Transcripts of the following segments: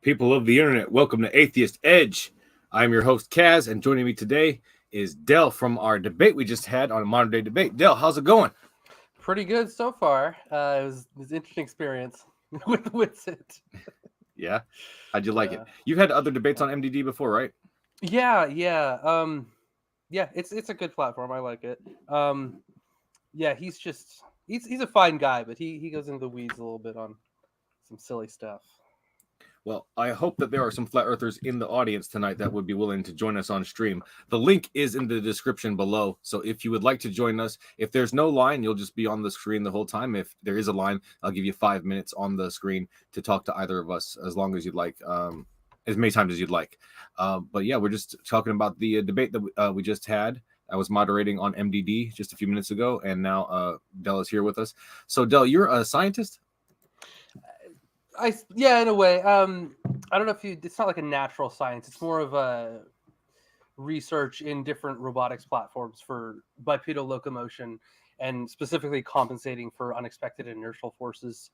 People of the internet, welcome to Atheist Edge. I'm your host, Kaz, and joining me today is Del from our debate we just had on a modern day debate. Del, how's it going? Pretty good so far. It was an interesting experience with Witsit. Yeah? How'd you like it? You've had other debates on MDD before, right? Yeah. It's a good platform. I like it. He's a fine guy, but he goes into the weeds a little bit on some silly stuff. Well, I hope that there are some flat earthers in the audience tonight that would be willing to join us on stream. The link is in the description below. So if you would like to join us, if there's no line, you'll just be on the screen the whole time. If there is a line, I'll give you 5 minutes on the screen to talk to either of us as long as you'd like, as many times as you'd like. But yeah, we're just talking about the debate that we just had. I was moderating on MDD just a few minutes ago, and now Del is here with us. So Del, you're a scientist? In a way. I don't know if it's not like a natural science. It's more of a research in different robotics platforms for bipedal locomotion and specifically compensating for unexpected inertial forces.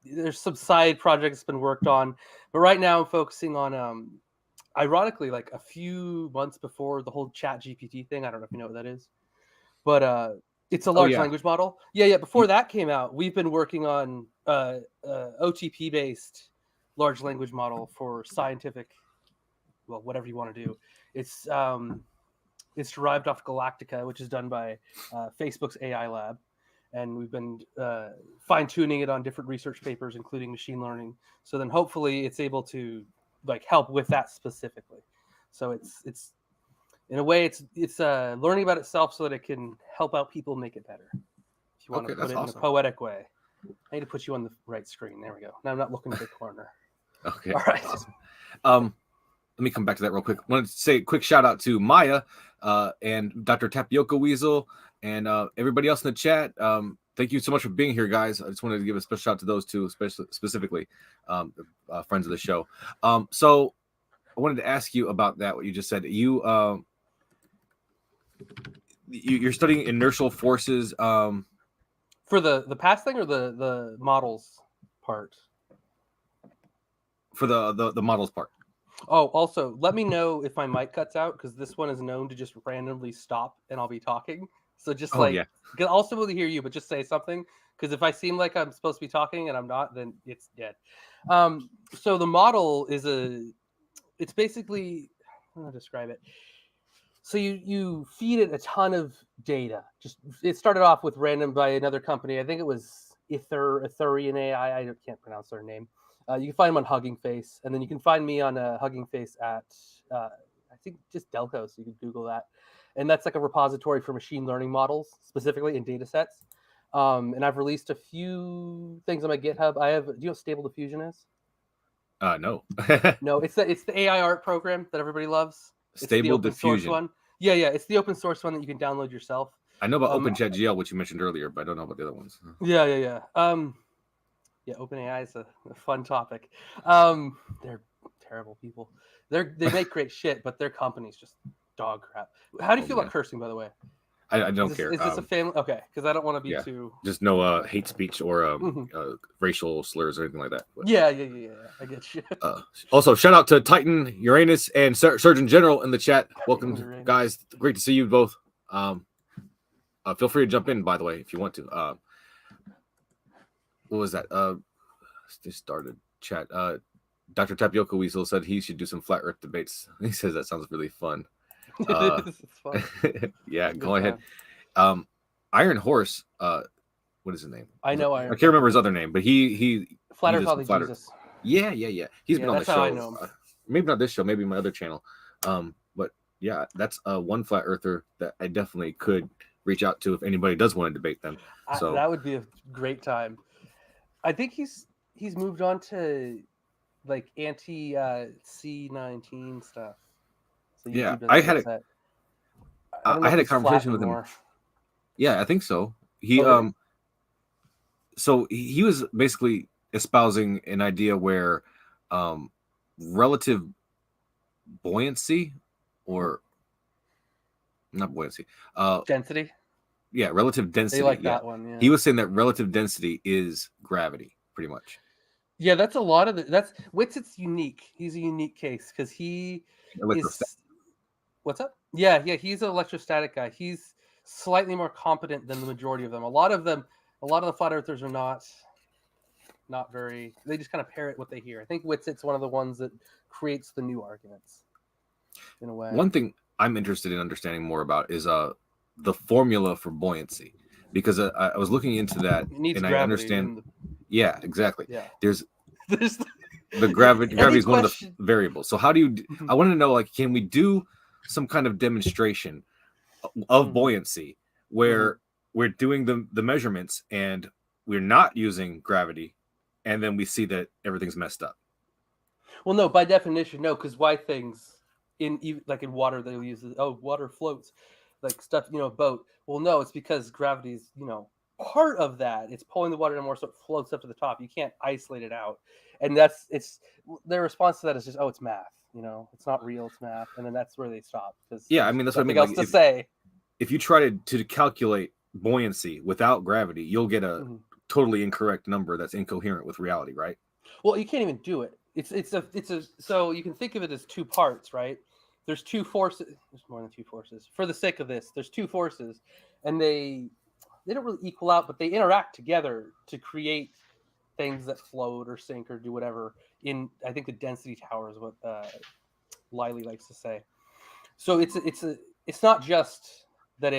There's some side projects that's been worked on, but right now I'm focusing on, ironically, like a few months before the whole Chat GPT thing. I don't know if you know what that is, but it's a large language model. Yeah. Before that came out, we've been working on OTP-based large language model for scientific, well, whatever you want to do. It's derived off Galactica, which is done by Facebook's AI lab. And we've been fine-tuning it on different research papers, including machine learning. So then hopefully it's able to like help with that specifically. So it's in a way, it's learning about itself so that it can help out people make it better. If you want to put it in a poetic way. I need to put you on the right screen. There we go. Now I'm not looking at the corner. Okay. All right. Awesome. Let me come back to that real quick. I wanted to say a quick shout out to Maya and Dr. Tapioca Weasel and everybody else in the chat. Thank you so much for being here, guys. I just wanted to give a special shout out to those two, specifically friends of the show. So I wanted to ask you about that, what you just said. You're studying inertial forces for the past thing or the models part? For the models part. Oh, also let me know if my mic cuts out, because this one is known to just randomly stop and I'll be talking. So just I'll still be able to hear you, but just say something, because if I seem like I'm supposed to be talking and I'm not, then it's dead. So the model is it's basically, how do I describe it? So you feed it a ton of data. It started off with random by another company. I think it was Etherian AI. I can't pronounce their name. You can find them on Hugging Face, and then you can find me on Hugging Face at I think just Delcos. You can Google that, and that's like a repository for machine learning models, specifically in data sets. And I've released a few things on my GitHub. Do you know what Stable Diffusion is? No. No, it's the AI art program that everybody loves. Stable Diffusion one. Yeah, it's the open source one that you can download yourself. I know about OpenChatGL, which you mentioned earlier, but I don't know about the other ones. Yeah. OpenAI is a fun topic. They're terrible people. They make great shit, but their company's just dog crap. How do you feel about cursing, by the way? I don't care. Is this a family? Okay, because I don't want to be too. Just no hate speech or racial slurs or anything like that. But... Yeah. I get you. Also, shout out to Titan, Uranus, and Surgeon General in the chat. Welcome, guys. Great to see you both. Feel free to jump in, by the way, if you want to. What was that? Just started chat. Dr. Tapioca Weasel said he should do some flat Earth debates. He says that sounds really fun. It's fun. Yeah, go ahead. Iron Horse. What is his name? I know Iron. I can't remember his other name, but he Flat Earth Holly Jesus. Yeah. He's been on the show. I know him. Maybe not this show, maybe my other channel. But yeah, that's one flat earther that I definitely could reach out to if anybody does want to debate them. So that would be a great time. I think he's moved on to like anti C19 stuff. So yeah, I had a conversation with him. Yeah, I think so. So he was basically espousing an idea where relative buoyancy, or not buoyancy, density. Yeah, relative density. They like that one. Yeah. He was saying that relative density is gravity, pretty much. Yeah, that's a lot of that's Witsit's unique. He's a unique case because he Electrostatic. is. What's up? Yeah, he's an electrostatic guy. He's slightly more competent than the majority of them. A lot of the flat earthers are not very. They just kind of parrot what they hear. I think Witsit's one of the ones that creates the new arguments in a way. One thing I'm interested in understanding more about is the formula for buoyancy, because I was looking into that It needs and I gravity. understand. Yeah, exactly. Yeah. There's There's the gravity is one of the question. variables. So how do you? I want to know, like, can we do some kind of demonstration of buoyancy where we're doing the measurements and we're not using gravity, and then we see that everything's messed up? Well, no, by definition, no, because why things in water they'll use water floats, like stuff, boat. Well, no, it's because gravity's part of that. It's pulling the water in more so it floats up to the top. You can't isolate it out, and it's their response to that is just it's math. It's not real, it's math, and then that's where they stop. Because Yeah, I mean that's what I mean. Else to say. If you try to calculate buoyancy without gravity, you'll get a totally incorrect number that's incoherent with reality, right? Well, you can't even do it. It's a so you can think of it as two parts, right? There's two forces. There's more than two forces. For the sake of this, there's two forces, and they don't really equal out, but they interact together to create things that float or sink or do whatever. I think the density tower is what Liley likes to say. So it's not just that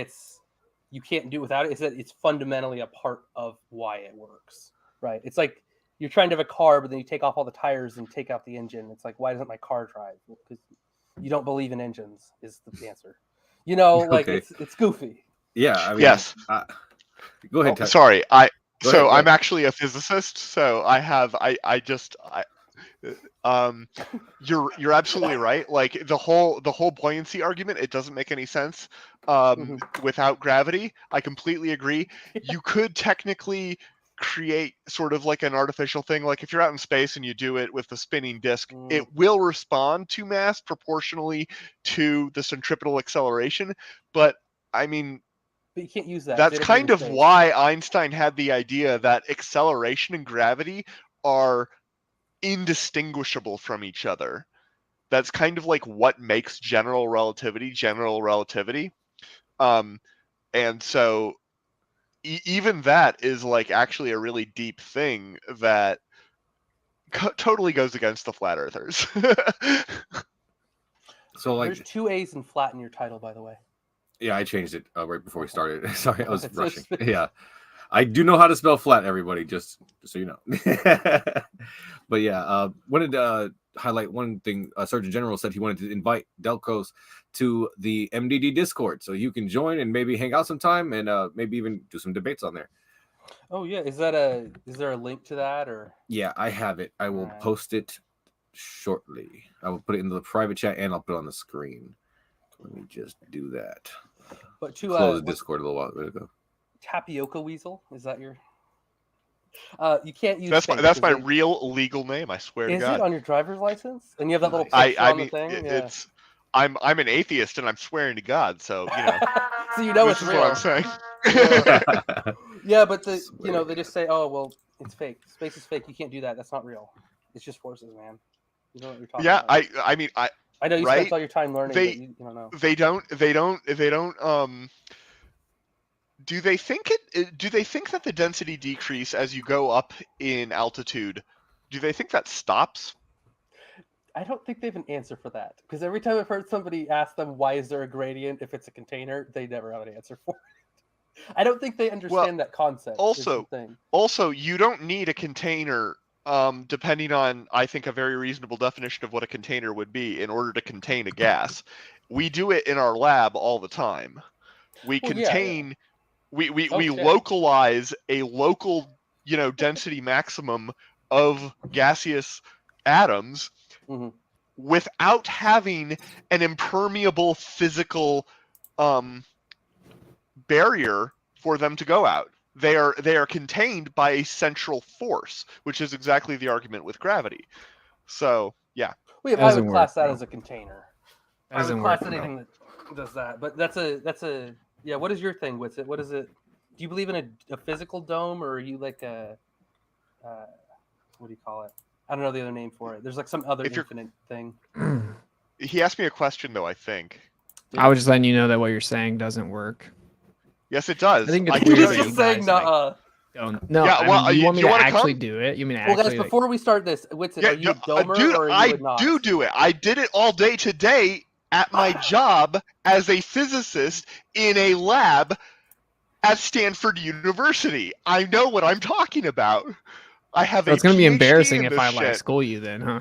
you can't do without it. It's that it's fundamentally a part of why it works, right? It's like you're trying to have a car, but then you take off all the tires and take out the engine. It's like, why doesn't my car drive? Because you don't believe in engines is the answer. Like Okay. it's goofy. Yeah. I mean, yes. Go ahead. Sorry. Go ahead. I'm actually a physicist, so you're absolutely right. Like the whole buoyancy argument, it doesn't make any sense without gravity. I completely agree. You could technically create sort of like an artificial thing. Like if you're out in space and you do it with the spinning disk, it will respond to mass proportionally to the centripetal acceleration. But I mean, but you can't use that. That's kind of why Einstein had the idea that acceleration and gravity are indistinguishable from each other. That's kind of like what makes general relativity. And so even that is like actually a really deep thing that totally goes against the flat earthers. So like, there's 2 A's in flat in your title, by the way. Yeah, I changed it right before we started. Sorry, I was rushing. Yeah, I do know how to spell flat, everybody, just so you know. But yeah, wanted to highlight one thing. Surgeon General said he wanted to invite Delcos to the MDD Discord, so you can join and maybe hang out sometime and maybe even do some debates on there. Oh yeah, is there a link to that or? Yeah, I have it. I will post it shortly. I will put it into the private chat and I'll put it on the screen. Let me just do that. But to close the Discord a little while ago. Tapioca Weasel, is that your? You can't use. That's my real legal name. I swear to God. Is it on your driver's license? And you have that little picture on the thing. It's. I'm an atheist and I'm swearing to God, so so you know this it's is real. what I'm saying. Yeah, but they just say, oh well, it's fake. Space is fake. You can't do that. That's not real. It's just forces, man. You know what you're talking about. I mean I know you spent all your time learning, but you don't know. They don't. Do they think that the density decrease as you go up in altitude? Do they think that stops? I don't think they have an answer for that because every time I've heard somebody ask them why is there a gradient if it's a container, they never have an answer for it. I don't think they understand that concept. Also, you don't need a container. Depending on, I think, a very reasonable definition of what a container would be in order to contain a gas. We do it in our lab all the time. We we localize a local, density maximum of gaseous atoms without having an impermeable physical barrier for them to go out. They are contained by a central force, which is exactly the argument with gravity. So yeah, I would class that as a container. I would class anything that does that. But that's a yeah. What is your thing, Witsit? What is it? Do you believe in a physical dome, or are you like a what do you call it? I don't know the other name for it. There's like some other infinite thing. He asked me a question though, I think. I was just letting you know that what you're saying doesn't work. Yes, it does. I think it's can weird tell that you. Just saying, guys, don't. No, Yeah, I well, mean, you want me you to wanna actually come? do it? You mean Well, actually? guys, before we start this, Witsit, are you a domer dude, or are I you not? do it. I did it all day today at my job as a physicist in a lab at Stanford University. I know what I'm talking about. I have So a it's gonna be PhD embarrassing in if this I like shit. school you then, huh?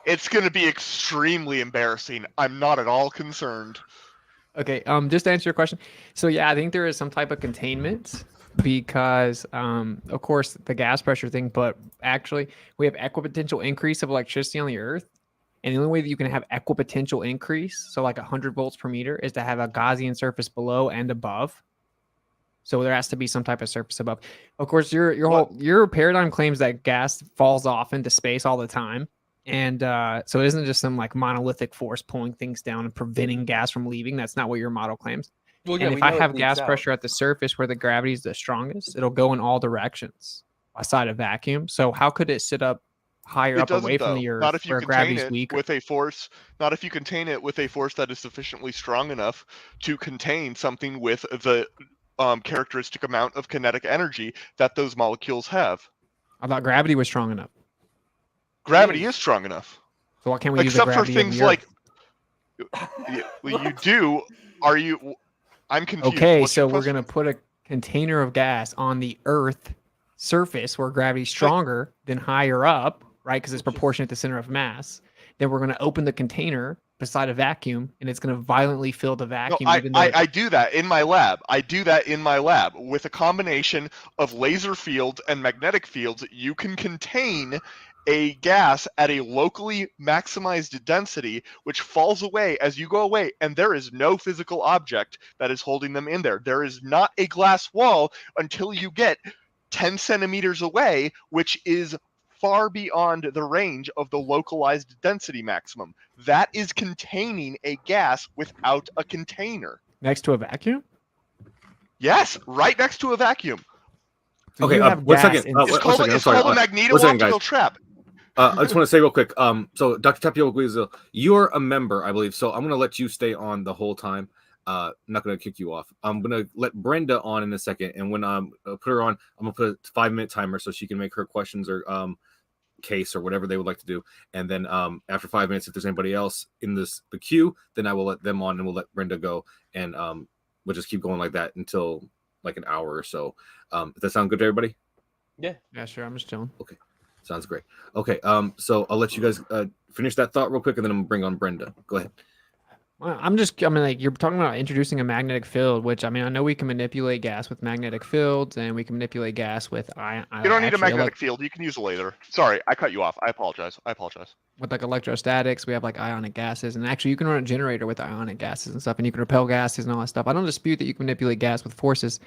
It's going to be extremely embarrassing. I'm not at all concerned. Okay, just to answer your question. So yeah, I think there is some type of containment because of course the gas pressure thing, but actually we have equipotential increase of electricity on the earth. And the only way that you can have equipotential increase, so like 100 volts per meter, is to have a Gaussian surface below and above. So there has to be some type of surface above. Of course, your paradigm claims that gas falls off into space all the time. And so it isn't just some like monolithic force pulling things down and preventing gas from leaving. That's not what your model claims. Well, yeah, and if I have gas pressure at the surface where the gravity is the strongest, it'll go in all directions outside of vacuum. So how could it sit up higher up away from the earth not if you where contain gravity's it weaker? with a force. Not if you contain it with a force that is sufficiently strong enough to contain something with the characteristic amount of kinetic energy that those molecules have. I thought gravity was strong enough. Gravity is strong enough. So why can't we use the Except for gravity things of the like you do. Are you? I'm confused. Okay, What's so your we're question? gonna put a container of gas on the Earth surface where gravity's stronger than higher up, right? Because it's proportionate to center of mass. Then we're gonna open the container beside a vacuum, and it's gonna violently fill the vacuum. No, I do that in my lab. I do that in my lab with a combination of laser fields and magnetic fields. You can contain a gas at a locally maximized density, which falls away as you go away, and there is no physical object that is holding them in there. There is not a glass wall until you get 10 centimeters away, which is far beyond the range of the localized density maximum. That is containing a gas without a container. Next to a vacuum? Yes, right next to a vacuum. So okay, you have one gas second. in- It's called a magneto-optical trap. I just want to say real quick. So Dr. Tapio Guizil, you're a member, I believe. So I'm going to let you stay on the whole time. I'm not going to kick you off. I'm going to let Brenda on in a second, and when I put her on, I'm going to put a 5-minute timer so she can make her questions or case or whatever they would like to do. And then after 5 minutes, if there's anybody else in the queue, then I will let them on, and we'll let Brenda go, and we'll just keep going like that until like an hour or so. Does that sound good to everybody? Yeah, sure. I'm just chilling. Okay. Sounds great. Okay, so I'll let you guys finish that thought real quick, and then I'm gonna bring on Brenda. Go ahead. Well, I mean, like you're talking about introducing a magnetic field, which I mean, I know we can manipulate gas with magnetic fields, and we can manipulate gas with you don't need a magnetic field. You can use a laser. Sorry, I cut you off. I apologize. With like electrostatics, we have like ionic gases, and actually you can run a generator with ionic gases and stuff, and you can repel gases and all that stuff. I don't dispute that you can manipulate gas with forces.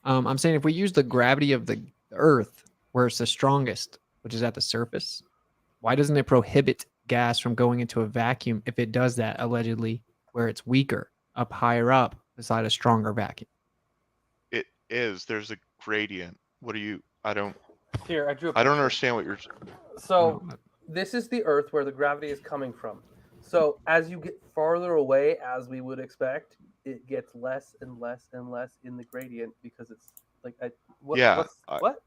I'm saying if we use the gravity of the Earth, where it's the strongest, which is at the surface, why doesn't it prohibit gas from going into a vacuum if it does that allegedly where it's weaker up higher up beside a stronger vacuum? It is. There's a gradient. What do you? I don't understand what you're. So this is the Earth where the gravity is coming from. So as you get farther away, as we would expect, it gets less and less and less in the gradient because it's like what?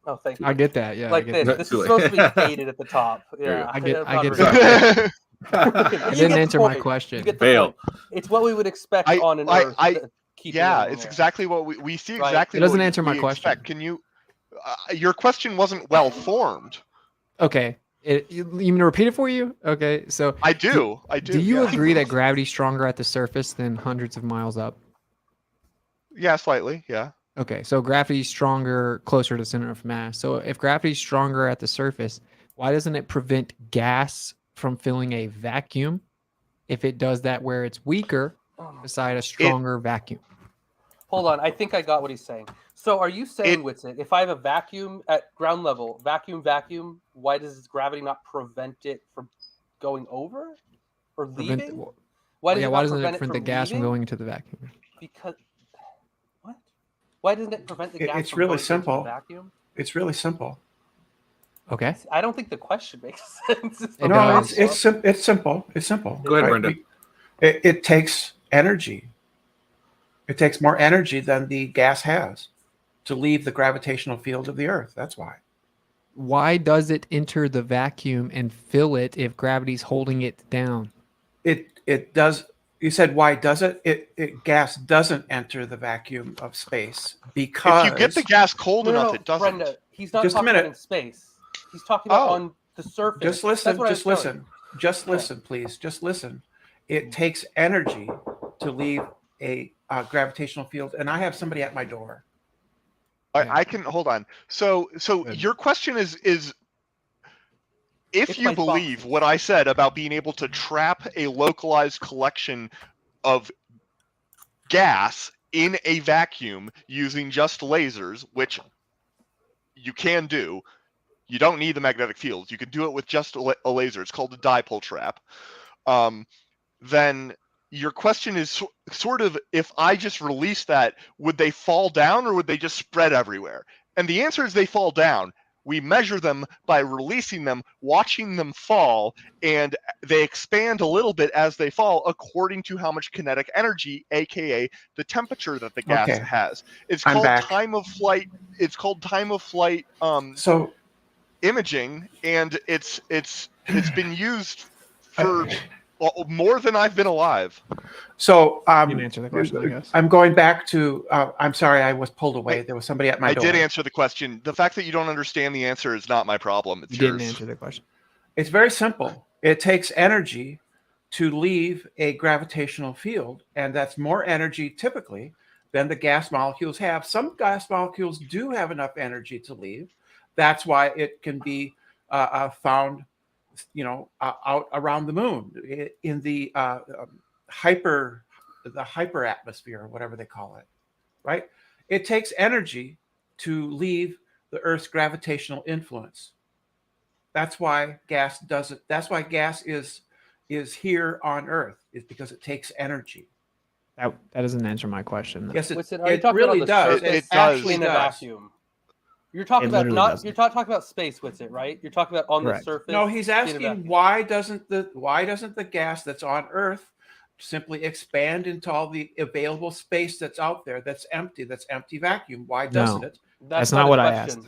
Oh, thank you. I get that. Yeah, like this. This is supposed to be faded at the top. Yeah, I get that. It didn't answer my question. Fail. It's what we would expect on an Earth. It's exactly what we see. Exactly. It doesn't what answer my question. Expect. Can you? Your question wasn't well formed. Okay. You mean to repeat it for you? Okay, so I do. Do you agree that gravity's stronger at the surface than hundreds of miles up? Yeah, slightly. Yeah. Okay, so gravity's stronger closer to center of mass. So if gravity's stronger at the surface, why doesn't it prevent gas from filling a vacuum if it does that where it's weaker beside a stronger vacuum? Hold on, I think I got what he's saying. So are you saying, Witsit, if I have a vacuum at ground level, vacuum, why does gravity not prevent it from going over or leaving? Why doesn't it prevent the gas from going into the vacuum? Because what? Why doesn't it prevent the gas It's from really going simple. into the vacuum? It's really simple. Okay. I don't think the question makes sense. It's It the No, does. it's simple. It's simple. Go ahead, right? Brenda. It takes energy. It takes more energy than the gas has to leave the gravitational field of the Earth. That's why. Why does it enter the vacuum and fill it if gravity's holding it down? It does. You said why does it? Gas doesn't enter the vacuum of space because If you get the gas cold enough, it doesn't. Brenda, he's not Just a talking about minute. in space. He's talking about Oh. on the surface. just listen. That's what I was Just telling listen. you. Just listen, please. Just listen. It takes energy to leave a gravitational field, and I have somebody at my door. I can hold on. So Good. your question is if It's you my believe boxes. what I said about being able to trap a localized collection of gas in a vacuum using just lasers, which you can do. You don't need the magnetic fields. You can do it with just a laser. It's called a dipole trap. Then your question is sort of, if I just release that, would they fall down or would they just spread everywhere? And the answer is they fall down. We measure them by releasing them, watching them fall, and they expand a little bit as they fall according to how much kinetic energy, aka the temperature that the gas Okay. has. It's I'm called back. time of flight. It's called time of flight So imaging, and it's been used for more than I've been alive. So You can answer the question, I guess. I'm going back to. I'm sorry, I was pulled away. There was somebody at my I door. did answer the question. The fact that you don't understand the answer is not my problem. It's You yours. didn't answer the question. It's very simple. It takes energy to leave a gravitational field, and that's more energy typically than the gas molecules have. Some gas molecules do have enough energy to leave. That's why it can be found, out around the moon in the hyper atmosphere, or whatever they call it. Right? It takes energy to leave the Earth's gravitational influence. That's why gas doesn't. That's why gas is here on Earth, is because it takes energy. That doesn't answer my question. Though. Yes, Witsit, are you it talking really about the does. surface It actually in a does. vacuum? You're talking It about literally not. doesn't. You're not talking about space, Witsit, right? You're talking about on Correct. the surface. No, he's in a asking vacuum. why doesn't the gas that's on Earth simply expand into all the available space that's out there, that's empty vacuum? Why doesn't No. it? That's not what I asked.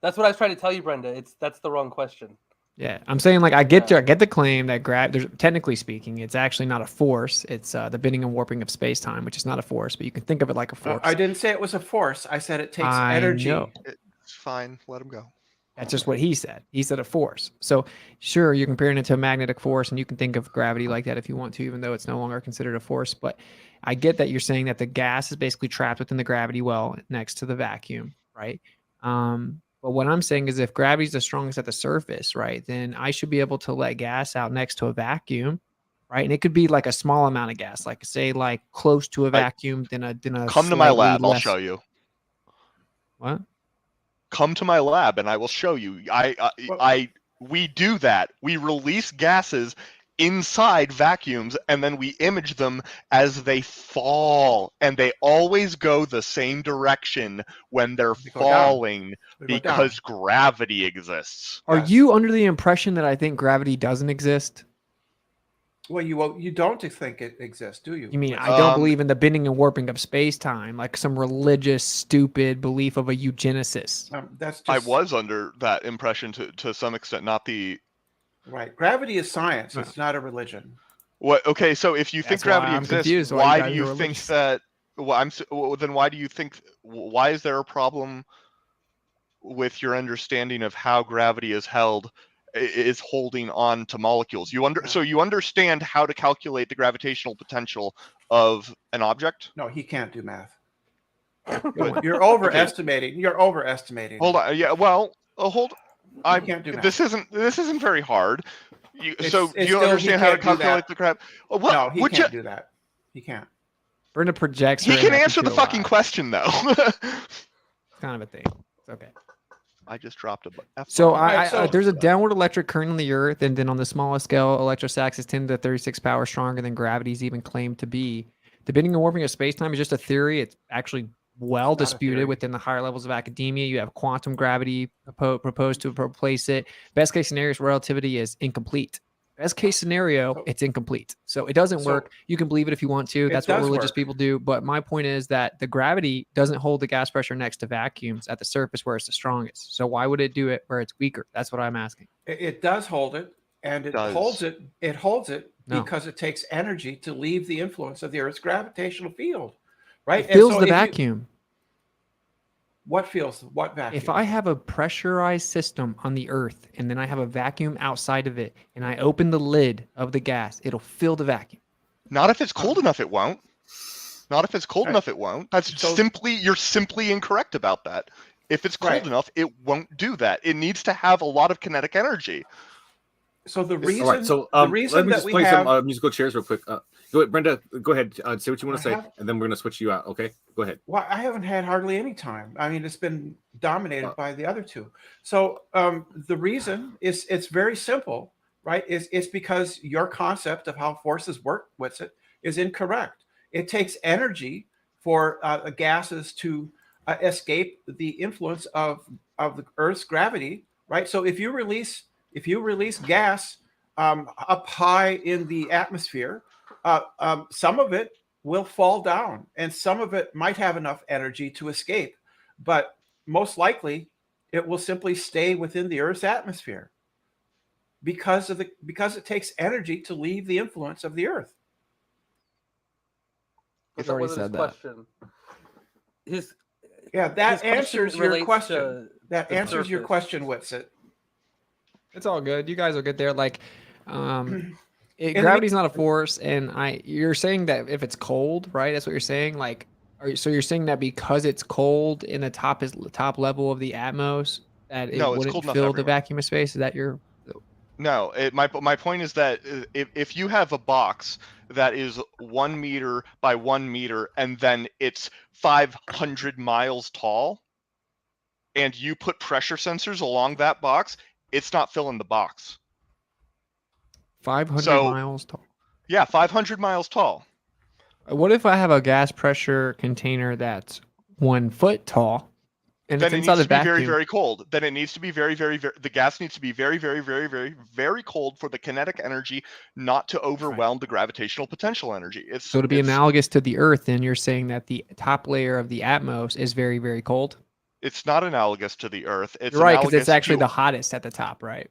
That's what I was trying to tell you, Brenda. That's the wrong question. Yeah, I'm saying like I get the claim that there's technically speaking, it's actually not a force. It's the bending and warping of space time, which is not a force, but you can think of it like a force. I didn't say it was a force. I said it takes I energy. know. It's fine. Let him go. That's just what he said. He said a force. So sure, you're comparing it to a magnetic force, and you can think of gravity like that if you want to, even though it's no longer considered a force. But I get that you're saying that the gas is basically trapped within the gravity well next to the vacuum, right? But what I'm saying is if gravity is the strongest at the surface, right, then I should be able to let gas out next to a vacuum, right? And it could be like a small amount of gas, like say like close to a vacuum, then a Come to my slightly lab. I'll less- show you. What? Come to my lab and I will show you. We do that. We release gases inside vacuums and then we image them as they fall, and they always go the same direction when they're They go down. falling They go because gravity exists. Are Yes. you under the impression that I think gravity doesn't exist? Well, you don't think it exists, do you? You mean I don't believe in the bending and warping of space time, like some religious, stupid belief of a eugenicist? That's just, I was under that impression to some extent, not the right. Gravity is science. It's not a religion. what. Okay, so if you think That's why gravity I'm exists, confused why you why guys do are you think religious. that? Then why do you think? Why is there a problem with your understanding of how gravity is holding on to molecules? So you understand how to calculate the gravitational potential of an object? No, he can't do math. Good. You're overestimating. You're overestimating. Hold on. Yeah. Well, hold. You can't do math. This isn't very hard. It's Do you still- he understand how to can't do that. calculate the grav? What? No, he would can't you? do that. He can't. Brenda projects. He her can and I answer the feel fucking alive. question though. It's kind of a thing. It's okay. I just dropped a. So Right, there's a downward electric current on the Earth, and then on the smallest scale, electrostatics is 10 to 36 power stronger than gravity's even claimed to be. The bending and warping of space-time is just a theory. It's actually well It's not a disputed theory. within the higher levels of academia. You have quantum gravity proposed to replace it. Best case scenario is relativity is incomplete. Best case scenario, it's incomplete. So it doesn't work. You can believe it if you want to. That's what religious people do. But my point is that the gravity doesn't hold the gas pressure next to vacuums at the surface where it's the strongest. So why would it do it where it's weaker? That's what I'm asking. It does hold it, and it holds it. It holds it because it takes energy to leave the influence of the Earth's gravitational field, right? It fills the vacuum. What vacuum? If I have a pressurized system on the Earth and then I have a vacuum outside of it and I open the lid of the gas, it'll fill the vacuum. Not if it's cold enough, it won't. Not if it's cold enough, it won't. You're simply incorrect about that. If it's cold enough, it won't do that. It needs to have a lot of kinetic energy. So the reason, let me just play some musical chairs real quick. Go ahead, Brenda. Go ahead. Say what you want to say, and then we're gonna switch you out. Okay, go ahead. Well, I haven't had hardly any time. I mean, it's been dominated by the other two. So the reason is it's very simple, right? It's because your concept of how forces work, Witsit, is incorrect. It takes energy for gases to escape the influence of the Earth's gravity, right? So if you release gas up high in the atmosphere, some of it will fall down, and some of it might have enough energy to escape, but most likely it will simply stay within the Earth's atmosphere because it takes energy to leave the influence of the Earth. He's already said that. That answers your question. That answers your question, Witsit. It's all good. You guys will get there. Like, gravity's not a force, and you're saying that if it's cold, right? That's what you're saying. Like, so you're saying that because it's cold in the top level of the atmos, that it wouldn't fill the vacuum of space? Is that your? No, my point is that if you have a box that is 1 meter by 1 meter and then it's 500 miles tall, and you put pressure sensors along that box, it's not filling the box. 500 miles tall. Yeah, 500 miles tall. What if I have a gas pressure container that's 1 foot tall? And then it needs to be very, very cold. Then it needs to be very, very, very, the gas needs to be very, very, very, very, very cold for the kinetic energy not to overwhelm the gravitational potential energy. So to be analogous to the Earth, then you're saying that the top layer of the atmos is very, very cold? It's not analogous to the Earth. It's right, because it's actually the hottest at the top, right?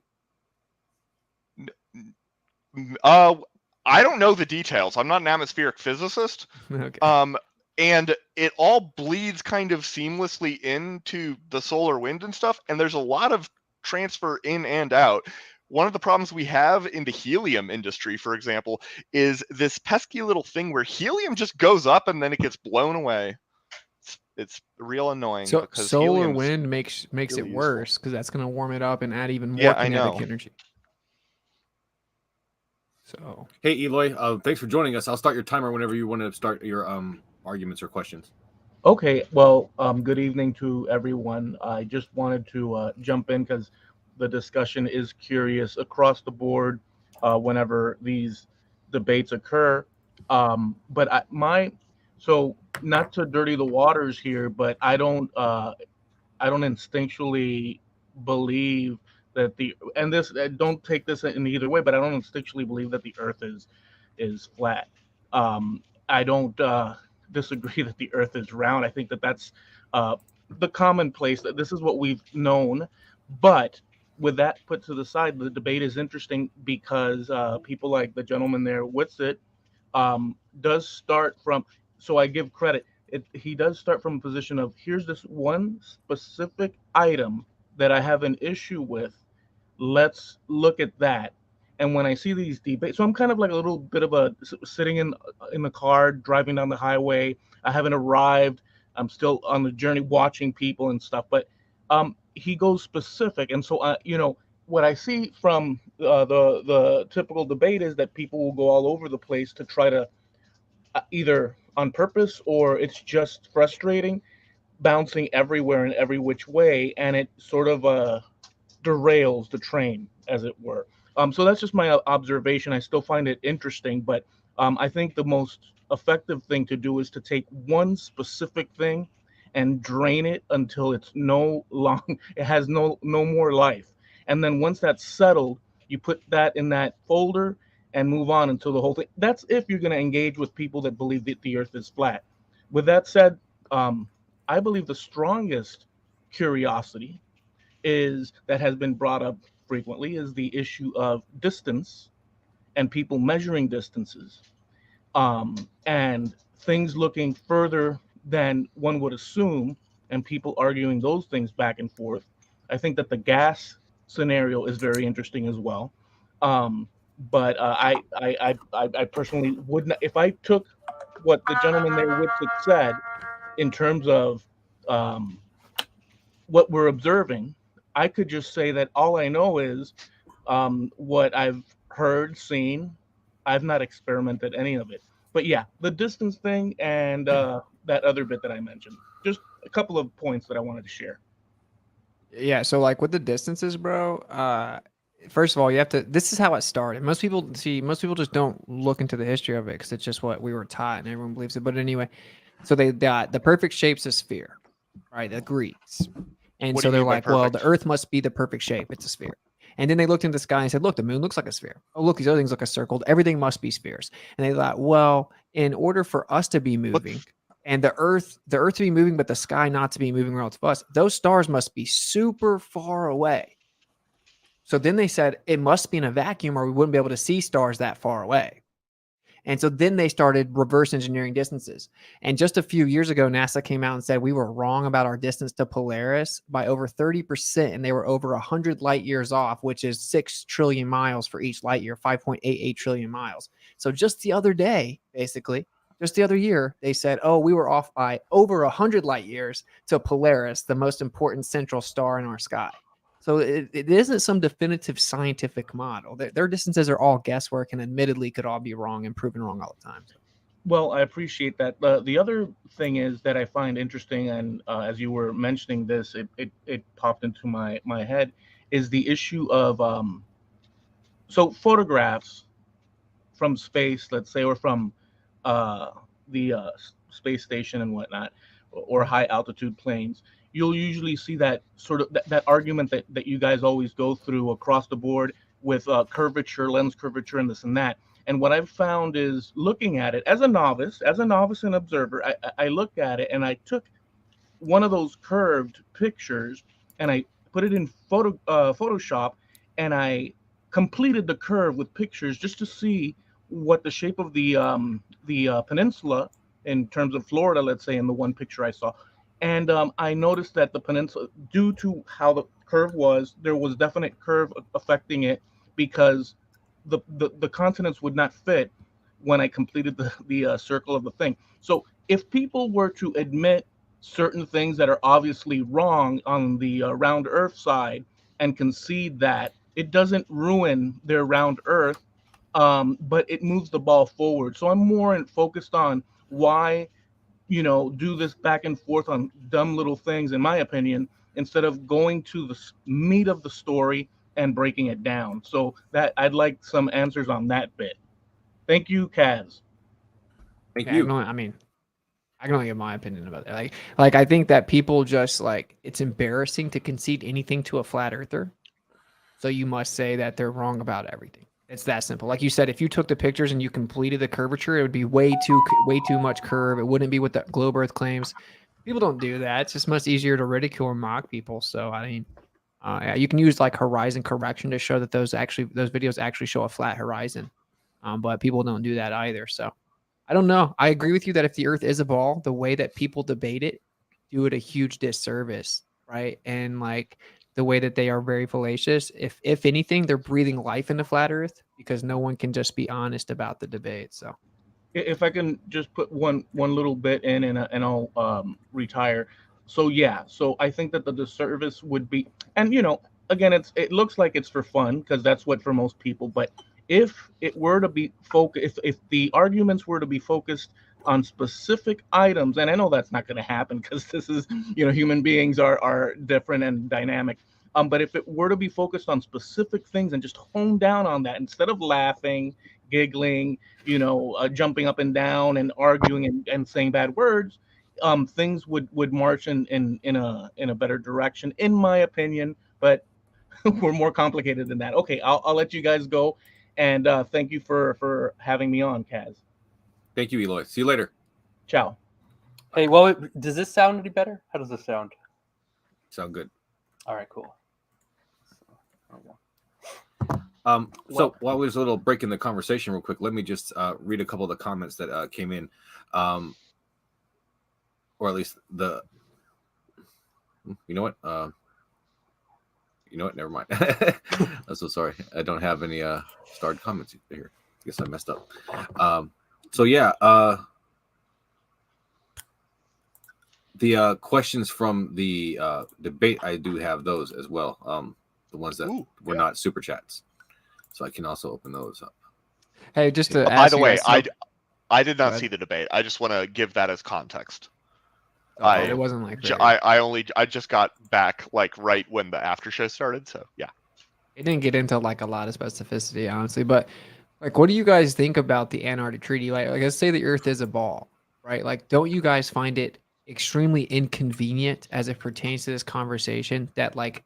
I don't know the details. I'm not an atmospheric physicist. Okay. And it all bleeds kind of seamlessly into the solar wind and stuff, and there's a lot of transfer in and out. One of the problems we have in the helium industry, for example, is this pesky little thing where helium just goes up and then it gets blown away. It's real annoying. So solar wind makes really it worse because that's going to warm it up and add even more kinetic energy. So hey Eloy, thanks for joining us. I'll start your timer whenever you want to start your arguments or questions. Okay, well, good evening to everyone. I just wanted to jump in because the discussion is curious across the board whenever these debates occur. So not to dirty the waters here, but I don't instinctually believe that don't take this in either way, but I don't instinctually believe that the Earth is flat. I don't disagree that the Earth is round. I think that that's the commonplace, that this is what we've known. But with that put to the side, the debate is interesting because people like the gentleman there, Witsit, does start from, so I give credit, he does start from a position of, here's this one specific item that I have an issue with. Let's look at that. And when I see these debates, so I'm kind of like a little bit of a sitting in the car, driving down the highway. I haven't arrived. I'm still on the journey, watching people and stuff. But he goes specific, and so what I see from the typical debate is that people will go all over the place to try to either on purpose or it's just frustrating, bouncing everywhere and every which way, and it sort of derails the train, as it were. So that's just my observation. I still find it interesting, but I think the most effective thing to do is to take one specific thing and drain it until it has no more life. And then once that's settled, you put that in that folder and move on until the whole thing. That's if you're going to engage with people that believe that the earth is flat. With that said, I believe the strongest curiosity that has been brought up frequently is the issue of distance and people measuring distances, and things looking further than one would assume, and people arguing those things back and forth. I think that the gas scenario is very interesting as well. But I personally would not, if I took what the gentleman there Witsit said in terms of what we're observing, I could just say that all I know is what I've heard, seen. I've not experimented any of it. But yeah, the distance thing and that other bit that I mentioned. Just a couple of points that I wanted to share. Yeah, so like with the distances, bro, first of all, you have to, this is how it started. Most people just don't look into the history of it because it's just what we were taught and everyone believes it. But anyway, so they got the perfect shape's a sphere, right? The Greeks. And What so do you they're mean by like, well, the perfect? earth must be the perfect shape. It's a sphere. And then they looked into the sky and said, look, the moon looks like a sphere. Oh, look, these other things look like circled. Everything must be spheres. And they thought, well, in order for us to be moving and the earth to be moving, but the sky not to be moving relative to us, those stars must be super far away. So then they said it must be in a vacuum or we wouldn't be able to see stars that far away. And so then they started reverse engineering distances. And just a few years ago, NASA came out and said we were wrong about our distance to Polaris by over 30%. And they were over 100 light years off, which is 6 trillion miles for each light year, 5.88 trillion miles. So just the other day, basically, just the other year, they said, oh, we were off by over 100 light years to Polaris, the most important central star in our sky. So it isn't some definitive scientific model. Their distances are all guesswork and admittedly could all be wrong and proven wrong all the time. Well, I appreciate that. The other thing is that I find interesting, and as you were mentioning this, it popped into my head, is the issue of so photographs from space, let's say, or from the space station and whatnot, or high altitude planes. You'll usually see that sort of that argument that you guys always go through across the board with curvature, lens curvature, and this and that. And what I've found is looking at it as a novice and observer, I looked at it and I took one of those curved pictures and I put it in Photoshop and I completed the curve with pictures just to see what the shape of the peninsula in terms of Florida, let's say, in the one picture I saw. And I noticed that the peninsula, due to how the curve was, there was definite curve affecting it because the continents would not fit when I completed the circle of the thing. So if people were to admit certain things that are obviously wrong on the round Earth side and concede that, it doesn't ruin their round Earth, but it moves the ball forward. So I'm more focused on why do this back and forth on dumb little things, in my opinion, instead of going to the meat of the story and breaking it down. So that I'd like some answers on that bit. Thank you, Kaz. Thank you. I can only give my opinion about that. Like I think that people just it's embarrassing to concede anything to a flat earther. So you must say that they're wrong about everything. It's that simple. Like you said, if you took the pictures and you completed the curvature, it would be way too much curve. It wouldn't be what the globe Earth claims. People don't do that. It's just much easier to ridicule or mock people. So you can use horizon correction to show that those videos actually show a flat horizon. But people don't do that either. So I don't know. I agree with you that if the Earth is a ball, the way that people debate it, do it a huge disservice, right? And the way that they are very fallacious. If anything, they're breathing life into flat Earth because no one can just be honest about the debate. So, if I can just put one little bit in and I'll retire. So yeah, so I think that the disservice would be, and again, it looks like it's for fun because that's what for most people. But if it were to be focused, if the arguments were to be focused on specific items, and I know that's not going to happen because this is, human beings are different and dynamic. But if it were to be focused on specific things and just hone down on that instead of laughing, giggling, jumping up and down and arguing and saying bad words, things would march in a better direction, in my opinion. But we're more complicated than that. Okay, I'll let you guys go, and thank you for having me on, Kaz. Thank you, Eloy. See you later. Ciao. Hey, well, does this sound any better? How does this sound? Sound good. All right, cool. So while there's a little break in the conversation real quick, let me just read a couple of the comments that came in. Or at least you know what? Never mind. I'm so sorry. I don't have any starred comments here. I guess I messed up. So yeah, the questions from the debate, I do have those as well. The ones that were not super chats. So I can also open those up. Hey, just to by the way, I did not see the debate. I just want to give that as context. It wasn't like I just got back like right when the after show started, so yeah. It didn't get into like a lot of specificity, honestly. But like, what do you guys think about the Antarctic Treaty? Like let's say the Earth is a ball, right? Like, don't you guys find it extremely inconvenient as it pertains to this conversation that like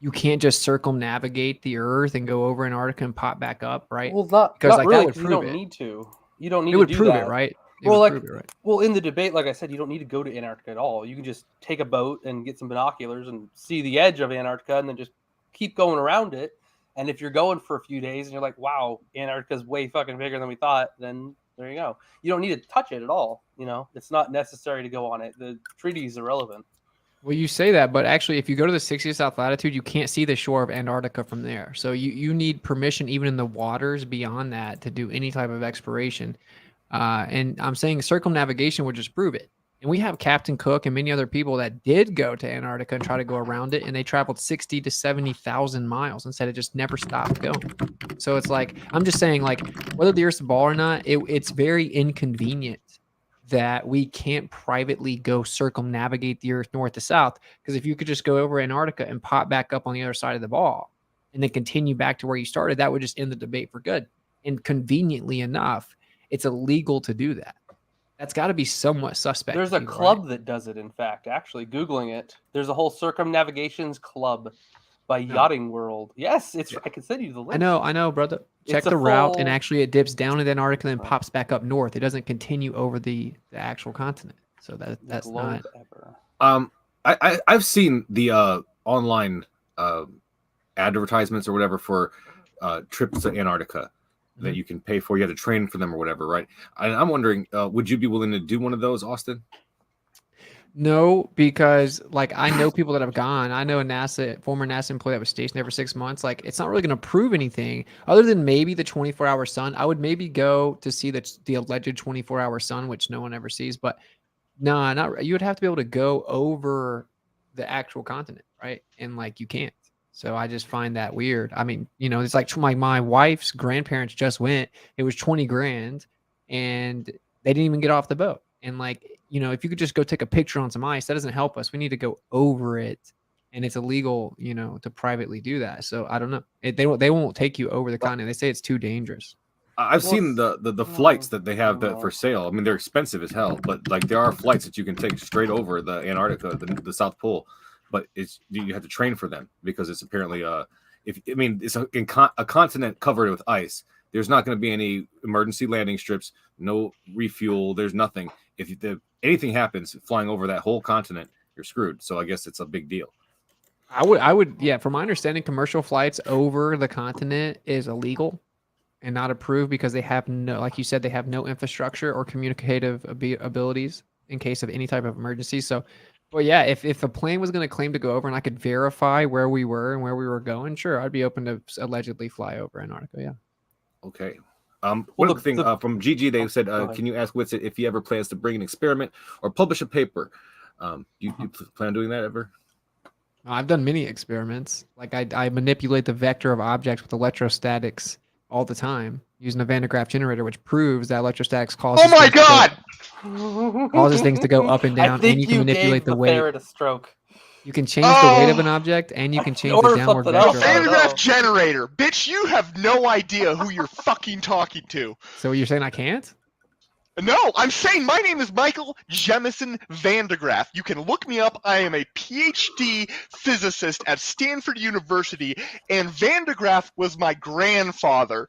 you can't just circumnavigate the Earth and go over Antarctica and pop back up, right? Well, not like really, that would because prove you don't it. need to. You don't need It would to do prove that. it, right? Well, like, prove it, right? well, in the debate, like I said, you don't need to go to Antarctica at all. You can just take a boat and get some binoculars and see the edge of Antarctica, and then just keep going around it. And if you're going for a few days and you're like, "Wow, Antarctica's way fucking bigger than we thought," then there you go. You don't need to touch it at all. You know, it's not necessary to go on it. The treaty is irrelevant. Well, you say that, but actually, if you go to the 60th south latitude, you can't see the shore of Antarctica from there. So you need permission even in the waters beyond that to do any type of exploration. And I'm saying circumnavigation would just prove it. And we have Captain Cook and many other people that did go to Antarctica and try to go around it, and they traveled 60 to 70,000 miles and said it just never stopped going. So it's like, I'm just saying, like, whether the Earth's a ball or not, it's very inconvenient that we can't privately go circumnavigate the Earth north to south. Because if you could just go over Antarctica and pop back up on the other side of the ball and then continue back to where you started, that would just end the debate for good. And conveniently enough, it's illegal to do that. That's got to be somewhat suspect. There's a club that does it, in fact. Actually, Googling it, there's a whole circumnavigations club by Yachting World. Yes, I can send you the link. I know, brother. Check the route, and actually it dips down in Antarctica and then pops back up north. It doesn't continue over the actual continent. So that's not. I've seen the online advertisements or whatever for trips to Antarctica that you can pay for. You have to train for them or whatever, right? I'm wondering, would you be willing to do one of those, Austin? No, because like I know people that have gone. I know a former NASA employee that was stationed there for 6 months. Like, it's not really going to prove anything other than maybe the 24-hour sun. I would maybe go to see the alleged 24-hour sun, which no one ever sees. But no, not you would have to be able to go over the actual continent, right? And like you can't. So I just find that weird. I mean, it's like my wife's grandparents just went. It was 20 grand, and they didn't even get off the boat. And like, if you could just go take a picture on some ice, that doesn't help us. We need to go over it, and it's illegal, to privately do that. So I don't know. They won't take you over the continent. They say it's too dangerous. I've seen the flights that they have for sale. I mean, they're expensive as hell, but like there are flights that you can take straight over the Antarctica, the South Pole. But you have to train for them because it's apparently it's a continent covered with ice. There's not going to be any emergency landing strips, no refuel. There's nothing. If anything happens flying over that whole continent, you're screwed. So I guess it's a big deal. I would, yeah. From my understanding, commercial flights over the continent is illegal and not approved because they have like you said, they have no infrastructure or communicative abilities in case of any type of emergency. So. Well, yeah, if a plane was going to claim to go over and I could verify where we were and where we were going, sure, I'd be open to allegedly fly over Antarctica, yeah. Okay. One other thing from GG, they said, can you ask Witsit if he ever plans to bring an experiment or publish a paper? You plan on doing that ever? I've done many experiments. Like I manipulate the vector of objects with electrostatics all the time using a Van de Graaff generator, which proves that electrostatics causes. Oh my God! Causes things to go up and down, and you can manipulate the weight. A stroke. You can change the weight of an object, and you can change the downward vector. Van de Graaff generator, bitch! You have no idea who you're fucking talking to. So you're saying I can't? No, I'm saying my name is Michael Jemison van de Graaff. You can look me up. I am a PhD physicist at Stanford University, and Van de Graaff was my grandfather.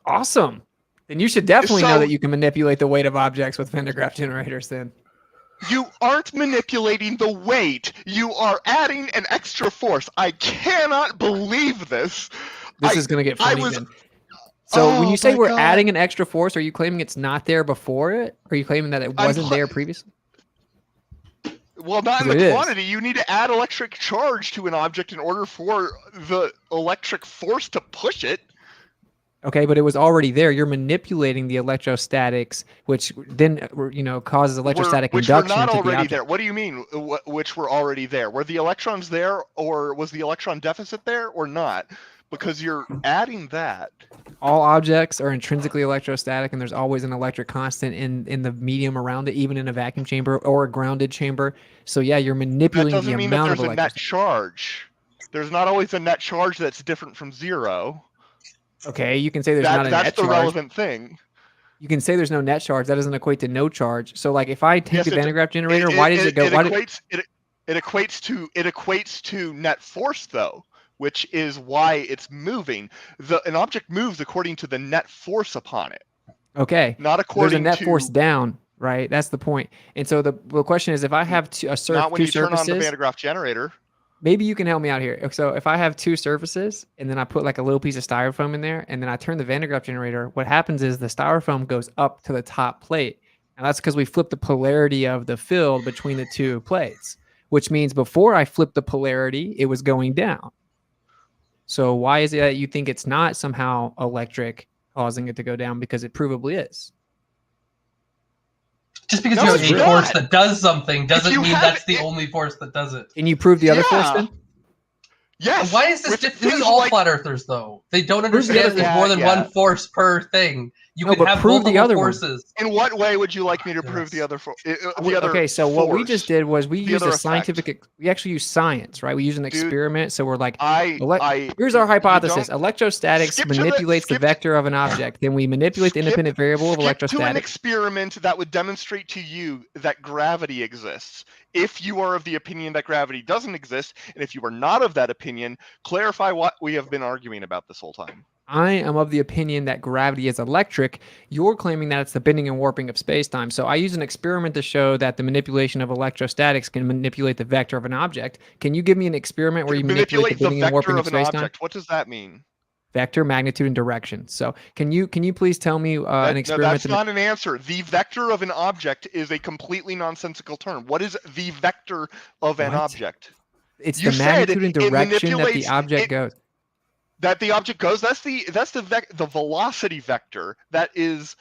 Awesome. Then you should definitely know So- that you can manipulate the weight of objects with Van de Graaff generators then. You aren't manipulating the weight. You are adding an extra force. I cannot believe this. This is going to get funny was- then. So when Oh you say my we're God. adding an extra force, are you claiming it's not there before it? Or are you claiming that it wasn't there previously? Well, not in It the is. quantity. You need to add electric charge to an object in order for the electric force to push it. Okay, but it was already there. You're manipulating the electrostatics, which then causes electrostatic Which were induction not into the already object. there. What do you mean? Which were already there? Were the electrons there, or was the electron deficit there, or not? Because you're adding that. All objects are intrinsically electrostatic, and there's always an electric constant in the medium around it, even in a vacuum chamber or a grounded chamber. So yeah, you're That manipulating doesn't the mean that amount of there's a net electricity. charge. There's not always a net charge that's different from zero. Okay, you can say there's not a That's net the charge. relevant thing. You can say there's no net charge. That doesn't equate to no charge. So like if I take Yes, the it- Van de Graaff generator, why does it go? It Why equates to net force though, which is why it's moving. An object moves according to the net force upon it, Okay, not there's according a net to force down, right? That's the point. And so the question is, if I have not when two you turn on the surfaces, Van de Graaff generator. maybe you can help me out here. So if I have two surfaces and then I put like a little piece of styrofoam in there and then I turn the Van de Graaff generator, what happens is the styrofoam goes up to the top plate. And that's because we flip the polarity of the field between the two plates, which means before I flipped the polarity, it was going down. So why is it that you think it's not somehow electric causing it to go down? Because it provably is. Just because No, you it's have a not. force that does something doesn't you mean have that's the it- only force that does it. Can you prove the other force Yeah. then? Yes. Why is this with different? This is things all like- flat earthers, though. They don't Prove the understand other- there's more than Yeah. one force per thing. You No, can but have prove the multiple other one. forces. In what way would you like me to prove the Yes. other the other Okay, so what we force? just did was we The used other a scientific, we actually use science, right? We use an Dude, experiment. So we're like, I here's our you hypothesis. don't- Electrostatics skip to the- manipulates the skip to- vector of an object. Then we manipulate the skip- independent variable of skip to an electrostatics. experiment that would demonstrate to you that gravity exists. If you are of the opinion that gravity doesn't exist, and if you are not of that opinion, clarify what we have been arguing about this whole time. I am of the opinion that gravity is electric. You're claiming that it's the bending and warping of space-time. So I use an experiment to show that the manipulation of electrostatics can manipulate the vector of an object. Can you give me an experiment where you manipulate the bending and warping of an space-time? object. What does that mean? Vector, magnitude, and direction. So can you please tell me an No, experiment? that's not an answer. The vector of an object is a completely nonsensical term. What is the vector of an What? object? It's you the said magnitude and it direction that the manipulates- object it- goes. That the object goes. That's the velocity vector. That is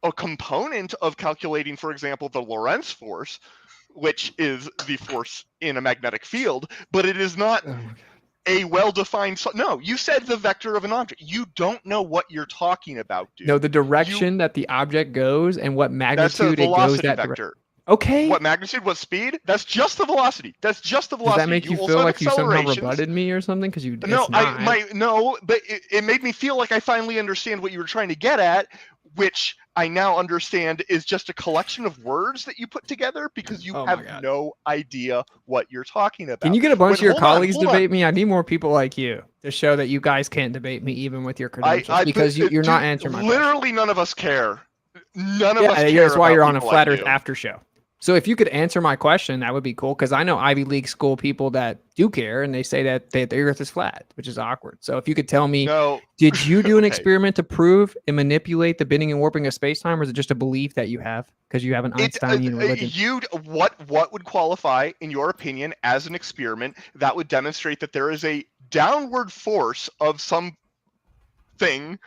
a component of calculating, for example, the Lorentz force, which is the force in a magnetic field. But it is not Oh my God. a well-defined. No, you said the vector of an object. You don't know what you're talking about, dude. No, the direction that the object goes and what That's a magnitude it goes velocity that vector. Okay. What magnitude? What speed? That's just the velocity. That's just the Does velocity. that make you also feel have like you somehow accelerations. rebutted me or something? Because you No, it's not. no, but it made me feel like I finally understand what you were trying to get at, which I now understand is just a collection of words that you put together because you Oh my have God. no idea what you're talking about. Can you get a bunch But of your hold on, colleagues hold on. debate me? I need more people like you to show that you guys can't debate me even with your credentials because but, you're not dude, answering my question. literally, none of us care. None of us Yeah, care. that's why about you're on a people flat like Earth you. after show. So if you could answer my question, that would be cool because I know Ivy League school people that do care and they say that the Earth is flat, which is awkward. So if you could tell me, No, did you do an Okay. experiment to prove and manipulate the bending and warping of space-time, or is it just a belief that you have because you have an Einsteinian religion? What would qualify, in your opinion, as an experiment that would demonstrate that there is a downward force of some thing,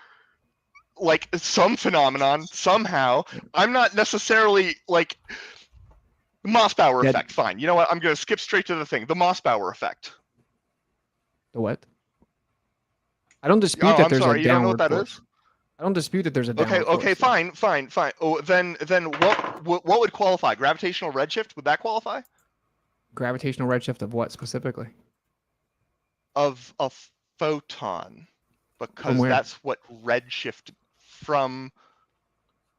like some phenomenon, somehow? I'm not necessarily like the Mossbauer Yeah. effect. Fine. You know what? I'm going to skip straight to the thing. The Mossbauer effect. The what? I don't dispute Oh, that I'm there's sorry. a You don't know downward what that force. is? I don't dispute that there's a downward Okay. force. Fine. Oh, then what would qualify? Gravitational redshift? Would that qualify? Gravitational redshift of what specifically? Of a photon, because where? that's what redshift from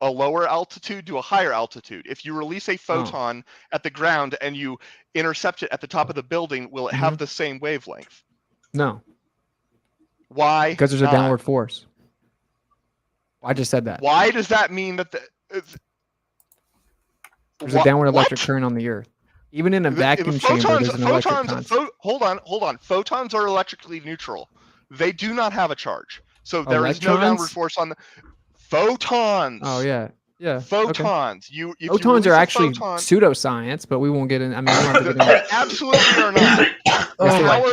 a lower altitude to a higher altitude. If you release a photon at the ground and you intercept it at the top of the building, will it have the same wavelength? No. Why? Because there's a downward force. I just said that. Why does that mean that there's a downward electric current on the Earth? Even in a vacuum chamber, there's an electric constant. Hold on. Photons are electrically neutral. They do not have a charge. So there is no downward force on the photons. Oh yeah. Yeah. Photons. Okay. Photons are actually pseudoscience, but we won't get in. I mean, we don't have to get in. They absolutely are not.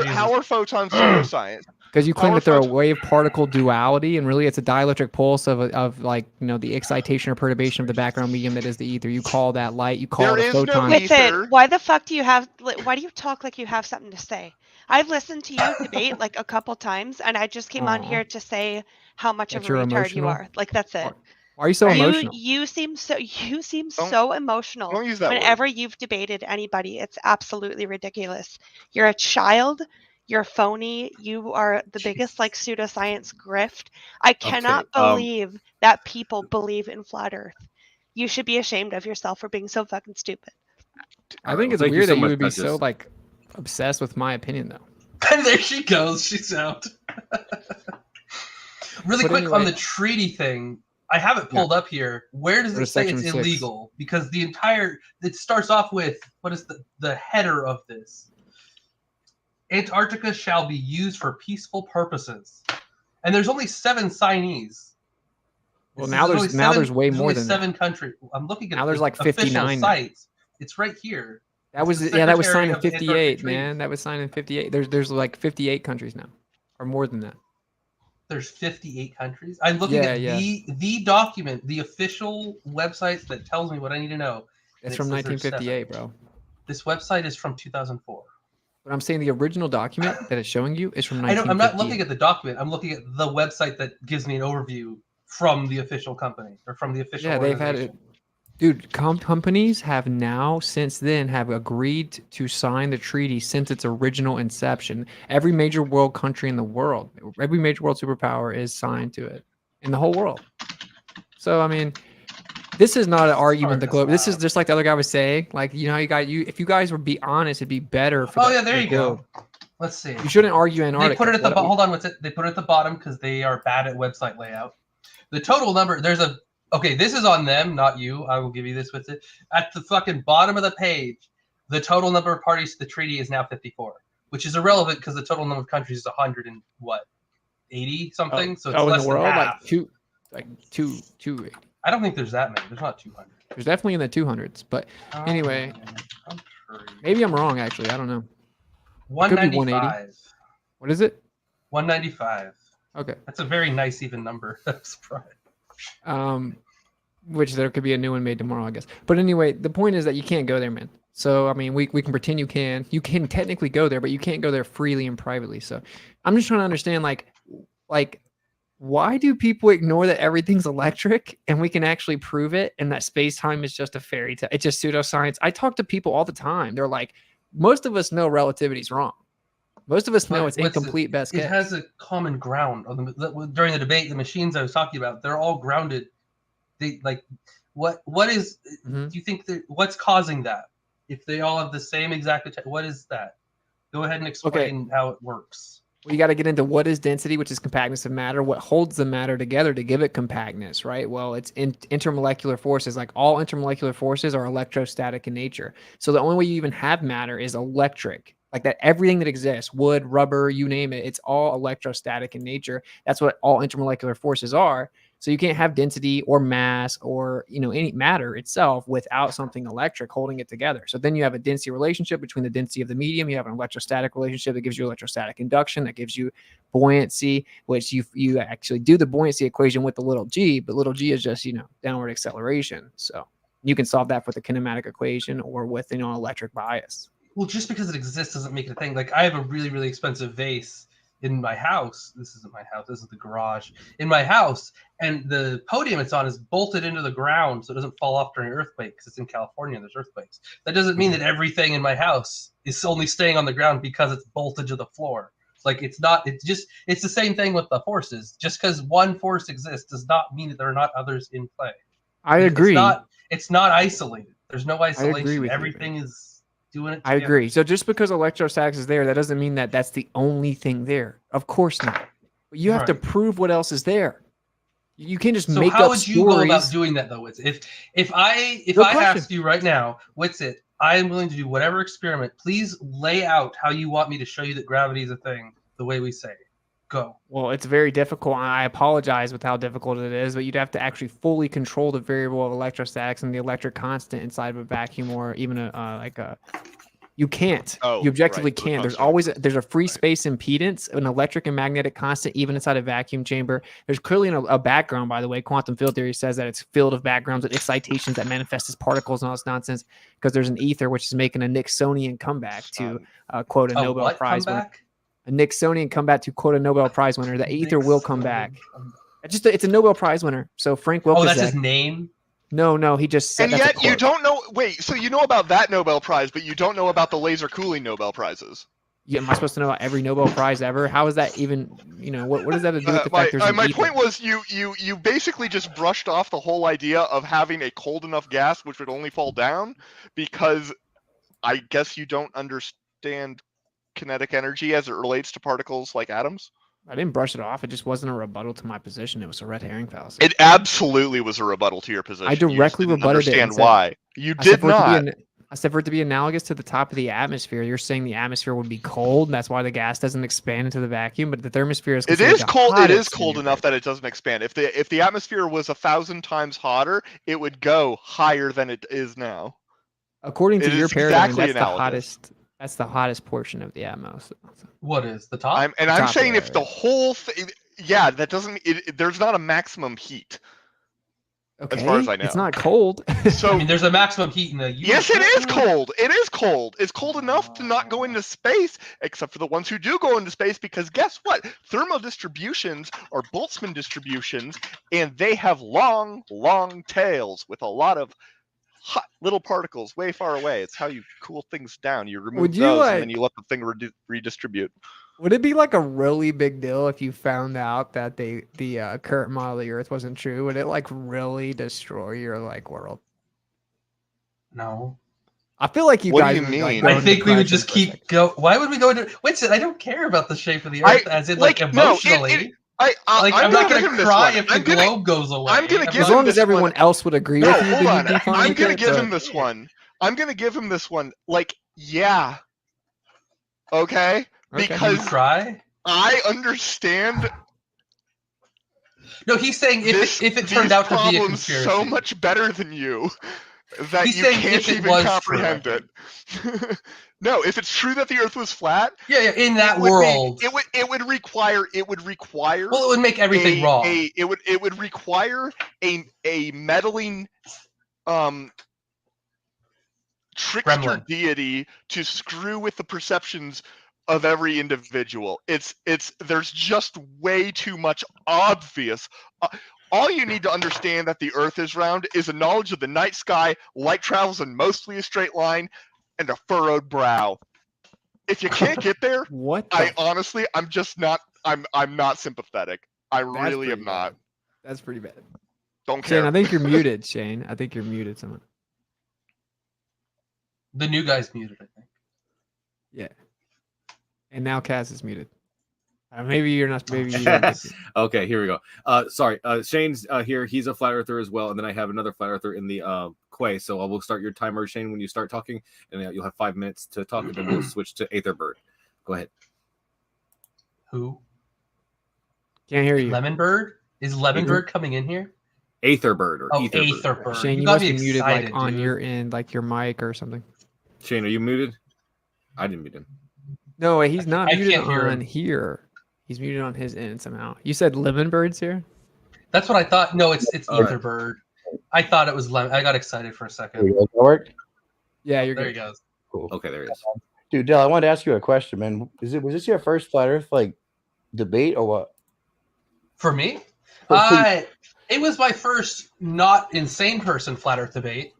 How are photons pseudoscience? Because you claim that they're a wave particle duality, and really it's a dielectric pulse of like, you know, the excitation or perturbation of the background medium that is the ether. You call that light. You call it a photon. Witsit, why the fuck do you have? Why do you talk like you have something to say? I've listened to you debate like a couple times, and I just came on here to say how much of a retard you are. Like that's it. Why are you so emotional? You seem so emotional. Don't use that whenever word. You've debated anybody. It's absolutely ridiculous. You're a child. You're phony. You are the biggest like pseudoscience grift. I cannot believe that people believe in flat Earth. You should be ashamed of yourself for being so fucking stupid. I think it's weird that you would be so like obsessed with my opinion though. And there she goes. She's out. Really quick on the treaty thing. I have it pulled up here. Where does it say it's illegal? Because it starts off with, what is the header of this? Antarctica shall be used for peaceful purposes. And there's only 7 signees. Well, now there's way more than 7 countries. I'm looking at now there's like 59 sites. It's right here. That was signed in 58, man. That was signed in 58. There's like 58 countries now, or more than that. There's 58 countries. I'm looking at the document, the official website that tells me what I need to know. It's from 1958, bro. This website is from 2004. But I'm saying the original document that it's showing you is from 1958. I'm not looking at the document. I'm looking at the website that gives me an overview from the official company or from the official they've had it. Dude, companies have now, since then, have agreed to sign the treaty since its original inception. Every major world country in the world, every major world superpower is signed to it in the whole world. So, I mean, this is not an argument the globe. This is just like the other guy was saying. Like, you know, if you guys would be honest, it'd be better for there you go. Let's see. You shouldn't argue Antarctica. They put it at the bottom. Hold on, what's it? They put it at the bottom because they are bad at website layout. The total number, okay, this is on them, not you. I will give you this with it. At the fucking bottom of the page, the total number of parties to the treaty is now 54, which is irrelevant because the total number of countries is 100 and what, 80 something. So it's less in the world, than half. like 280. I don't think there's that many. There's not 200. There's definitely in the 200s, but anyway, maybe I'm wrong. Actually, I don't know. 195. What is it? 195. Okay, that's a very nice even number. That's right. Which there could be a new one made tomorrow, I guess. But anyway, the point is that you can't go there, man. So I mean, we can pretend you can. You can technically go there, but you can't go there freely and privately. So I'm just trying to understand, like, why do people ignore that everything's electric and we can actually prove it, and that space-time is just a fairy tale? It's just pseudoscience. I talk to people all the time. They're like, most of us know relativity's wrong. Most of us know it's incomplete best guess. It has a common ground. During the debate, the machines I was talking about, they're all grounded. They like what is? Do you think what's causing that? If they all have the same exact, what is that? Go ahead and explain how it works. Well, you got to get into what is density, which is compactness of matter, what holds the matter together to give it compactness, right? Well, it's intermolecular forces. Like all intermolecular forces are electrostatic in nature. So the only way you even have matter is electric. Like that, everything that exists, wood, rubber, you name it, it's all electrostatic in nature. That's what all intermolecular forces are. So you can't have density or mass or, you know, any matter itself without something electric holding it together. So then you have a density relationship between the density of the medium. You have an electrostatic relationship that gives you electrostatic induction, that gives you buoyancy, which you actually do the buoyancy equation with the little g, but little g is just, you know, downward acceleration. So you can solve that with a kinematic equation or with, you know, electric bias. Well, just because it exists doesn't make it a thing. Like I have a really, really expensive vase in my house. This isn't my house. This is the garage in my house. And the podium it's on is bolted into the ground so it doesn't fall off during an earthquake because it's in California and there's earthquakes. That doesn't mean that everything in my house is only staying on the ground because it's bolted to the floor. Like it's the same thing with the forces. Just because one force exists does not mean that there are not others in play. I agree. It's not isolated. There's no agree isolation. with you, Everything is doing it I together. agree. So just because electrostatics is there, that doesn't mean that that's the only thing there. Of course not. But you have to Right. prove what else is there. You can't just So make how up would you go about stories. doing that though, Witsit? If I Good question. asked you right now, Witsit, I am willing to do whatever experiment. Please lay out how you want me to show you that gravity is a thing, the way we say. Go. Well, it's very difficult. I apologize with how difficult it is, but you'd have to actually fully control the variable of electrostatics and the electric constant inside of a vacuum, or even you can't. Oh, You objectively right, so can't. it's There's not always certain. there's a free space impedance, an electric and magnetic constant, even inside a vacuum chamber. There's clearly a background, by the way. Quantum field theory says that it's filled with backgrounds and excitations that manifest as particles and all this nonsense, because there's an ether which is making a Nixonian comeback to quote a Nobel Prize winner. A Nixonian comeback to quote a Nobel Prize winner. The ether will come back. It's a Nobel Prize winner. So Frank Wilczek. Oh, that's his name? No, he just said. And yet you don't know. Wait, so you know about that Nobel Prize, but you don't know about the laser cooling Nobel Prizes? Yeah, am I supposed to know about every Nobel Prize ever? How is that even? What does that have to do with the fact there's an my ether? point was you basically just brushed off the whole idea of having a cold enough gas which would only fall down, because I guess you don't understand kinetic energy as it relates to particles like atoms. I didn't brush it off. It just wasn't a rebuttal to my position. It was a red herring fallacy. It absolutely was a rebuttal to your position. I directly rebutted it. Understand why? You did not. I said for it to be analogous to the top of the atmosphere. You're saying the atmosphere would be cold, and that's why the gas doesn't expand into the vacuum. But the thermosphere is. It is cold. It is cold enough that it doesn't expand. If the atmosphere was 1,000 times hotter, it would go higher than it is now. According to your paradigm, exactly that's the hottest. That's the hottest portion of the atmosphere. What is the top? I'm saying if the whole thing, yeah, that doesn't. There's not a maximum heat. Okay. As far as I know, it's not cold. So I mean, there's a maximum heat in the. Yes, it is cold. It is cold. It's cold enough to not go into space, except for the ones who do go into space. Because guess what? Thermal distributions are Boltzmann distributions, and they have long, long tails with a lot of hot little particles way far away. It's how you cool things down. You remove those, and then you let the thing redistribute. Would it be like a really big deal if you found out that the current model of the Earth wasn't true? Would it like really destroy your world? No. I feel like you What guys. do you mean? I think we would just keep go. Why would we go into? Wait, I don't care about the shape of the Earth, as in emotionally. I'm not going to cry if the globe goes away. I'm going to give as long as everyone else would agree with you. Hold on. I'm going to give him this one. I'm going to give him this one. Yeah. Okay. Because you cry. I understand. No, he's saying if it turned out to be a conspiracy, so much better than you that he's you saying can't even comprehend it. No, if it's true that the Earth was flat, yeah, in that world, it would require. Well, it would make everything wrong. It would require a meddling trickster Gremlin. deity to screw with the perceptions of every individual. There's just way too much obvious. All you need to understand that the Earth is round is a knowledge of the night sky, light travels in mostly a straight line, and a furrowed brow. If you can't get there, I'm just not. I'm not sympathetic. I really am not. That's pretty bad. Don't care. Shane, I think you're muted. Shane, I think you're muted. Someone. The new guy's muted, I think. Yeah. And now Cass is muted. Maybe you're not. Maybe you're Okay, here we go. Sorry, Shane's here. He's a flat earther as well, and then I have another flat earther in the Quay. So I will start your timer, Shane, when you start talking, and you'll have 5 minutes to talk, and then we'll switch to Aetherbird. Go ahead. Who? Can't hear you. Lemonbird? Is Lemonbird coming in here? Aetherbird or Aetherbird. Shane, you must be muted on your end, like your mic or something. Shane, are you muted? I didn't mute him. No, he's not I muted can't hear on him. Here. He's muted on his end somehow. You said Lemonbird's here? That's what I thought. No, it's Aetherbird. I thought it was Lemon. I got excited for a second. That worked? Yeah, you're there good. he goes. Cool. Okay, there he is. Dude, Del, I wanted to ask you a question, man. Was this your first flat Earth debate or what? For me? For It was my first not insane person flat Earth debate.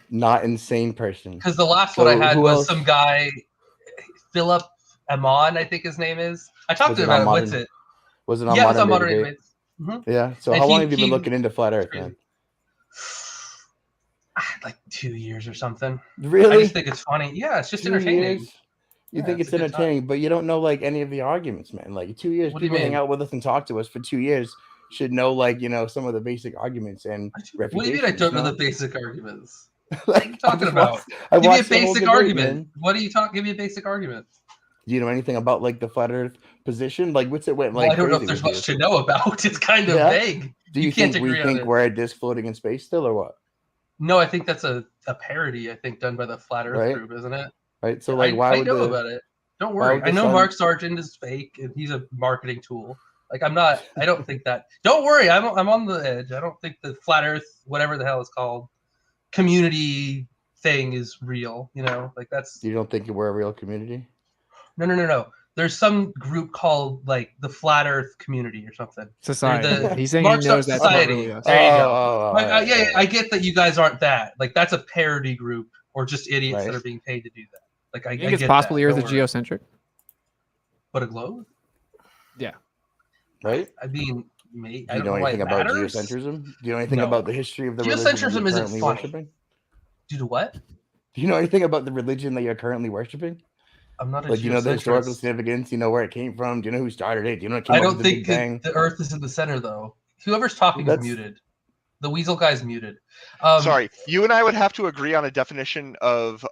Not insane person. Because the last one I had was some guy, Philip Amon, I think his name is. I talked to him about it. Witsit. Was it on Modern Day Debates? Yeah. So how long have you been looking into flat Earth, man? Like 2 years or something. Really? I just think it's funny. Yeah, it's just 2 entertaining. years? You Yeah, think it's a good time. entertaining, but you don't know like any of the arguments, man. Like 2 years, What do you people hang mean? out with us and talk to us for 2 years should know like some of the basic arguments and What do you mean I reputations. don't know the basic arguments? Like, What are you talking about? I Give me a watched the whole basic debate, argument. man. What do you talk? Give me a basic argument. Do you know anything about like the flat Earth position? Like Witsit went Well, like I don't know if crazy there's with much you. to know about. It's kind of Yeah? vague. Do you can't think we agree on think it. we're a disc floating in space still, or what? No, I think that's a parody. I think done by the Flat Earth Right. group, isn't it? Right. So like, why I would know the about it. Don't why worry. would the I know sun- Mark Sargent is fake, and he's a marketing tool. Like I'm not. I don't think that. Don't worry. I'm on the edge. I don't think the Flat Earth, whatever the hell it's called, community thing is real. You know, like that's. You don't think we're a real community? No. There's some group called like the Flat Earth Community or something. Society. He's saying Mark he knows that's not Society. really us. There you go. right, Yeah, I get that you guys aren't that. Like that's a parody group or just idiots Right. that are being paid to do that. Like I think it's possible the Earth is geocentric. But a globe? Yeah. Right? I mean, Do you know anything about geocentrism? Do you know anything No. about the history of the religion that Geocentrism you're isn't currently funny. worshiping? Due to what? Do you know anything about the religion that you're currently worshiping? I'm not a Like, do you know the historical geocentrist. significance? Do you know where it came from? Do you know who started it? Do you know it came I up don't with the think Big Bang? the Earth is in the center, though. Whoever's talking is That's- muted. The weasel guy's muted. Sorry, you and I would have to agree on a definition of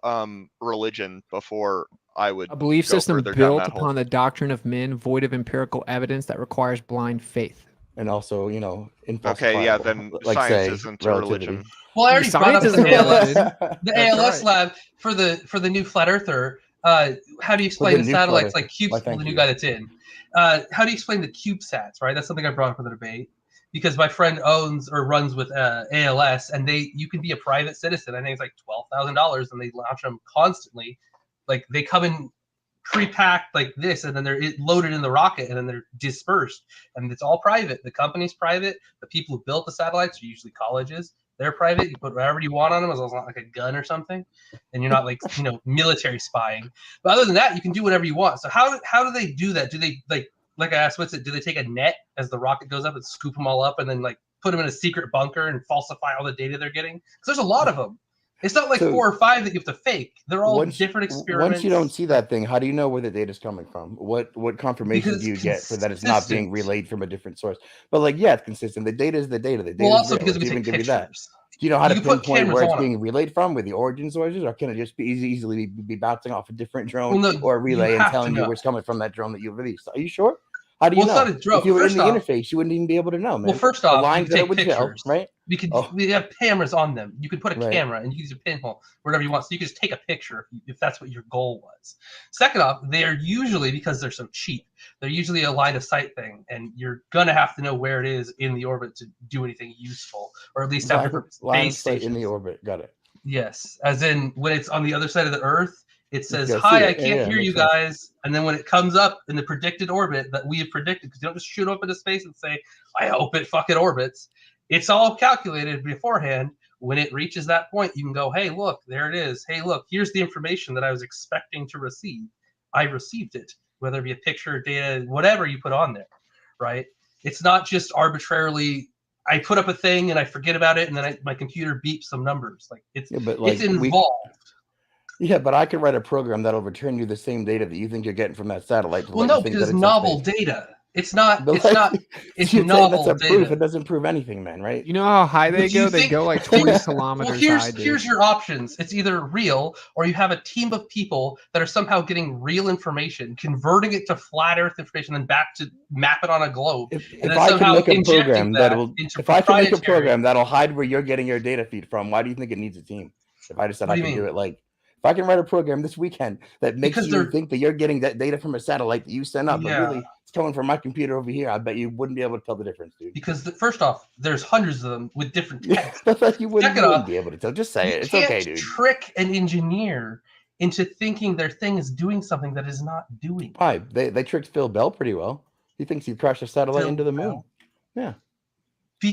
religion before I would. A belief go system further down built that hole. upon the doctrine of men, void of empirical evidence that requires blind faith. And also, Okay, yeah, then like science say, isn't a relativity. religion. Well, I already brought up Science is the a ALS, religion. the That's ALS right. lab for the new flat earther. How do you explain the the new satellites flat like cubes? Why, Well, thank the new you. guy that's in. How do you explain the CubeSats? Right, that's something I brought up for the debate because my friend owns or runs with ALS, and you can be a private citizen. I think it's like $12,000, and they launch them constantly. Like they come in pre-packed like this, and then they're loaded in the rocket, and then they're dispersed, and it's all private. The company's private. The people who built the satellites are usually colleges. They're private. You put whatever you want on them, as long as it's not like a gun or something, and you're not like military spying. But other than that, you can do whatever you want. So how do they do that? Do they like I asked, do they take a net as the rocket goes up and scoop them all up, and then like put them in a secret bunker and falsify all the data they're getting? Because there's a lot of them. It's not like So, 4 or 5 that you have to fake. They're all different experiments. Once you don't see that thing, how do you know where the data's coming from? What confirmation Because do you get for that it's not consistent. being relayed from a different source? But like, yeah, it's consistent. The data is the data. The data Well, is also real. because we Let's take even give you that. pictures. Do you know how You to can put pinpoint cameras where it's on 'em. being relayed from, with the origin sources, or can it just be easily be bouncing off a different drone Well, no, or a you relay and have to telling you know. where it's coming from that drone that you released? Are you sure? How do you Well, know? it's not a drone. If you were in First the off- interface, you wouldn't even be able to know, man. Well, first The off, lines you that can it would take show, pictures. right? We have cameras on them. You can put a Right. camera and you can use a pinhole, whatever you want. So you can just take a picture if that's what your goal was. Second off, they are usually, because they're so cheap, they're usually a line of sight thing, and you're gonna have to know where it is in the orbit to do anything useful, or at least have different Line base of sight in stations. the orbit. Got it. Yes, as in when it's on the other side of the Earth, it says, gotta see "Hi, it. I Yeah, can't yeah, hear you makes sense. guys." And then when it comes up in the predicted orbit that we have predicted, because you don't just shoot up into space and say, "I hope it fucking orbits." It's all calculated beforehand. When it reaches that point, you can go, "Hey, look, there it is. Hey, look, here's the information that I was expecting to receive. I received it." Whether it be a picture, data, whatever you put on there, right? It's not just arbitrarily. I put up a thing and I forget about it, and then my computer beeps some numbers. Like it's involved. Yeah, but I could write a program that'll return you the same data that you think you're getting from that satellite. Well, no, because it's novel data. It's not. It's not. It's novel that's a proof. data. It doesn't prove anything, man. Right? You know how high they But you go? They think- go like 20 kilometers Well, high, dude. here's your options. It's either real, or you have a team of people that are somehow getting real information, converting it to flat Earth information, and back to map it on a globe. If and then I can somehow make a injecting program that that will, into if I can make a proprietary- program that'll hide where you're getting your data feed from, why do you think it needs a team? If I decided What I do you can do mean? it, like if I can write a program this weekend that makes Because you they're- think that you're getting that data from a satellite that you send up, Yeah. but really it's coming from my computer over here, I bet you wouldn't be able to tell the difference, dude. Because first off, there's hundreds of them with different texts. But like you wouldn't Second off, be able to tell. Just say You it. It's can't okay, dude. trick an engineer into thinking their thing is doing something that is not doing. Why? They tricked Phil Bell pretty well. He thinks he crashed a satellite Phil into the moon. Bell? Yeah.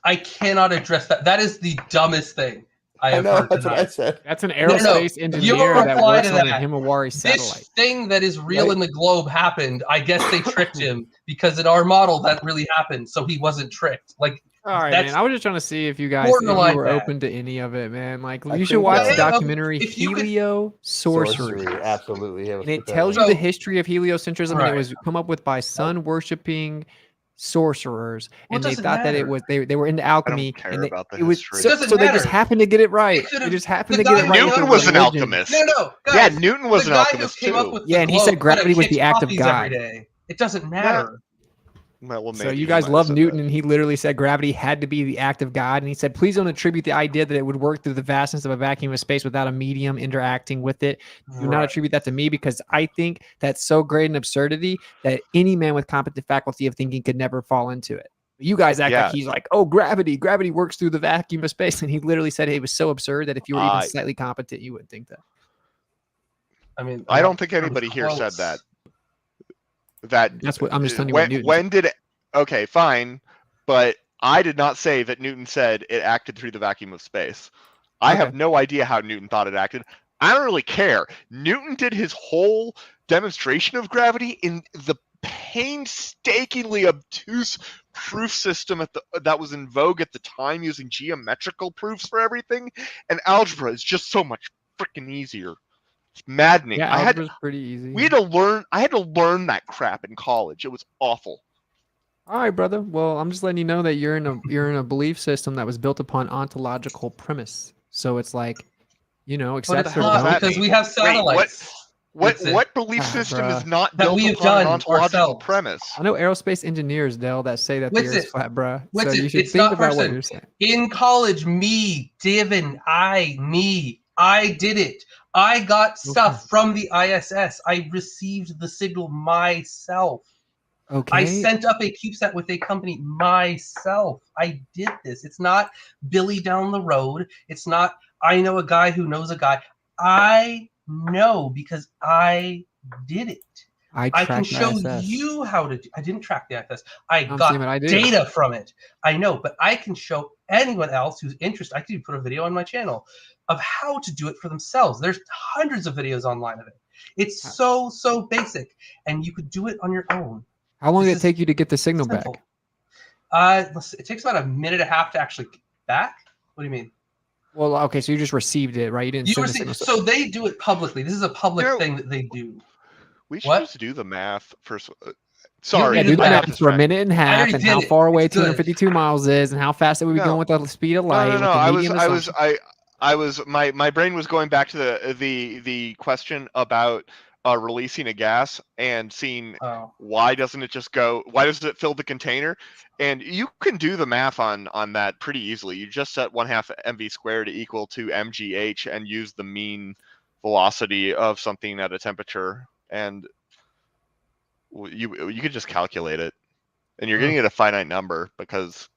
I cannot address that. That is the dumbest thing I have know, heard that's what I tonight. said. That's an No, aerospace your engineer that reply works to on a that, Himawari This satellite. thing that is real Right. in the globe happened. I guess they tricked him because in our model that really happened, so he wasn't tricked. Like All right, That's man. I was just trying to see if you guys borderline were bad. open to any of it, man. Like, I you should think, watch the Yeah, documentary if you could- Heliosorcery. Absolutely. Yeah, And let's it put that tells link. you the So- history of heliocentrism, and it Right. was come up with by sun-worshipping sorcerers, Well, and it they doesn't thought that it matter. was they were into alchemy, care and about the it was history. so, It doesn't so they just matter. happened to get it right. could've- They just happened the to get guy it right. who with Newton their was an religion. alchemist. No, guys, Yeah, Newton was the an guy alchemist who came too. up with Yeah, the and he said globe gravity could've was the kicked act of puppies God. every day. It doesn't matter. Well, So maybe you he guys might have love said Newton, that. and he literally said gravity had to be the act of God. And he said, please don't attribute the idea that it would work through the vastness of a vacuum of space without a medium interacting with it. Do not Right. attribute that to me, because I think that's so great an absurdity that any man with competent faculty of thinking could never fall into it. You guys act Yeah. like he's like, oh, gravity works through the vacuum of space. And he literally said it was so absurd that if you were even slightly competent, you wouldn't think that. I mean, I don't think it was anybody here said close. that. That's what I'm just telling you what Newton when did it, okay, fine, but I did not say that Newton said it acted through the vacuum of space. I have no idea how Newton thought it acted. I don't really care. Newton did his whole demonstration of gravity in the painstakingly obtuse proof system that was in vogue at the time, using geometrical proofs for everything, and algebra is just so much freaking easier. It's maddening. Yeah, algebra's pretty easy. I had to learn that crap in college. It was awful. All right, brother. Well, I'm just letting you know that you're in a belief system that was built upon ontological premise. So it's like, But accept it's or not, don't. because we have satellites. What belief system is not that built we have upon an done ontological ourselves. premise? I know aerospace engineers, Dale, that say that the Earth's Witsit. flat, bruh. So Witsit, you should it's think not about what person. you're saying. In college, me, Divin, I did it. I got stuff from the ISS. I received the signal myself. Okay. I sent up a CubeSat with a company myself. I did this. It's not Billy down the road. It's not I know a guy who knows a guy. I know because I did it. I can show you how to do. I didn't track the ISS. I got data from it. I know, but I can show anyone else who's interested. I can even put a video on my channel of how to do it for themselves. There's hundreds of videos online of it. It's so basic, and you could do it on your own. How long did it take you to get the signal back? It takes about a minute and a half to actually get back. What do you mean? Well, okay, so you just received it, right? You didn't send the signal. So they do it publicly. This is a public thing that they do. We should just do the math first. Sorry, do the math for a minute and a half, and how far away 252 miles is, and how fast it would be going with the speed of light. My brain was going back to the question about releasing a gas and seeing why doesn't it fill the container, and you can do the math on that pretty easily. You just set 1/2 mv squared equal to mgh and use the mean velocity of something at a temperature, and you could just calculate it, and you're getting at a finite number because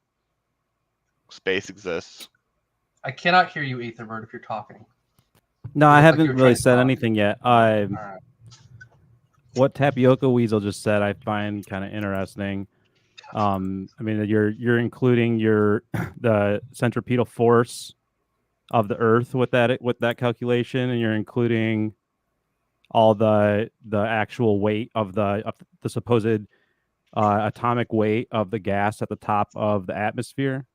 space exists. I cannot hear you, Aetherbird, if you're talking. No, I haven't really said anything yet. What Tapioca Weasel just said, I find kind of interesting. I mean, you're including the centripetal force of the Earth with that calculation, and you're including all the actual weight of the supposed atomic weight of the gas at the top of the atmosphere.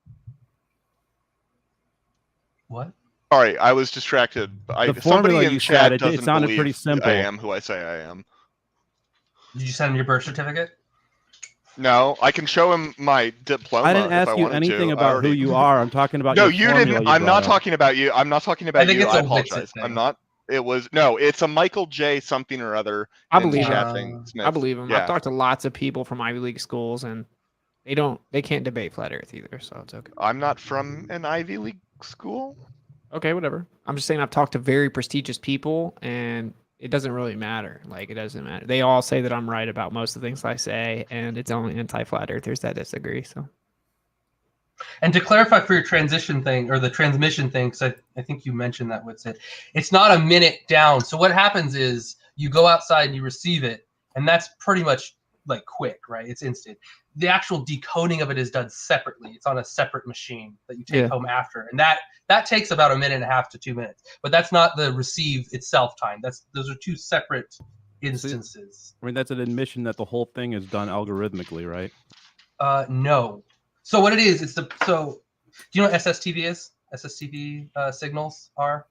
What? Sorry, I was distracted. Somebody in chat doesn't it sounded believe pretty simple. I am who I say I am. Did you send him your birth certificate? No, I can show him my diploma. I didn't ask you anything about who you are. I'm talking about. No, you didn't. I'm not talking about you. I'm not talking about you. I apologize. I'm not. It's a Michael J. something or other. I believe him. I believe him. Yeah. I've talked to lots of people from Ivy League schools, and they can't debate flat Earth either, so it's okay. I'm not from an Ivy League school. Okay, whatever. I'm just saying I've talked to very prestigious people, and it doesn't really matter. Like, it doesn't matter. They all say that I'm right about most of the things I say, and it's only anti-flat earthers that disagree. So, and to clarify for your transition thing or the transmission thing, because I think you mentioned that, Witsit, it's not a minute down. So what happens is you go outside and you receive it, and that's pretty much like quick, right? It's instant. The actual decoding of it is done separately. It's on a separate machine that you take home after, and that takes about a minute and a half to 2 minutes. But that's not the receive itself time. Those are two separate instances. I mean, that's an admission that the whole thing is done algorithmically, right? No. So what it is, it's do you know what SSTV is? SSTV signals are?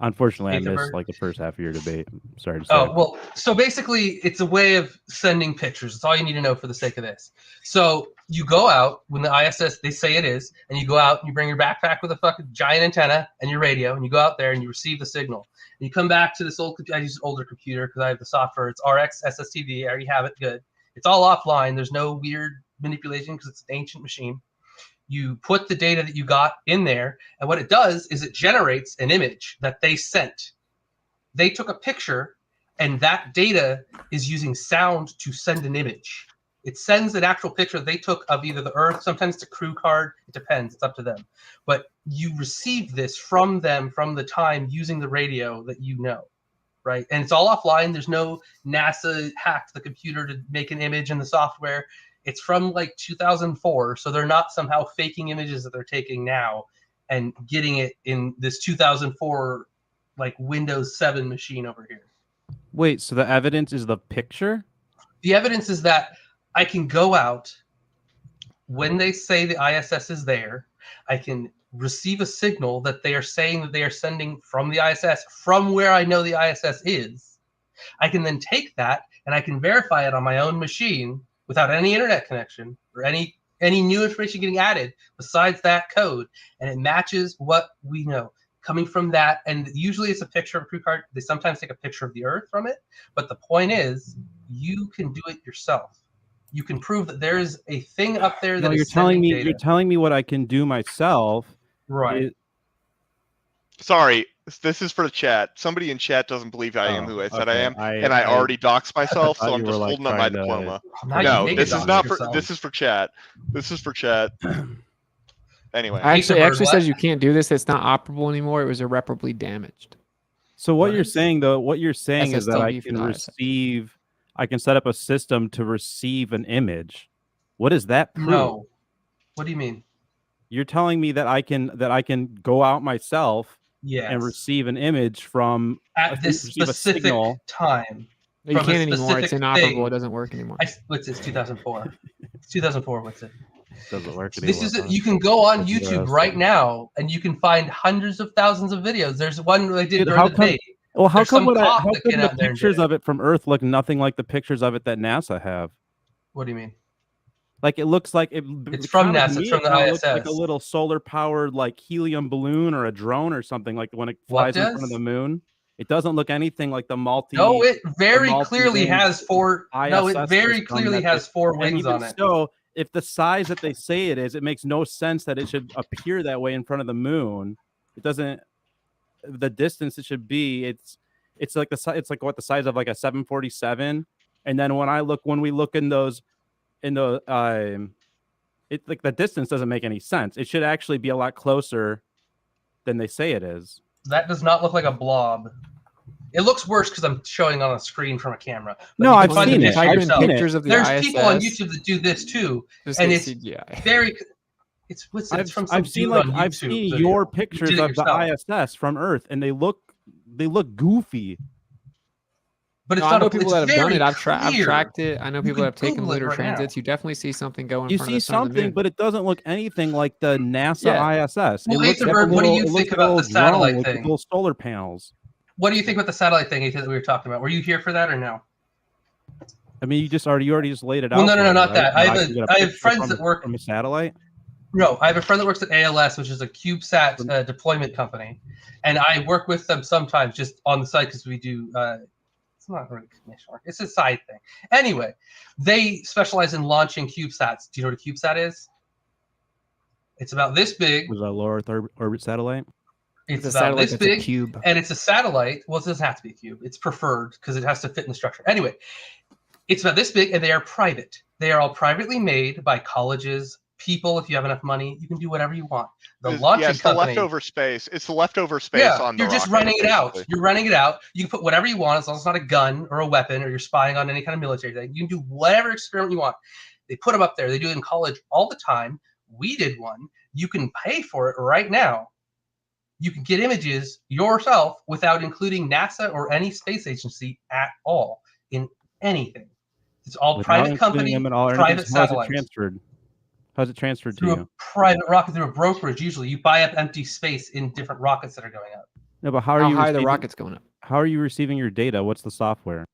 Unfortunately, I missed like the first half of your debate. Sorry to say. Oh, well, so basically it's a way of sending pictures. That's all you need to know for the sake of this. So you go out when the ISS, they say it is, and you go out and you bring your backpack with a fucking giant antenna and your radio, and you go out there and you receive the signal. And you come back to this I use an older computer because I have the software. It's RX SSTV. I already have it. Good. It's all offline. There's no weird manipulation because it's an ancient machine. You put the data that you got in there, and what it does is it generates an image that they sent. They took a picture, and that data is using sound to send an image. It sends an actual picture they took of either the Earth, sometimes it's a crew card, it depends, it's up to them. But you receive this from them from the time using the radio that you know, right? And it's all offline. There's no NASA hacked the computer to make an image in the software. It's from like 2004, so they're not somehow faking images that they're taking now and getting it in this 2004 like Windows 7 machine over here. Wait, so the evidence is the picture? The evidence is that I can go out when they say the ISS is there. I can receive a signal that they are saying that they are sending from the ISS, from where I know the ISS is. I can then take that and I can verify it on my own machine without any internet connection or any new information getting added besides that code, and it matches what we know coming from that. And usually it's a picture of a crew card. They sometimes take a picture of the Earth from it, but the point is you can do it yourself. You can prove that there is a thing up there that you're telling me what I can do myself, right? Sorry, this is for the chat. Somebody in chat doesn't believe I am who I said I am, and I already doxed myself, so I'm just holding up my diploma. No, this is not for. This is for chat. This is for chat. Anyway, actually, it actually says you can't do this. It's not operable anymore. It was irreparably damaged. So what you're saying, though, what you're saying is that I can receive. I can set up a system to receive an image. What does that prove? No. What do you mean? You're telling me that I can go out myself and receive an image from at this specific time. You can't anymore. It's inoperable. It doesn't work anymore. What's this? 2004. It's 2004. What's it? Doesn't work anymore. This is you can go on YouTube right now and you can find hundreds of thousands of videos. There's one they did during the day. Well, how come the pictures of it from Earth look nothing like the pictures of it that NASA have? What do you mean? Like it looks like it's from NASA. It's from the ISS. Looks like a little solar-powered like helium balloon or a drone or something, like when it flies in front of the moon. It doesn't look anything like the multi. No, it very clearly has four. No, it very clearly has four wings on it. So, if the size that they say it is, it makes no sense that it should appear that way in front of the moon. It doesn't. The distance it should be, it's like what the size of like a 747. And then when we look in those, it's like the distance doesn't make any sense. It should actually be a lot closer than they say it is. That does not look like a blob. It looks worse because I'm showing on a screen from a camera. No, I've seen it. Pictures of the There's ISS. people on YouTube that do this too, and it's CGI. very. It's from some I've seen your pictures of the ISS from Earth, and they look goofy. But it's I know people that have done it. I've clear. tracked it. I know people that have taken Google it lunar right transits. now. You definitely see something going. You see something, but it doesn't look anything like the NASA ISS. Well, Aetherberg, what do you think about the satellite thing? Little solar panels. What do you think about the satellite thing that we were talking about? Were you here for that or no? I mean, you already just laid it out. Well, no, not right? that. I have friends that work from a satellite. No, I have a friend that works at ALS, which is a CubeSat deployment company, and I work with them sometimes just on the side because we do. It's not really commission work; it's a side thing. Anyway, they specialize in launching CubeSats. Do you know what a CubeSat is? It's about this big. Was that low Earth orbit satellite? It's about this big, cube. And it's a satellite. Well, it doesn't have to be a cube. It's preferred because it has to fit in the structure. Anyway, it's about this big, and they are private. They are all privately made by colleges, people. If you have enough money, you can do whatever you want. The launching it's company, the leftover space. It's the leftover space on the you're just rocket, running it out. basically. You're running it out. You can put whatever you want as long as it's not a gun or a weapon or you're spying on any kind of military thing. You can do whatever experiment you want. They put them up there. They do it in college all the time. We did one. You can pay for it right now. You can get images yourself without including NASA or any space agency at all in anything. It's all Without private including company, them at all or private anything, how is it satellites. transferred? How's it transferred to Through you? a private rocket, through a brokerage. Usually, you buy up empty space in different rockets that are going up. No, but how are How you high are the receiving, rockets going up? how are you receiving your data? What's the software?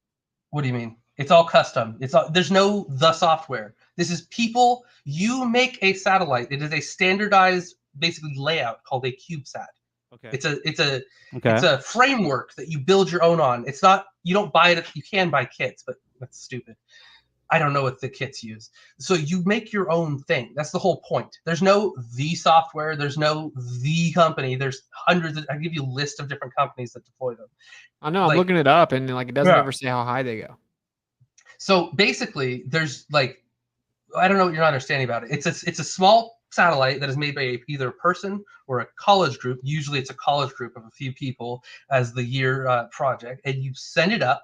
What do you mean? It's all custom. There's no the software. This is people. You make a satellite. It is a standardized, basically layout called a CubeSat. Okay. It's a framework that you build your own on. It's not, you don't buy it. You can buy kits, but that's stupid. I don't know what the kits use. So you make your own thing. That's the whole point. There's no the software. There's no the company. There's hundreds. I give you a list of different companies that deploy them. I know. I'm looking it up, and like it doesn't ever say how high they go. So basically, there's like, I don't know what you're not understanding about it. It's a small satellite that is made by either a person or a college group. Usually, it's a college group of a few people as the year project, and you send it up,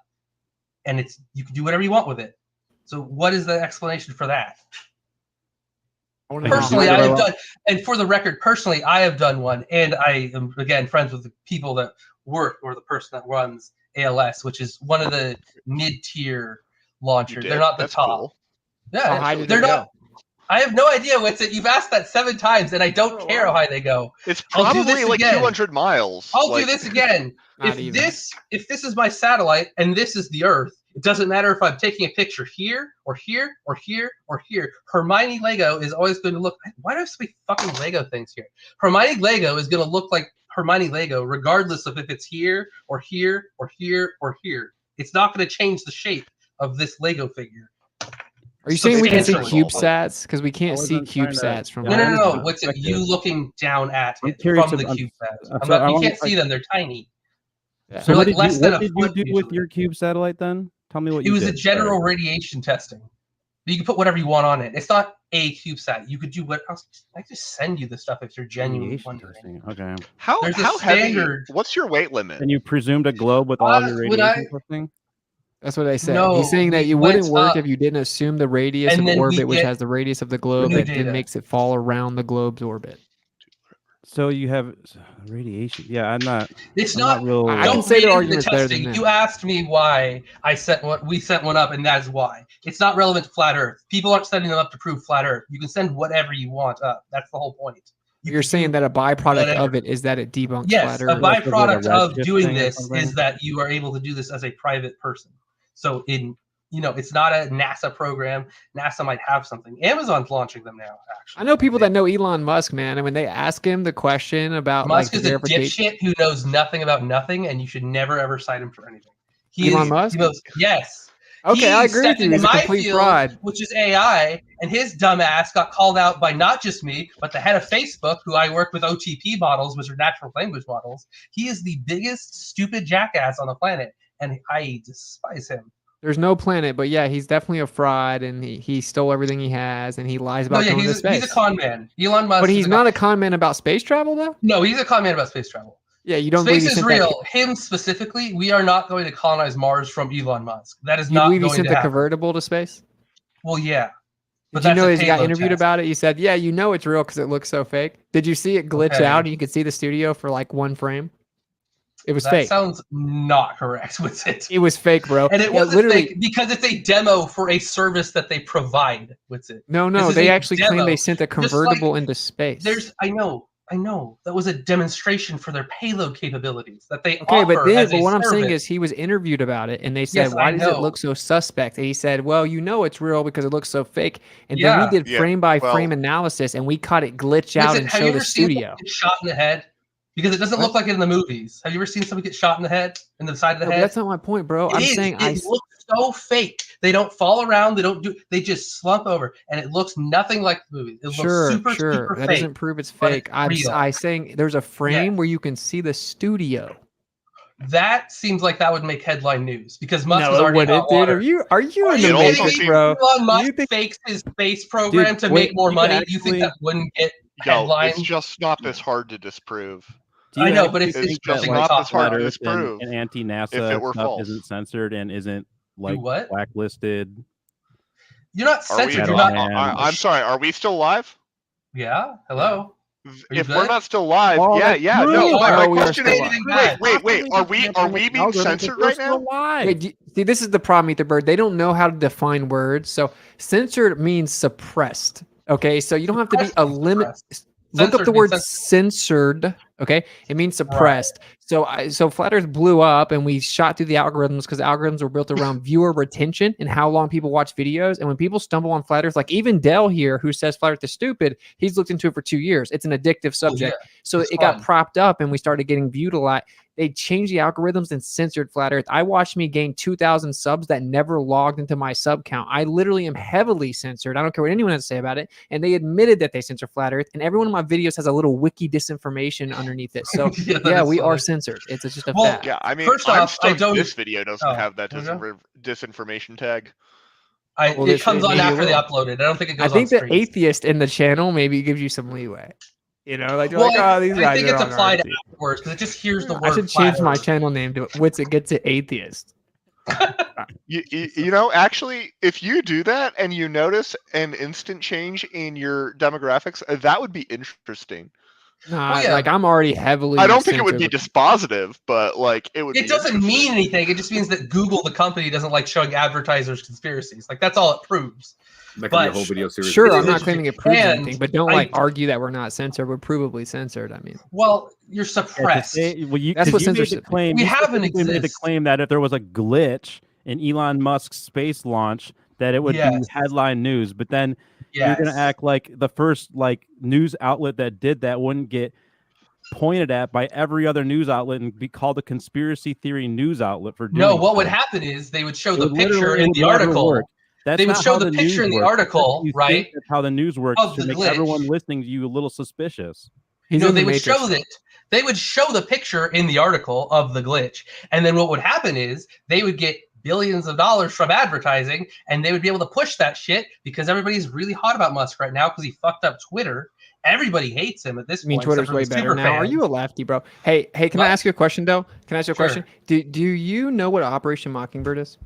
and you can do whatever you want with it. So what is the explanation for that? Personally, I have done, and for the record, personally, I have done one, and I am, again, friends with the people that work, or the person that runs ALS, which is one of the mid-tier launchers. They're not the That's top. cool. Yeah, How high did they're they not. go? I have no idea what's it. You've asked that 7 times, and I don't care how high they go. It's I'll do probably this like again. 200 miles. I'll do this again. Not If even. this is my satellite and this is the Earth, it doesn't matter if I'm taking a picture here or here or here or here. Hermione Lego is always going to look. Why do I have so many fucking Lego things here? Hermione Lego is going to look like Hermione Lego, regardless of if it's here or here or here or here. It's not going to change the shape of this Lego figure. Are you saying we can see Substantially. CubeSats? Because we can't see wasn't trying to- CubeSats from. No. What's it? You looking down at I'm it curious from the about- CubeSat. You can't see them. They're tiny. Yeah. So They're what like did less you, than what a did you foot do with usually. your cube satellite then? Tell me what It you was did. a general radiation testing. You can put whatever you want on it. It's not a CubeSat. You could do what else? I just send you the stuff if you're genuinely Radiation wondering. testing. Okay. How There's a heavy? standard- What's your weight limit? And you presumed a globe with all your When radiation testing? That's what they said. No, He's saying that we it wouldn't went work up, if you didn't assume the radius and of then we orbit, which get has the radius of the globe, new that data. then makes it fall around the globe's orbit. So you have radiation. Yeah, I'm not. It's I'm not. real. I Don't can say read the into argument's better than testing. that. You asked me why we sent one up, and that's why. It's not relevant to flat Earth. People aren't sending them up to prove flat Earth. You can send whatever you want up. That's the whole point. You're saying that a byproduct whatever. of it is that it debunks Yes, flat a Earth. Like, is it a byproduct of redshift doing thing or this something? is that you are able to do this as a private person. So it's not a NASA program. NASA might have something. Amazon's launching them now, actually. I know people that know Elon Musk, man, and when they ask him the question about Musk like is a verification, dipshit who knows nothing about nothing, and you should never ever cite him for anything. Elon Musk? Yes. Okay, I He agree with stepped you. into He's a my complete field, fraud. which is AI, and his dumb ass got called out by not just me, but the head of Facebook, who I work with OTP models, which are natural language models. He is the biggest stupid jackass on the planet, and I despise him. There's no planet, but yeah, he's definitely a fraud, and he stole everything he has, and he lies about going to space. He's a con man. Elon Musk. But he's not a con man about space travel, though. No, he's a con man about space travel. Yeah, you don't Space believe he is sent real. Him specifically, we are not going to colonize Mars from Elon Musk. That is You not believe going he sent to the happen. convertible to space? Well, yeah. But Did you know that's a he got payload interviewed test. about it? He said, "Yeah, you know it's real because it looks so fake." Did you see it glitch Okay. out and you could see the studio for like one frame? It was That fake. sounds not correct, Witsit. It was fake, bro. And it Yeah, wasn't literally. fake because it's a demo for a service that they provide. Witsit. No, This is they a actually claim demo. they sent a Just like convertible into space. I know. That was a demonstration for their payload capabilities that they Okay, offer as a what I'm saying service. is he was interviewed about it, and they said, Yes, "Why I does it know. look so suspect?" And he said, "Well, you know it's real because it looks so fake." And Yeah. then we did Yeah, frame by frame well- analysis, and we caught it glitch out Witsit, and have show you the ever seen studio. someone get shot in the head? Because it doesn't look like it in the movies. Have you ever seen someone get shot in the head, in the side of the No, but head? that's not my point, bro. I'm saying it looks so fake. They don't fall around. They just slump over, and it looks nothing like the movie. It looks super That fake. doesn't prove it's but fake. it's real. I'm saying there's a frame where you can see the studio. That seems like that would make headline news because Musk was No, it already in wouldn't, hot dude. water. Are you in It the also matrix, seems- bro? Elon Musk You think- fakes his space program Dude, to wait, make more you money. can You think actually- that wouldn't get No, headlines? it's just not this hard to disprove. Do you I know, but actually it's think just that, not like, this hard flat to Earth disprove and if anti-NASA it were stuff false. isn't censored and isn't like what? blacklisted? You're not Are we? censored. Metal You're not. Man. I'm sorry. Are we still live? Yeah. Hello. If we're not still live, Oh, yeah, that's yeah. true. No, No, my we are question still is, live. wait. Are we being censored right now? Wait, see, this is the problem, Etherbird. They don't know how to define words. So censored means suppressed. Okay, so you don't have to be a limit. Look up the word censored. Okay, it means suppressed. Right. So Flat Earth blew up, and we shot through the algorithms because the algorithms were built around viewer retention and how long people watch videos. And when people stumble on Flat Earth, like even Del here, who says Flat Earth is stupid, he's looked into it for 2 years. It's an addictive subject. So it got propped up, and we started getting viewed a lot. They changed the algorithms and censored Flat Earth. I watched me gain 2,000 subs that never logged into my sub count. I literally am heavily censored. I don't care what anyone has to say about it. And they admitted that they censor Flat Earth. And every one of my videos has a little wiki disinformation underneath it. So yeah, we are censored. It's just a fact. Yeah, I mean, first I'm off, stoked this video doesn't have that disinformation tag. It comes on after they upload it. I don't think it goes on. I think the atheist in the channel maybe gives you some leeway. You know, like, these guys I think are it's on applied RT. afterwards because it just hears the word. I should change my channel name to Witsit Getsit Atheist. You know, actually, if you do that and you notice an instant change in your demographics, that would be interesting. Like I'm already heavily. I don't think it would be dispositive, but like it would. It doesn't mean anything. It just means that Google, the company, doesn't like showing advertisers conspiracies. Like that's all it proves. That could be a whole video series. Sure, I'm not claiming it proves anything, but don't argue that we're not censored. We're provably censored. I mean, well, you're suppressed. That's what censorship. We haven't made the claim that if there was a glitch in Elon Musk's space launch, that it would be headline news. But then you're going to act like the first news outlet that did that wouldn't get pointed at by every other news outlet and be called a conspiracy theory news outlet for doing. No, what would happen is they would show the picture in the article. They would show the picture in the article, right? That's how the news works to make everyone listening to you a little suspicious. No, they would show that. They would show the picture in the article of the glitch, and then what would happen is they would get billions of dollars from advertising, and they would be able to push that shit because everybody's really hot about Musk right now because he fucked up Twitter. Everybody hates him at this point. I mean, Twitter's way better now. Are you a lefty, bro? Hey, can I ask you a question, though? Can I ask you a question? Do you know what Operation Mockingbird is?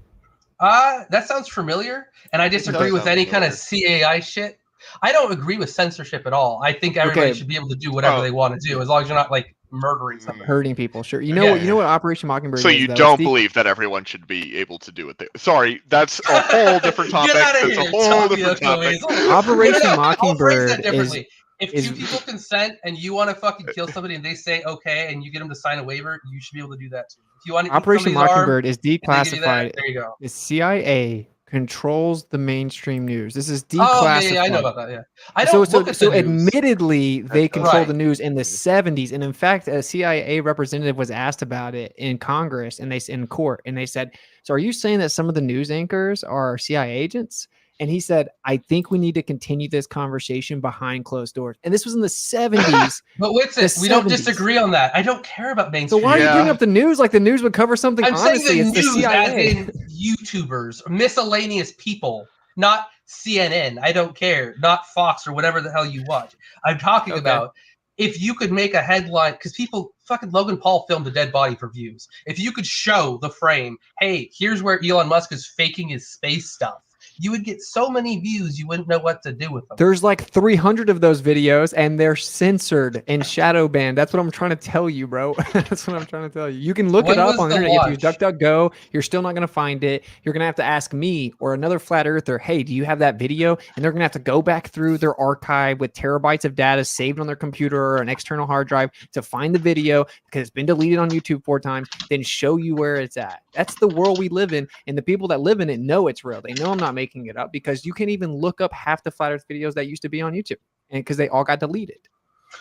That sounds familiar, and I disagree with any kind of CAI shit. I don't agree with censorship at all. I think everybody should be able to do whatever they want to do, as long as you're not like murdering somebody, hurting people. Sure, you know what Operation Mockingbird is. So you don't believe that everyone should be able to do it? Sorry, that's a whole different topic. That's a whole different topic. Operation Mockingbird is. If two people consent and you want to fucking kill somebody and they say okay and you get them to sign a waiver, you should be able to do that too. If you want to Operation Mockingbird is declassified. There you go. The CIA controls the mainstream news. This is declassified. Oh, yeah, I know about that. Yeah, I don't look at the news. Admittedly, they control the news in the 70s, and in fact, a CIA representative was asked about it in Congress and in court, and they said, "So, are you saying that some of the news anchors are CIA agents?" And he said, I think we need to continue this conversation behind closed doors. And this was in the 70s. But Witsit, we don't disagree on that. I don't care about mainstream. So why are you bringing up the news like the news would cover something honestly? It's the CIA. As in YouTubers, miscellaneous people, not CNN. I don't care. Not Fox or whatever the hell you watch. I'm talking about if you could make a headline, because fucking Logan Paul filmed a dead body for views. If you could show the frame, hey, here's where Elon Musk is faking his space stuff. You would get so many views, you wouldn't know what to do with them. There's like 300 of those videos, and they're censored and shadow banned. That's what I'm trying to tell you, bro. That's what I'm trying to tell you. You can look it up on the internet. If you use DuckDuckGo, you're still not going to find it. You're going to have to ask me or another flat earther, hey, do you have that video? And they're going to have to go back through their archive with terabytes of data saved on their computer or an external hard drive to find the video because it's been deleted on YouTube 4 times, then show you where it's at. That's the world we live in, and the people that live in it know it's real. They know I'm not making it up because you can't even look up half the flat earth videos that used to be on YouTube, and because they all got deleted.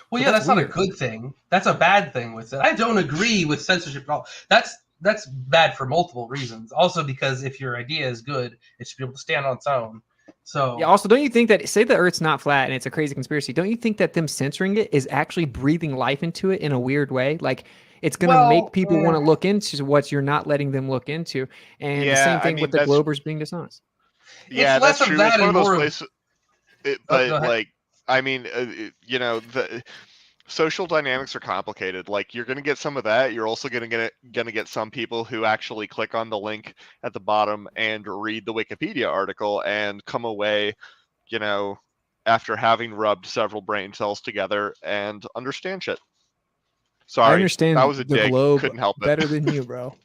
Well, yeah, that's not a good thing. That's a bad thing with it. I don't agree with censorship at all. That's bad for multiple reasons. Also, because if your idea is good, it should be able to stand on its own. So yeah. Also, don't you think that say the Earth's not flat and it's a crazy conspiracy? Don't you think that them censoring it is actually breathing life into it in a weird way? Like it's going to make people want to look into what you're not letting them look into. And the same thing with the Globers being dishonest. Yeah, that's true. It's one of those places. But I mean, the social dynamics are complicated. Like you're going to get some of that. You're also going to get some people who actually click on the link at the bottom and read the Wikipedia article and come away, after having rubbed several brain cells together and understand shit. Sorry, I understand that was a the dig. globe Couldn't help it. better than you, bro.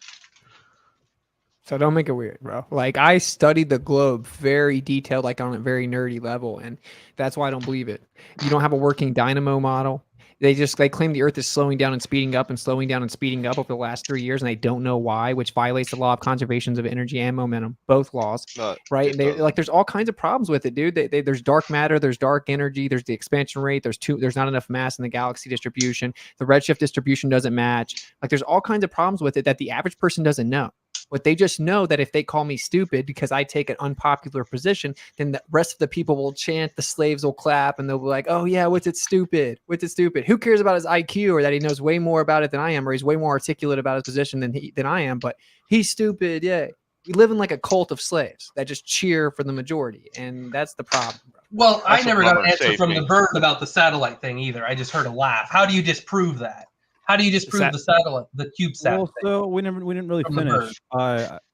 So don't make it weird, bro. Like, I studied the globe very detailed, like on a very nerdy level, and that's why I don't believe it. You don't have a working dynamo model. They claim the Earth is slowing down and speeding up and slowing down and speeding up over the last 3 years, and they don't know why, which violates the law of conservation of energy and momentum, both laws, right? And they like, there's all kinds of problems with it, dude. There's dark matter, there's dark energy, there's the expansion rate, there's not enough mass in the galaxy distribution, the redshift distribution doesn't match. Like, there's all kinds of problems with it that the average person doesn't know. But they just know that if they call me stupid because I take an unpopular position, then the rest of the people will chant, the slaves will clap, and they'll be like, oh yeah, Witsit stupid. Witsit stupid. Who cares about his IQ or that he knows way more about it than I am, or he's way more articulate about his position than I am, but he's stupid, yeah. We live in like a cult of slaves that just cheer for the majority, and that's the problem, bro. Well, That's I never a got bummer, an answer save from me. the bird about the satellite thing either. I just heard a laugh. How do you disprove that? How do you disprove the satellite, the CubeSat? Well, thing? so we didn't really From the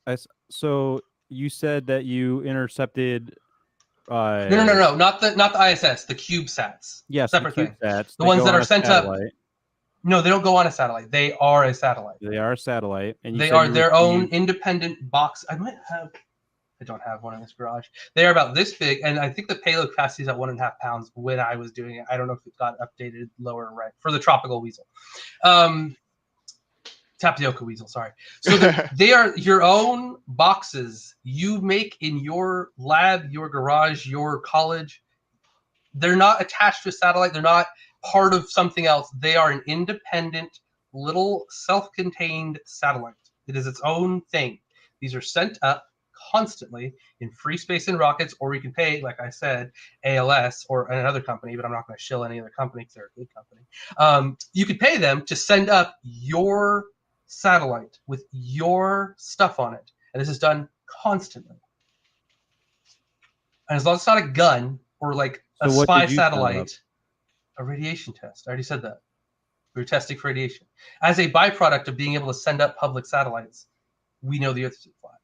finish. So you said that you intercepted. No, not the ISS, the CubeSats. Yes, separate the thing. CubeSats. The ones that are sent up. satellite. No, they don't go on a satellite. They are a satellite. They are a satellite, and They are their own independent box. I don't have one in this garage. They are about this big, and I think the payload capacity is at 1.5 pounds when I was doing it. I don't know if it got updated lower or right for the tropical weasel. Tapioca weasel, sorry. So they are your own boxes you make in your lab, your garage, your college. They're not attached to a satellite. They're not part of something else. They are an independent, little self-contained satellite. It is its own thing. These are sent up constantly in free space in rockets, or you can pay, like I said, ALS or another company, but I'm not going to shill any other company because they're a good company. You could pay them to send up your satellite with your stuff on it. And this is done constantly. And as long as it's not a gun or like a spy satellite, a radiation test. I already said that. We were testing for radiation. As a byproduct of being able to send up public satellites, we know the Earth is flat,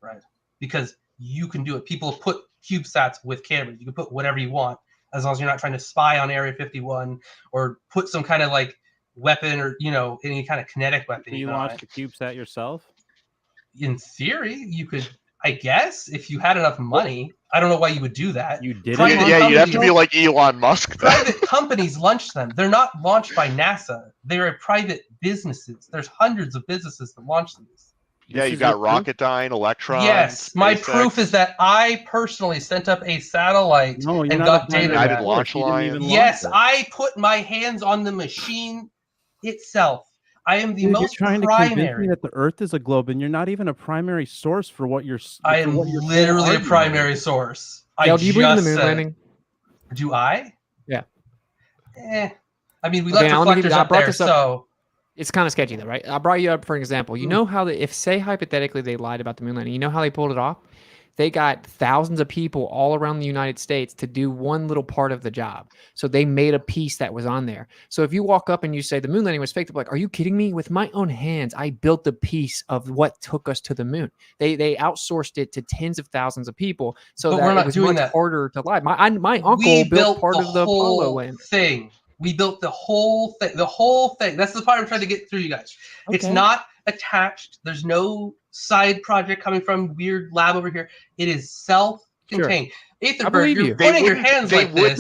right? Because you can do it. People put CubeSats with cameras. You can put whatever you want, as long as you're not trying to spy on Area 51 or put some kind of like weapon or, you know, any kind of kinetic weapon. Can you launch the CubeSat yourself? In theory, you could, I guess, if you had enough money. I don't know why you would do that. You did it? Yeah, you'd have to be like Elon Musk. Private companies launch them. They're not launched by NASA. They're private businesses. There's hundreds of businesses that launch these. Yeah, you got Rocketdyne, Electron. Yes, my SpaceX. proof is that I personally sent up a satellite and got data. United Launch Alliance. Yes, I put my hands on the machine itself. I am the most you're trying primary. to convince me that the Earth is a globe, and you're not even a primary source for what you're. I am literally a primary source. Dale, do you believe in the moon landing? Do I? Yeah. I mean, we left reflectors up there, so. It's kind of sketchy, though, right? I brought you up for an example. You know how if, say, hypothetically, they lied about the moon landing, you know how they pulled it off? They got thousands of people all around the United States to do one little part of the job. So they made a piece that was on there. So if you walk up and you say the moon landing was fake, they're like, are you kidding me? With my own hands, I built the piece of what took us to the moon. They outsourced it to tens of thousands of people. So but that we're not it was doing much that. harder to lie. My uncle built part of the Apollo land. Thing. We built the whole thing. The whole thing. That's the part I'm trying to get through, you guys. Okay. It's not attached. There's no side project coming from weird lab over here. It is self-contained. Sure. Aetherberg, you're pointing your hands like this.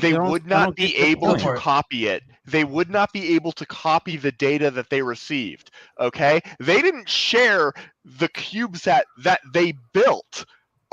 They would not be able to copy it. They would not be able to copy the data that they received. Okay? They didn't share the CubeSat that they built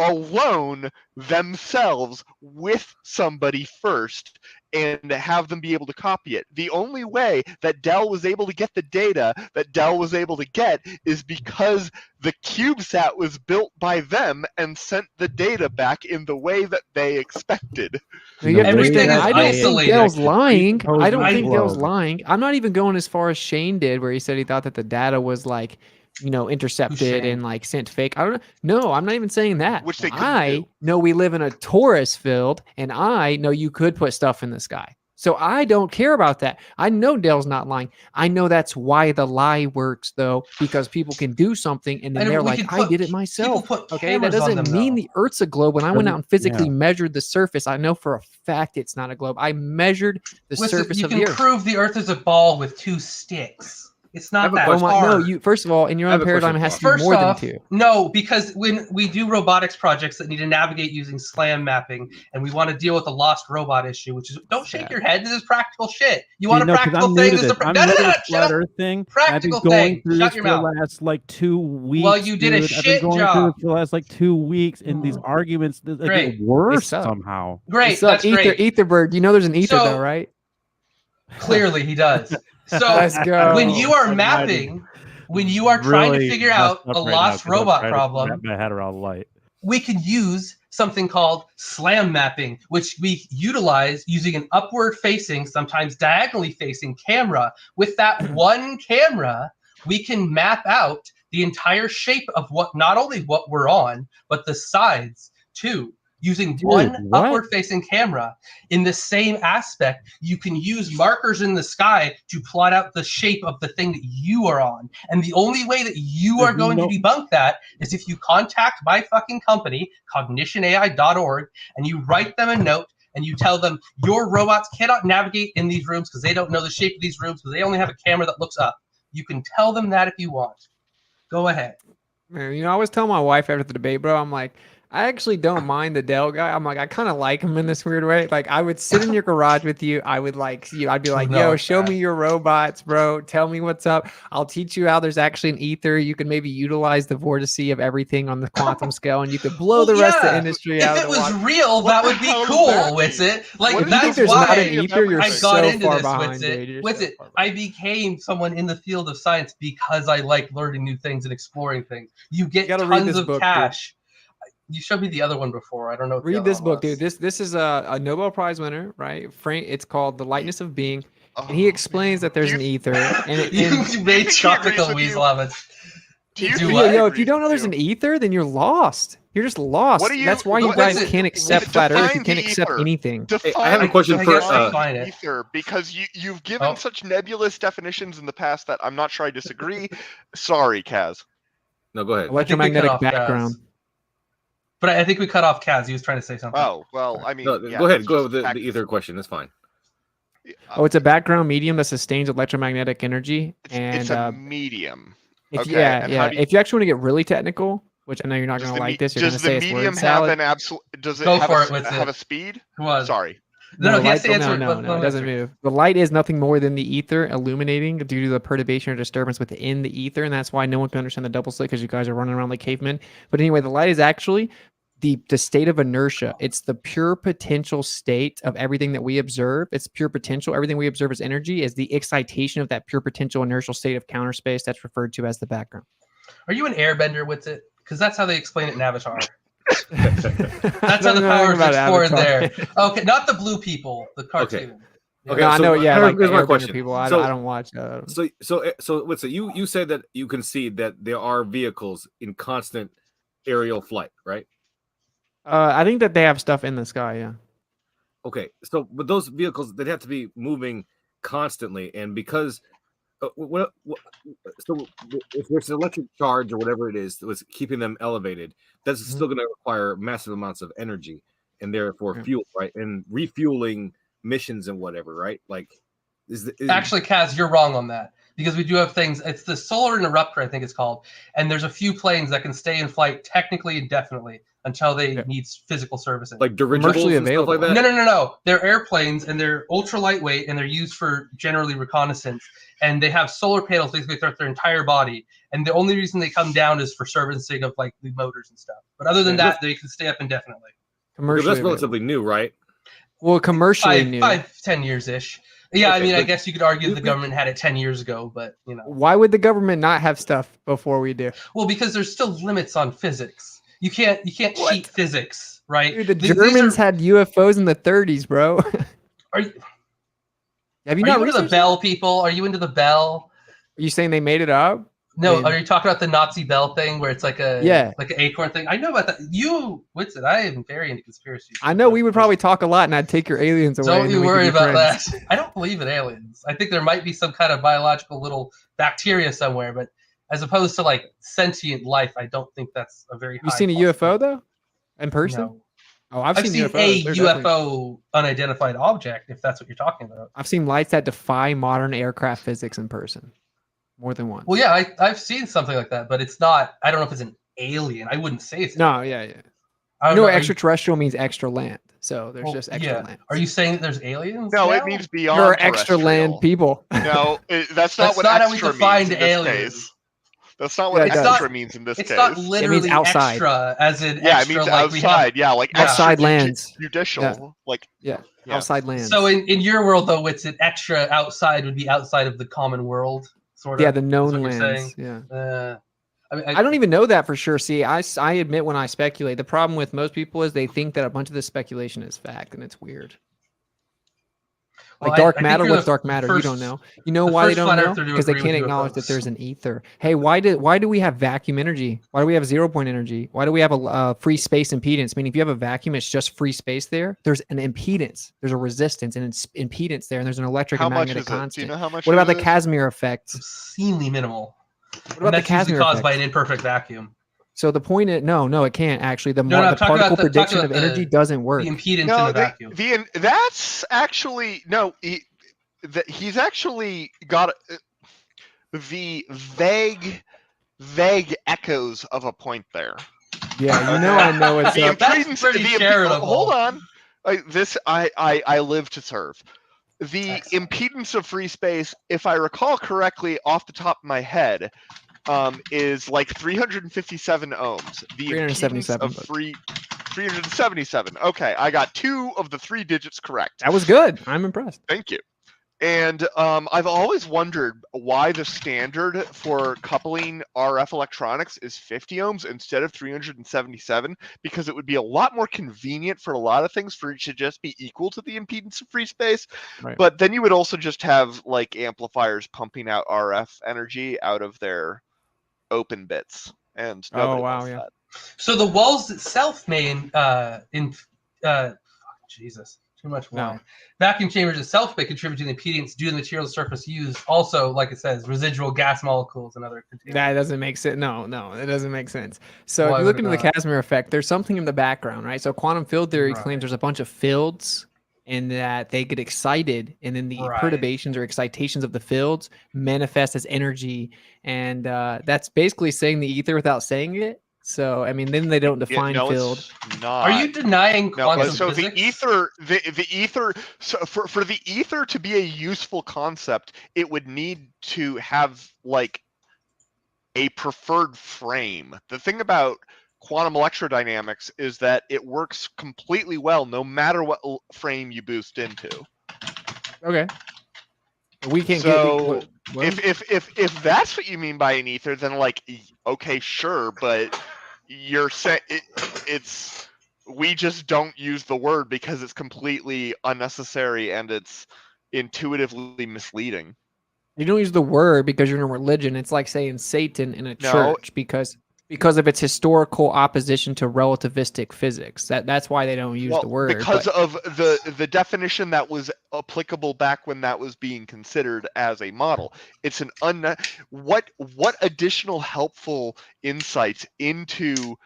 alone themselves with somebody first and have them be able to copy it. The only way that Dell was able to get the data that Dell was able to get is because the CubeSat was built by them and sent the data back in the way that they expected. Everything is I don't think Dell's lying. I don't think globe. Dell's lying. I'm not even going as far as Shane did, where he said he thought that the data was like, you know, intercepted and like sent fake. I don't know. No, I'm not even saying that. Which they I know we live in a torus field, and I know you could put stuff in the sky. So I don't care about that. I know Dale's not lying. I know that's why the lie works, though, because people can do something and then And they're we like, can I put- did it people myself. put Okay, that cameras on doesn't them, mean though. the Earth's a globe. When I went out and physically Yeah. measured the surface, I know for a fact it's not a globe. I measured the Witsit, surface you of can the Earth. prove the Earth is a ball with 2 sticks. It's not that Oh my, no, hard. you first of all, in your I own have a paradigm, it question, has to be First more off, than 2. no, because when we do robotics projects that need to navigate using SLAM mapping, and we want to deal with the lost robot issue, which is don't shake your head. This is practical shit. You want a practical thing? This is a I'm new to this shut flat up. Earth thing. And I've been Practical going thing. through Shut this your for the mouth. last like 2 weeks. Well, you did a dude. I've been shit going job. through this for the last like 2 weeks, and these arguments they Great. get worse suck. somehow. Great, So that's great. Etherbird, you know there's an ether So- though, right? Clearly, he does. So Let's go. when you are That mapping, when you are trying to Really figure messed out up a right now, lost 'cause I'm robot trying to problem, wrap my head around light. we can use something called SLAM mapping, which we utilize using an upward facing, sometimes diagonally facing camera. With that one camera, we can map out the entire shape of what, not only what we're on, but the sides too. Using one what? upward facing camera in the same aspect, you can use markers in the sky to plot out the shape of the thing that you are on. And the only way that you are going to debunk that is if you contact my fucking company, cognitionai.org, and you write them a note and you tell them your robots cannot navigate in these rooms because they don't know the shape of these rooms because they only have a camera that looks up. You can tell them that if you want. Go ahead. Man, you know, I was telling my wife after the debate, bro, I'm like, I actually don't mind the Dell guy. I'm like, I kind of like him in this weird way. Like, I would sit in your garage with you. I would like you. I'd be like, No, yo, show me your robots, bro. Tell me what's up. I'll teach you how there's actually an ether. You can maybe utilize the vorticity of everything on the quantum scale, and you could blow the rest of the industry out If of it the was water. real, that would be cool, Witsit. Like, What do you that's think there's why not an ether? You're I so got into far this, behind, dude. Witsit. You're Witsit, so far behind. I became someone in the field of science because I like learning new things and exploring things. You get gotta read tons this of book, dude. cash. You showed me the other one before. I don't know. What the Read other this one book, was. dude. This is a Nobel Prize winner, right? Frank. It's called The Lightness of Being, and he Oh, explains that there's an ether. And it, You and made he tropical agrees with weasel you. of it. Do you Do think what? he yo, if you agrees don't know with there's you? an ether, then you're lost. You're just lost. What do you- That's why you what- guys what- can't accept flat Earth. You define can't the accept ether. anything. I have a question I for guess I'll find it. ether, because you've given Oh. such nebulous definitions in the past that I'm not sure I disagree. Sorry, Kaz. No, go ahead. think we cut Electromagnetic off background. Kaz. But I think we cut off Kaz. He was trying to say something. Oh well, I mean, No, yeah, go ahead. it's Go just with the act- ether question. That's fine. Oh, it's a background medium that sustains electromagnetic energy. It's And a medium. if okay, yeah, and yeah. how do you- If you actually want to get really technical, which I know you're not Does going the to me- like this, you're going to does say the it's medium word have salad. an absolute? Does it Go have for a, it, Witsit. have a speed? Who was? Sorry. No, the he has light, to answer. no, it doesn't move. The light is nothing more than the ether illuminating due to the perturbation or disturbance within the ether, and that's why no one can understand the double slit because you guys are running around like cavemen. But anyway, the light is actually the state of inertia. It's the pure potential state of everything that we observe. It's pure potential. Everything we observe as energy is the excitation of that pure potential inertial state of counter space that's referred to as the background. Are you an airbender, Witsit? Because that's how they explain it in Avatar. That's That's how the powers are explored there. Okay, not the blue people, the cartoon. Okay, no, I so know. Yeah, like here's the my Airbender question. people. I So- don't watch. So what's it? You said that you concede that there are vehicles in constant aerial flight, right? I think that they have stuff in the sky. Yeah. Okay, so but those vehicles they'd have to be moving constantly, and because so if there's an electric charge or whatever it is that's keeping them elevated, that's still going to require massive amounts of energy and therefore fuel, right? And refueling missions and whatever, right? Like, Actually, Kaz, you're wrong on that because we do have things. It's the solar interrupter, I think it's called, and there's a few planes that can stay in flight technically indefinitely until they need physical servicing. like dirigibles and stuff like that. No. They're airplanes and they're ultra lightweight and they're used for generally reconnaissance. And they have solar panels basically throughout their entire body. And the only reason they come down is for servicing of like the motors and stuff. But other than that, they can stay up indefinitely. Because that's relatively new, right? Well, commercially new. 5-10 years ish. Yeah, Okay, I mean, I but- guess you could argue the government had it 10 years ago, but you know. Why would the government not have stuff before we do? Well, because there's still limits on physics. You can't cheat physics, right? Dude, the These Germans are- had UFOs in the 30s, bro. Are you? Have you Are not you into the researched Bell people? Are you into the Bell? Are you saying they made it up? No, are you talking about the Nazi bell thing where it's like Yeah. an acorn thing? I know about that. You, Witsit, I am very into conspiracies. I know we would probably talk a lot, and I'd take your aliens away. Don't and you then we could worry be about friends. that. I don't believe in aliens. I think there might be some kind of biological little bacteria somewhere, but as opposed to like sentient life, I don't think that's a very. You seen a UFO though, in person? No. Oh, I've seen a UFOs. They're UFO definitely- unidentified object, if that's what you're talking about. I've seen lights that defy modern aircraft physics in person, more than once. Well, yeah, I've seen something like that, but it's not. I don't know if it's an alien. I wouldn't say it's. No, yeah. I You don't know, know, extraterrestrial means extra land. So there's just extra land. Are you saying that there's aliens? No, now? it means beyond. There are extra land terrestrial. people. No, that's not That's what not how we extra defined means in this aliens. case. That's not what Yeah, it does. extra means in this It's case. not literally outside. extra, as in Yeah, extra. it means like we have, outside. Yeah, like Outside extra lands. judicial. Yeah. Like Yeah, Yeah. outside lands. So in your world though, it's an extra outside would be outside of the common world, sort of. yeah, the known what you're lands. saying. Yeah. I mean, I don't even know that for sure. See, I admit when I speculate, the problem with most people is they think that a bunch of this speculation is fact, and it's weird. Like Well, dark I think matter, you're what's the dark matter? You first- don't know. You know the why they first don't flat know? earther to Because they agree can't with acknowledge that UFOs. there's an ether. Hey, why do we have vacuum energy? Why do we have 0-point energy? Why do we have a free space impedance? Meaning, if you have a vacuum, it's just free space there. There's an impedance. There's a resistance and it's impedance there, and there's an electric how and much magnetic is it? Do you constant. know how much? What about the it is? Casimir effect? obscenely minimal. What And about the that's usually Casimir caused effect? by an imperfect vacuum. So the point is, no, it can't actually. The, No, no, I'm the talking about particle the- talking prediction of about the- energy doesn't work. The impedance in No, the vacuum. that's actually no. He's actually got the vague echoes of a point there. Yeah, you know, I know it's The up. That's impedance. pretty the charitable. Hold on. I live to serve. The Excellent. impedance of free space, if I recall correctly off the top of my head, is like 357 ohms. The impedance 377, of but- free 377. Okay, I got 2 of the 3 digits correct. That was good. I'm impressed. Thank you. And I've always wondered why the standard for coupling RF electronics is 50 ohms instead of 377, because it would be a lot more convenient for a lot of things for it to just be equal to the impedance of free space. Right. But then you would also just have like amplifiers pumping out RF energy out of their open bits. And nobody wow, wants yeah. that. So the walls itself may Jesus, too much wine. No. Vacuum chambers itself may contribute to the impedance due to the material surface used. Also, like it says, residual gas molecules and other contaminants. That doesn't make sense. No, it doesn't make sense. So Why if you would look it into the not? Casimir effect, there's something in the background, right? So quantum field theory Right. claims there's a bunch of fields and that they get excited, and then the Right. perturbations or excitations of the fields manifest as energy, and that's basically saying the ether without saying it. So I mean, then they don't define no, field. it's not. Are you denying No, quantum so physics? the ether, so for the ether to be a useful concept, it would need to have like a preferred frame. The thing about quantum electrodynamics is that it works completely well no matter what frame you boost into. Okay. We can't So, get. Well, If that's what you mean by an ether, then like okay, sure, but you're saying it's we just don't use the word because it's completely unnecessary and it's intuitively misleading. you don't use the word because you're in a religion. It's like saying Satan in a No. church because of its historical opposition to relativistic physics. That's why they don't use the word. Because but- of the definition that was applicable back when that was being considered as a model. It's an what additional helpful insights into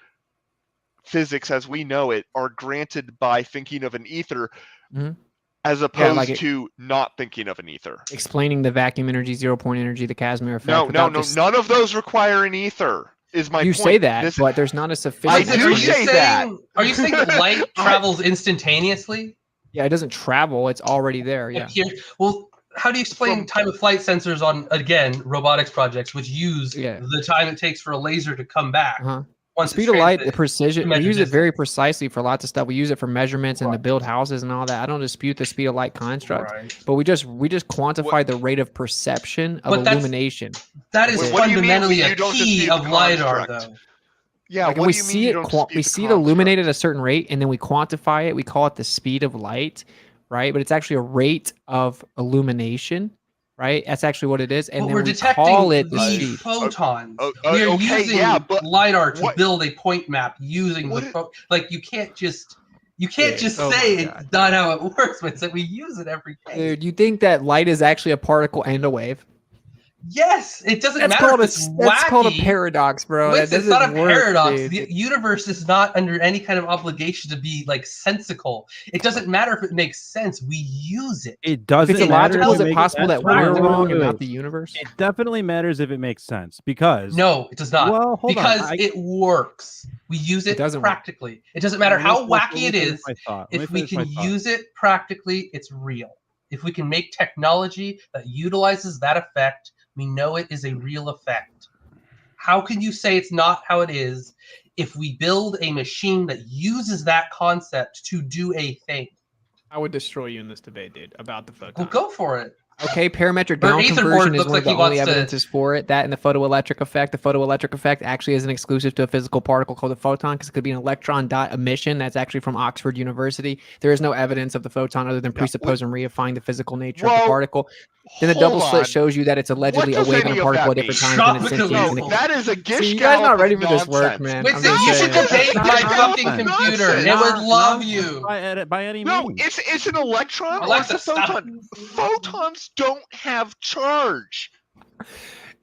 physics as we know it are granted by thinking of an ether Mhm. as opposed like to not thinking of an ether. explaining the vacuum energy, 0-point energy, the Casimir effect. No, without just- none of those require an ether. Is my You point. say that, This- but there's not a I sufficient. do Are you say saying, that. Are you saying that light travels instantaneously? Yeah, it doesn't travel. It's already there. Yeah. Here, well, how do you explain From- time of flight sensors on again robotics projects, which use Yeah. the time it takes for a laser to come back? Uh-huh. Once Speed it's of light, the transmitted? precision. We measure use it very distance. precisely for lots of stuff. We use it for measurements and to Right. build houses and all that. I don't dispute the speed of light construct, Right. but we just quantify the rate of perception of But that's- illumination. That is What do you mean fundamentally you a don't key dispute of the LiDAR, construct? though. Yeah, Like, what we do you mean see you it, don't we dispute see the it illuminate construct? at a certain rate, and then we quantify it. We call it the speed of light, right? But it's actually a rate of illumination, right? That's actually what it is, and But then we're we detecting call it the the sheep. photons. Okay, We are using yeah, but LiDAR to what- build a point map using like you can't just Oh my say God. it's not how it works. It's that we use it every day. Dude, you think that light is actually a particle and a wave? Yes, it doesn't That's matter called if it's that's called a wacky. paradox, bro. That It's not a doesn't work, paradox. dude. The universe is not under any kind of obligation to be like sensical. It doesn't matter if it makes sense. We use it. It doesn't If it's matter. illogical, is if it makes possible sense. that we're Wait, wrong and wait. not the universe? It definitely matters if it makes sense because No, it does not. Well, hold on. Because it works. We use it doesn't work. practically. It doesn't matter how wacky it is. Let If me we finish can my thought. use it practically, it's real. If we can make technology that utilizes that effect, we know it is a real effect. How can you say it's not how it is if we build a machine that uses that concept to do a thing? I would destroy you in this debate, dude, about the photon. Well, go for it. Okay, parametric Or down Ethan conversion Board is looks one of like the he only wants to- evidences for it. That and the photoelectric effect. The photoelectric effect actually isn't exclusive to a physical particle called a photon because it could be an electron dot emission. That's actually from Oxford University. There is no evidence of the photon other than presupposing and reifying the physical nature of the particle. Then the double slit shows you that it's allegedly a wave and a particle at different times. And it's sentient. No, that is a gift. See, you guys not ready for this work, man. I'm Witsit, just you should saying. debate my fucking computer. It would love you. By any No, means. it's an electron Alexa, or it's a photon. Photons don't have charge.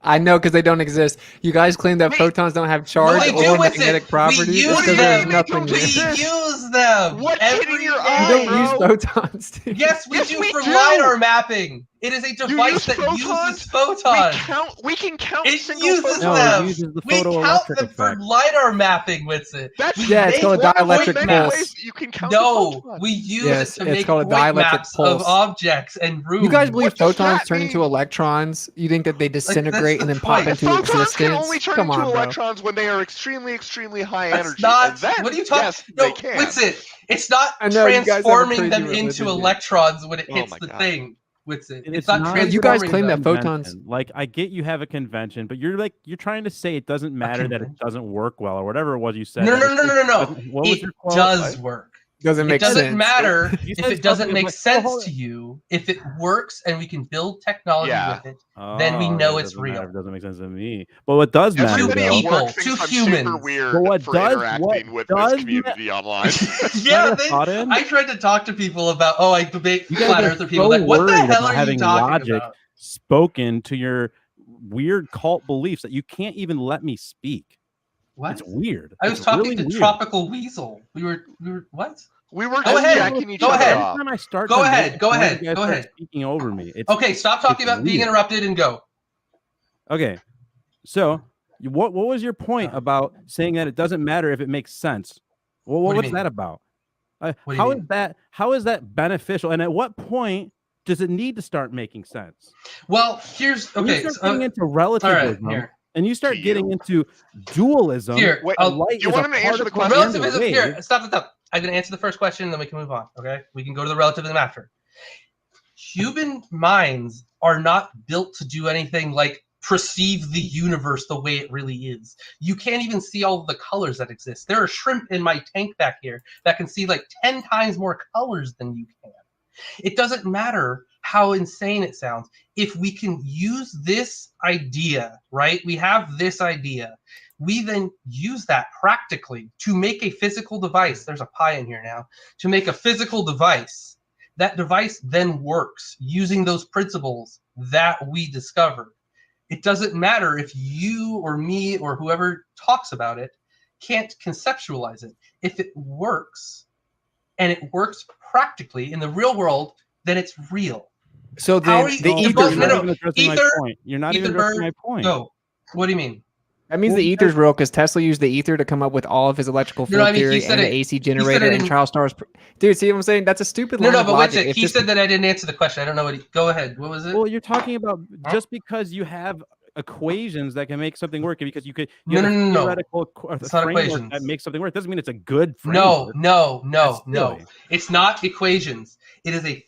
I know because they don't exist. You guys claim that photons don't have charge they do or with it. magnetic properties. We It's use 'cause there's them. nothing We there. use them. What's every hitting your day. eye, You don't bro? use photons, dude. Yes, we Yes, do we for do. LiDAR mapping. It is a You device use that photons? uses photons. We can count It single uses photons. No, them. it uses the We count photoelectric them for effect. LiDAR mapping, Witsit. That's Yeah, it's called a one of the dielectric many pulse. ways you can count the No, photons. we use Yes, it to it's make called a point dielectric maps of pulse. objects and rooms. You guys believe What does photons that turn into mean? electrons? You think that they disintegrate the and then pop point. into Photons existence? can only turn Come into on, bro. electrons when they are extremely, extremely high That's energy. not. And then, What are you talking? yes, no, they can. Witsit. It's not I know, you guys have a transforming crazy them religion, into dude. electrons when it Oh hits my the God. thing. Witsit. And It's not transforming You guys claim them. that photons. Convention. Like I get you have a convention, but you're trying to say it doesn't matter that it convention? doesn't work well or whatever it was you said. No. What was It your quote? does work. Doesn't It make doesn't sense. matter You if said it doesn't something make like- sense hold to you. If it works and we can build technology Yeah. with it, then we Oh, know it it's doesn't matter real. if it doesn't make sense to me. But what does matter Everybody though? at people, work thinks two I'm super humans. weird But what for does- interacting what with does this community online. Yeah, thought in? I tried to talk to people about. Oh, I debate You guys flat are earther people. so Like, what the worried hell about are you having talking logic about? spoken to your weird cult beliefs that you can't even let me speak. What? It's weird. I was It's talking really to weird. Tropical Weasel. We were what? We were Go just ahead. jacking each Go other ahead. off. Every time I start Go to ahead. make Go a point, ahead. you guys Go start ahead. speaking over me. It's Okay, stop talking it's about being weird. interrupted and go. Okay, so what was your point about saying that it doesn't matter if it makes sense? Well, What do you what's mean? that about? What do you mean? How is that beneficial? And at what point does it need to start making sense? Well, here's When you okay. start So, getting into all right, relativism, here. and you start To getting you? into dualism. Here, Wait, I'll- light you is want a him to answer the particle question? and a Relativism. wave. Here, stop. I'm going to answer the first question, and then we can move on. Okay, we can go to the relativism after. Human minds are not built to do anything like perceive the universe the way it really is. You can't even see all of the colors that exist. There are shrimp in my tank back here that can see like 10 times more colors than you can. It doesn't matter how insane it sounds. If we can use this idea, right? We have this idea. We then use that practically to make a physical device. There's a pie in here now. To make a physical device. That device then works using those principles that we discovered. It doesn't matter if you or me or whoever talks about it can't conceptualize it. If it works, and it works practically in the real world, then it's real. So How then are you- the No, You're ether's no, not no. real. even addressing my Ether- point. You're not Ether even addressing bird, my point. Go. What do you mean? That means Well, the ether's real because Tesla used the ether to come up with all of his electrical No, field I mean, he theory said and the it- AC said generator it and in- Charles Starr's. Dude, see what I'm saying? That's a stupid No, line no, of but what's logic. it? If He just- said that I didn't answer the question. I don't know what he. Go ahead. What was it? Well, you're talking about Huh? just because you have equations that can make something work, and because you No, have a no. theoretical It's not framework equations. that makes something work doesn't mean it's a good No, framework. no. silly. It's not equations. It is a.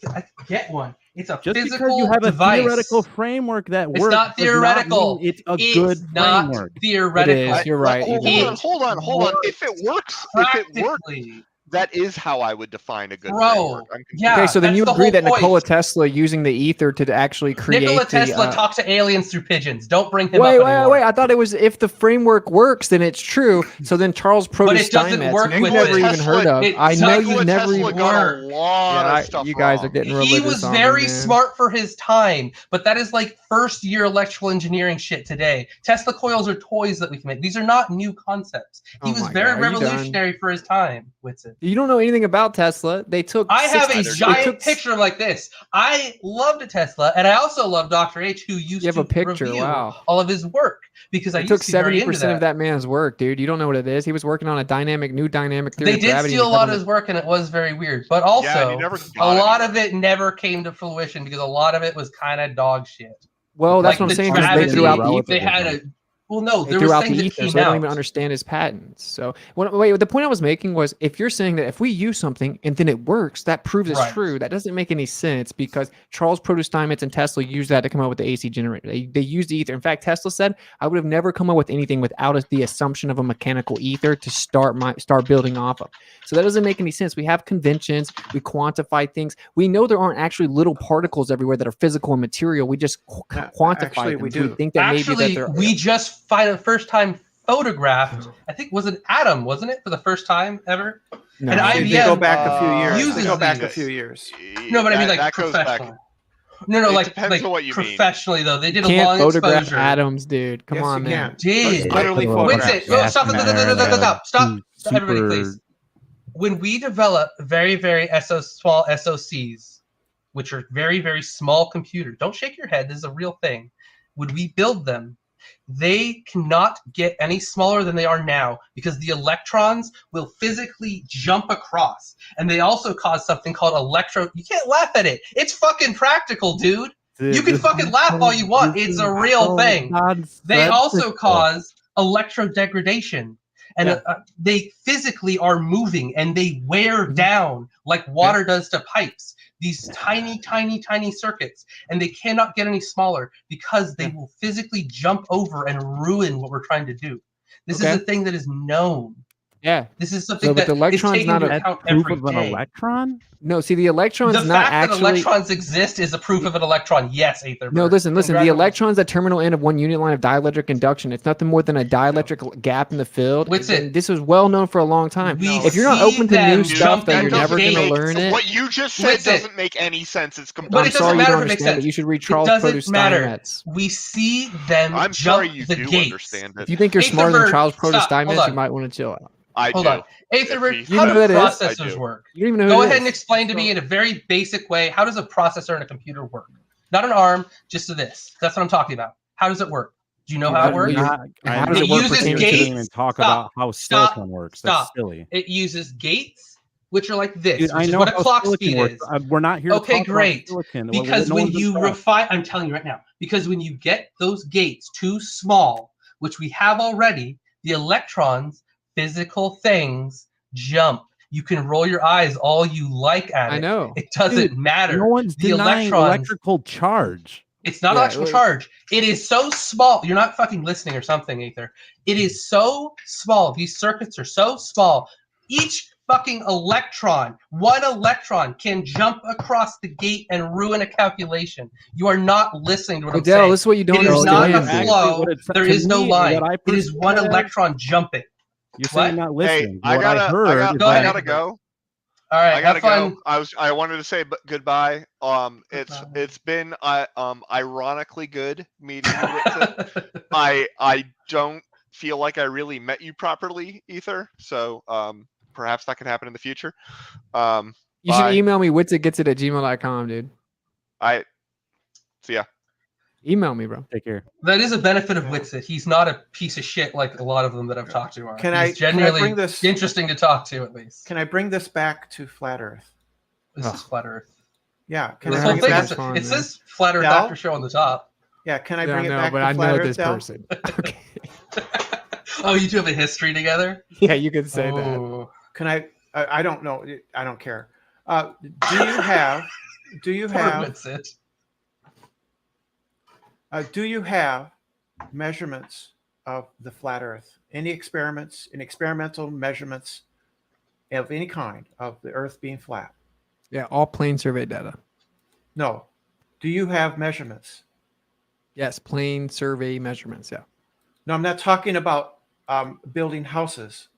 Get one. It's a Just physical because you have device. a theoretical framework that It's works, not does theoretical. mean it's a It's good not framework. theoretical. It is. You're right. Hold It on. If it works, Practically. That is how I would define a good Bro, framework. yeah. Okay, so then that's you the agree whole that point. Nikola Tesla using the ether to actually create Nikola Tesla the, talks to aliens through pigeons. Don't bring him wait, up anymore. wait! I thought it was if the framework works, then it's true. So then Charles But it doesn't Proto-Steinmetz, work you've with never it. even heard of. It I know doesn't you've never Tesla even. got a work. lot Yeah, of stuff you guys wrong. are getting He religious was on me, very man. smart for his time, but that is like first year electrical engineering shit today. Tesla coils are toys that we can make. These are not new concepts. He Oh was my very God, are you done? revolutionary for his time. Witsit. You don't know anything about Tesla. They took. I have a 60 giant picture like this. I loved Tesla, and I also love Dr. H, who used You have to a picture, reveal wow. all of his work because I It used took to be very into 70% that. of that man's work, dude. You don't know what it is. He was working on a new dynamic theory They of did gravity. steal a and lot of government- his work, and it was very weird. But Yeah, and also, he never a got lot anywhere. of it never came to fruition because a lot of it was kind of dog shit. Well, that's Like what I'm the saying. Because they gravity, threw out the ether. they had a well, no, They there threw was out the things that ether, came so they don't out. even understand his patents. So, wait, the point I was making was, if you're saying that if we use something and then it works, that proves it's Right. true. That doesn't make any sense because Charles Proto-Steinmetz and Tesla used that to come up with the AC generator. They used the ether. In fact, Tesla said, "I would have never come up with anything without the assumption of a mechanical ether to start building off of." So that doesn't make any sense. We have conventions. We quantify things. We know there aren't actually little particles everywhere that are physical and material. We just quantify actually, them. we So we do. think that maybe that Actually, they're we just first time photographed. I think was an atom, wasn't it, for the first time ever? No. And They IBM go back a few years. uses They go back a these. few years. No, but I mean like that goes back. professionally. No, It like depends on what you mean. professionally though. They did a Can't long photograph exposure. atoms, dude. Come Yes, on, you man. can. Did Literally Put a little photographs. Witsit, go, gas stop, in stop, there, stop, and stop, stop, do stop, everybody, super- please. When we develop very, very small SOCs, which are very, very small computers, don't shake your head. This is a real thing. When we build them, they cannot get any smaller than they are now because the electrons will physically jump across. And they also cause something called you can't laugh at it. It's fucking practical, dude. You can fucking laugh all you want. It's a real thing. They also cause electrodegradation. And they physically are moving and they wear down like water does to pipes. These tiny, tiny, tiny circuits. And they cannot get any smaller because they will physically jump over and ruin what we're trying to do. This is a thing that is known. Yeah. This is something but that the electron's is taken not into a account proof every of an day. electron? No, see, the electron's The not fact that actually. electrons exist is a proof of an electron. Yes, Aether. No, listen. The electron's the terminal end of one unit line of dielectric induction. It's nothing more than a dielectric gap in the field. Witsit. This was well known for a long time. We If you're not see open to new them stuff, then you're jumping never going to gates. learn it. What you just said Witsit. doesn't make any sense. It's But completely it doesn't sorry you matter don't if it makes understand sense. it. You should read It Charles doesn't matter. Proto-Steinmetz. We see them I'm jump sorry you the do gates. understand If it. you think you're smarter than Aetherberg, Charles stop. Proto-Steinmetz, Hold you on. might want to chill out. Hold on. Aetherberg, You how know do who that is? I processors do. work? You don't even know who Go it ahead is. and explain to me in a very basic way, how does a processor and a computer work? Not an ARM, just to this. That's what I'm talking about. How does it work? Do you know how it works? How does it work uses pertaining to gates. Didn't even talk about how silicon works. That's silly. It uses gates, which are like this, Dude, which I is know what a how clock silicon speed works. is. We're not here to Okay, talk great. about silicon. Because No when one's you gonna stop. refine, I'm telling you right now, because when you get those gates too small, which we have already, the electrons, physical things, jump. You can roll your eyes all you like at it. I know. It doesn't matter. No one's the denying electrons, electrical charge. it's not electrical charge. It is so small. You're not fucking listening or something, Aether. It is so small. These circuits are so small. Each fucking electron, one electron can jump across the gate and ruin a calculation. You are not listening to what I'm saying. This is what you don't It is not a understand. flow. There is no line. what I It is one perceive it as- electron jumping. You're saying What? not listening. Hey, I What I gotta heard is Go ahead. that- I gotta go. All right, I gotta have fun. go. I wanted to say goodbye. It's been ironically good meeting you. Witsit. I don't feel like I really met you properly, Ether. So perhaps that could happen in the future. You should Bye. email me witsit@gmail.com, dude. See ya. Email me, bro. Take care. That is a benefit of Witsit. He's not a piece of shit like a lot of them that I've talked to are. Can He's I genuinely bring this? interesting to talk to, at least. Can I bring this back to flat Earth? This is Flat Earth. Yeah. Can This I whole bring it thing, back? it says Flat Earth Del? Aftershow on the top. Yeah. Can I Yeah, bring it no, back but to I flat know Earth, this Del? person. Okay. Oh, you two have a history together? Yeah, you could say that. Oh. Can I don't know. I don't care. Do you have? Witsit. Do you have measurements of the flat Earth? Any experiments? Any experimental measurements of any kind of the Earth being flat? Yeah, all plane survey data. No. Do you have measurements? Yes, plane survey measurements. Yeah. No, I'm not talking about building houses.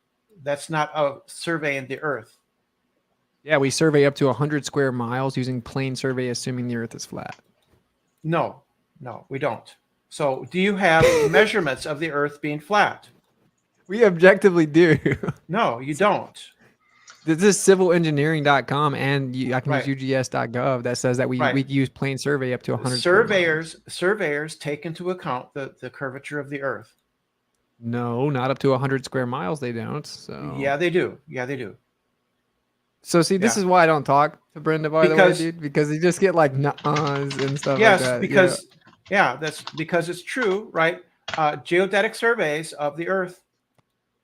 That's not a surveying the Earth. Yeah, we survey up to 100 square miles using plane survey, assuming the Earth is flat. No, we don't. So do you have measurements of the Earth being flat? We objectively do. No, you don't. This is civilengineering.com, and I can Right. use UGS.gov that says that we use plane survey up to 100 Surveyors take into account the curvature of the Earth. No, not up to 100 square miles. They don't. So Yeah, they do. So see, this is why I don't talk to Brenda, by the way, dude, because you just get like nuh-uhs and stuff like that. Because that's because it's true, right? Geodetic surveys of the Earth,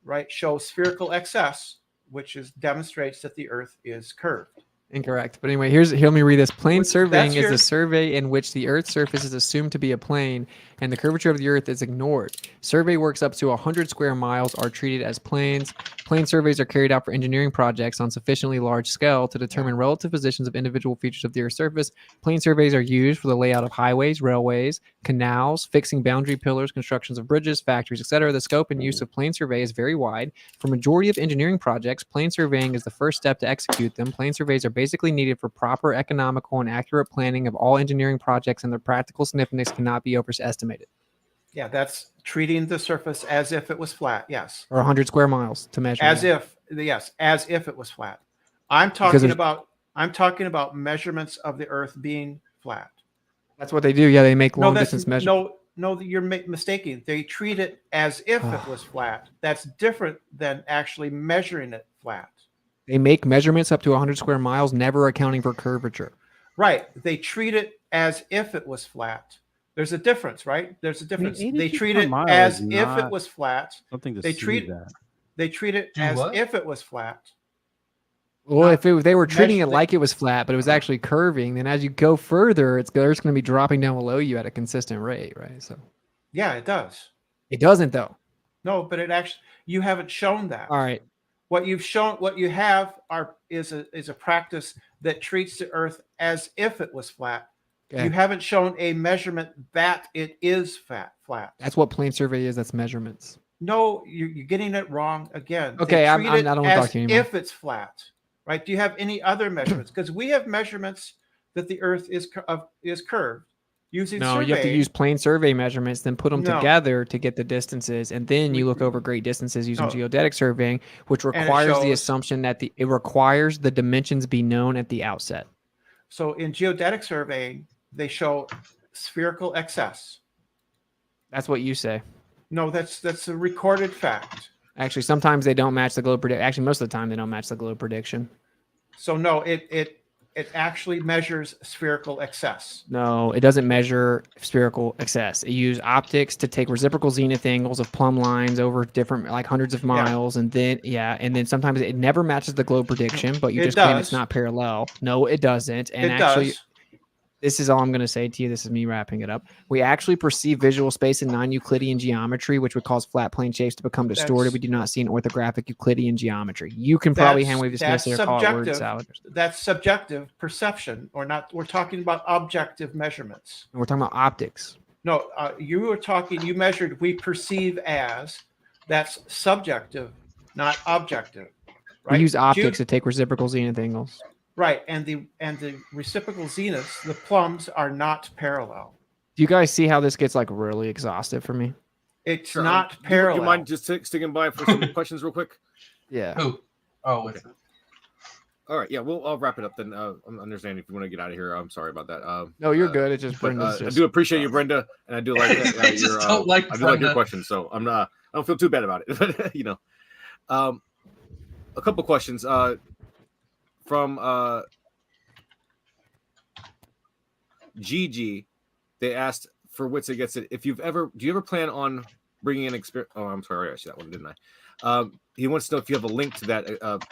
right, show spherical excess, which demonstrates that the Earth is curved. Incorrect. But anyway, here, let me read this. Plane surveying is your- a survey in which the Earth's surface is assumed to be a plane and the curvature of the Earth is ignored. Survey works up to 100 square miles are treated as planes. Plane surveys are carried out for engineering projects on sufficiently large scale to determine relative positions of individual features of the Earth's surface. Plane surveys are used for the layout of highways, railways, canals, fixing boundary pillars, constructions of bridges, factories, etc. The scope and use of plane survey is very wide. For majority of engineering projects, plane surveying is the first step to execute them. Plane surveys are basically needed for proper, economical, and accurate planning of all engineering projects, and their practical significance cannot be overestimated. Yeah, that's treating the surface as if it was flat. Yes. Or 100 square miles to measure. As if it was flat. I'm talking about measurements of the Earth being flat. That's what they do. Yeah, they make long distance measurements. No, you're mistaken. They treat it as if it was flat. That's different than actually measuring it flat. They make measurements up to 100 square miles, never accounting for curvature. Right. They treat it as if it was flat. There's a difference, right? There's a difference. They treat it as if it was flat. They treat it as if it was flat. Well, if they were treating it like it was flat, but it was actually curving, then as you go further, it's going to be dropping down below you at a consistent rate, right? So, yeah, it does. It doesn't, though. No, but it actually, you haven't shown that. All right. What you've shown, what you have is a practice that treats the Earth as if it was flat. Okay. You haven't shown a measurement that it is flat. That's what plane survey is. That's measurements. No, you're getting it wrong again. Okay, I don't want to talk to you anymore. If it's flat, right? Do you have any other measurements? Because we have measurements that the Earth is curved using survey. You have to use plane survey measurements, then put them together to get the distances, and then you look over great distances using geodetic surveying, which requires the assumption that it requires the dimensions be known at the outset. So in geodetic surveying, they show spherical excess. That's what you say. No, that's a recorded fact. Actually, sometimes they don't match the globe prediction. Actually, most of the time they don't match the globe prediction. So no, it actually measures spherical excess. No, it doesn't measure spherical excess. It uses optics to take reciprocal zenith angles of plumb lines over different, like hundreds of miles, and then sometimes it never matches the globe prediction, but you just claim it's not parallel. No, it doesn't. And actually, this is all I'm going to say to you. This is me wrapping it up. We actually perceive visual space in non-Euclidean geometry, which would cause flat plane shapes to become distorted. We do not see an orthographic Euclidean geometry. You can probably hand-wave dismiss it or call it word salad. That's subjective perception, or not. We're talking about objective measurements. We're talking about optics. No, you measured, we perceive as. That's subjective, not objective. Right? We use optics to take reciprocal zenith angles. Right, and the reciprocal zeniths, the plumbs are not parallel. Do you guys see how this gets like really exhaustive for me? It's not parallel. Do you mind just sticking by for some questions real quick? Yeah. Who? Oh, Witsit. All right, yeah, I'll wrap it up then. I'm understanding if you want to get out of here. I'm sorry about that. No, you're good. It's just Brenda's. I do appreciate you, Brenda, and I do like that. I just don't like I do like your questions, so I don't feel too bad about it. But a couple questions. From Gigi, they asked for Witsit Getsit if do you ever plan on bringing in experience? Oh, I'm sorry, I see that one, didn't I? He wants to know if you have a link to that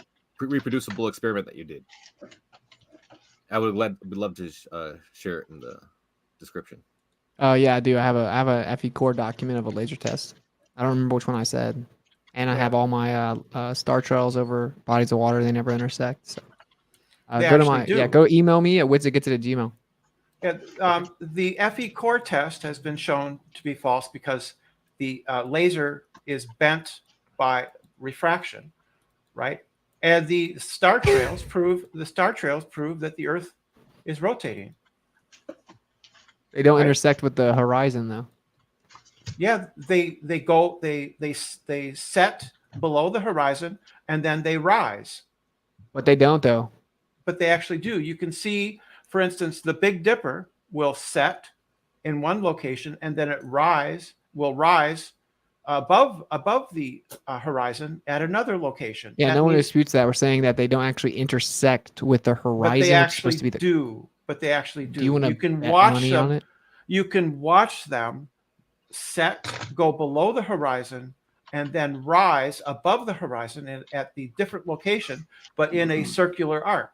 reproducible experiment that you did. I would love to share it in the description. Oh yeah, I do. I have a FE core document of a laser test. I don't remember which one I said. and I have all my star trails over bodies of water. They never intersect. So They go to actually my do. go email me at witsit@gmail. Yeah, the FE core test has been shown to be false because the laser is bent by refraction, right? And the star trails prove that the Earth is rotating. They don't Right. intersect with the horizon though. Yeah, they set below the horizon and then they rise. But they don't though. But they actually do. You can see, for instance, the Big Dipper will set in one location and then it will rise above the horizon at another location. Yeah, That no one means- disputes that. We're saying that they don't actually intersect with the horizon. But they which is actually supposed to be the... do. But they actually do. Do you want to can bet watch money them. on it? You can watch them go below the horizon and then rise above the horizon at the different location, but in a circular arc.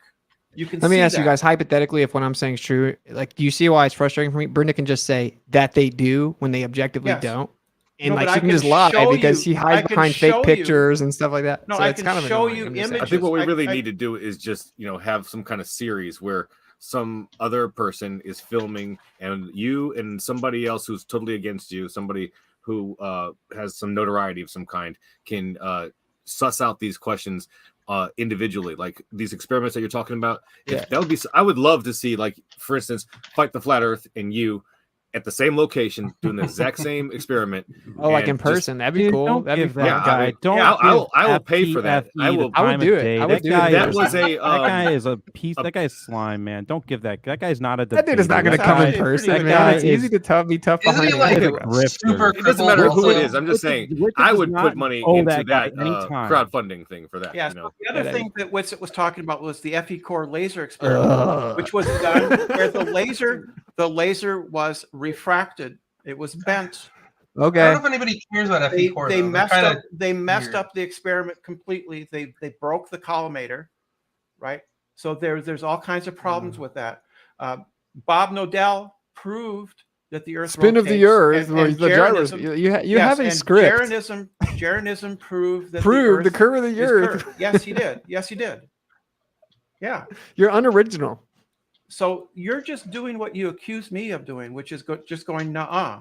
You can. Let me see ask you that. guys hypothetically, if what I'm saying is true, like, do you see why it's frustrating for me? Brenda can just say that they do when they objectively Yes. don't, and No, like but she I can can just lie show because you- she I hides can behind show fake you- pictures and stuff like that. No, So I it's can kind of show annoying. you I'm just saying. images. I think what we I- really I- need to do is just, have some kind of series where some other person is filming and you and somebody else who's totally against you, somebody who has some notoriety of some kind, can suss out these questions individually, like these experiments that you're talking about. Yeah. That would be. I would love to see, like, for instance, Fight the Flat Earth and you at the same location doing the exact same experiment. Oh, like and in just- person? That'd be Dude, cool. don't That'd give be that fun. Yeah, guy. I mean, Don't. yeah, I will give pay for that. FTFE I the will- I would time do of it. day. I would That do it. guy That is- was a. That guy is a piece. That guy's slime, man. Don't give that. That guy's not a. That dude is not going to debater. come That in guy- person, that man. guy It's easy is- to be tough Isn't behind he the like camera. a grifter. super It doesn't matter crippled who it also? is. I'm just saying, Witsit I does would not put money owe into that guy that anytime. crowdfunding thing for that. Yeah. So the other thing that Witsit was talking about was the FE core laser experiment, which was done where the laser was refracted. It was bent. I don't Okay. know if anybody cares about FE core. They though. They're messed kinda up. They messed weird. up the experiment completely. They broke the collimator, right? So there's all kinds of problems with that. Bob Nodell proved that the Earth Spin of the rotates, Earth. and or the gyros. Jaronism- You yes, have a and script. Jaronism proved that Prove the Earth curve of the is Earth. curved. Yes, he did. Yes, he did. Yeah. You're unoriginal. So you're just doing what you accuse me of doing, which is just going nuh-uh.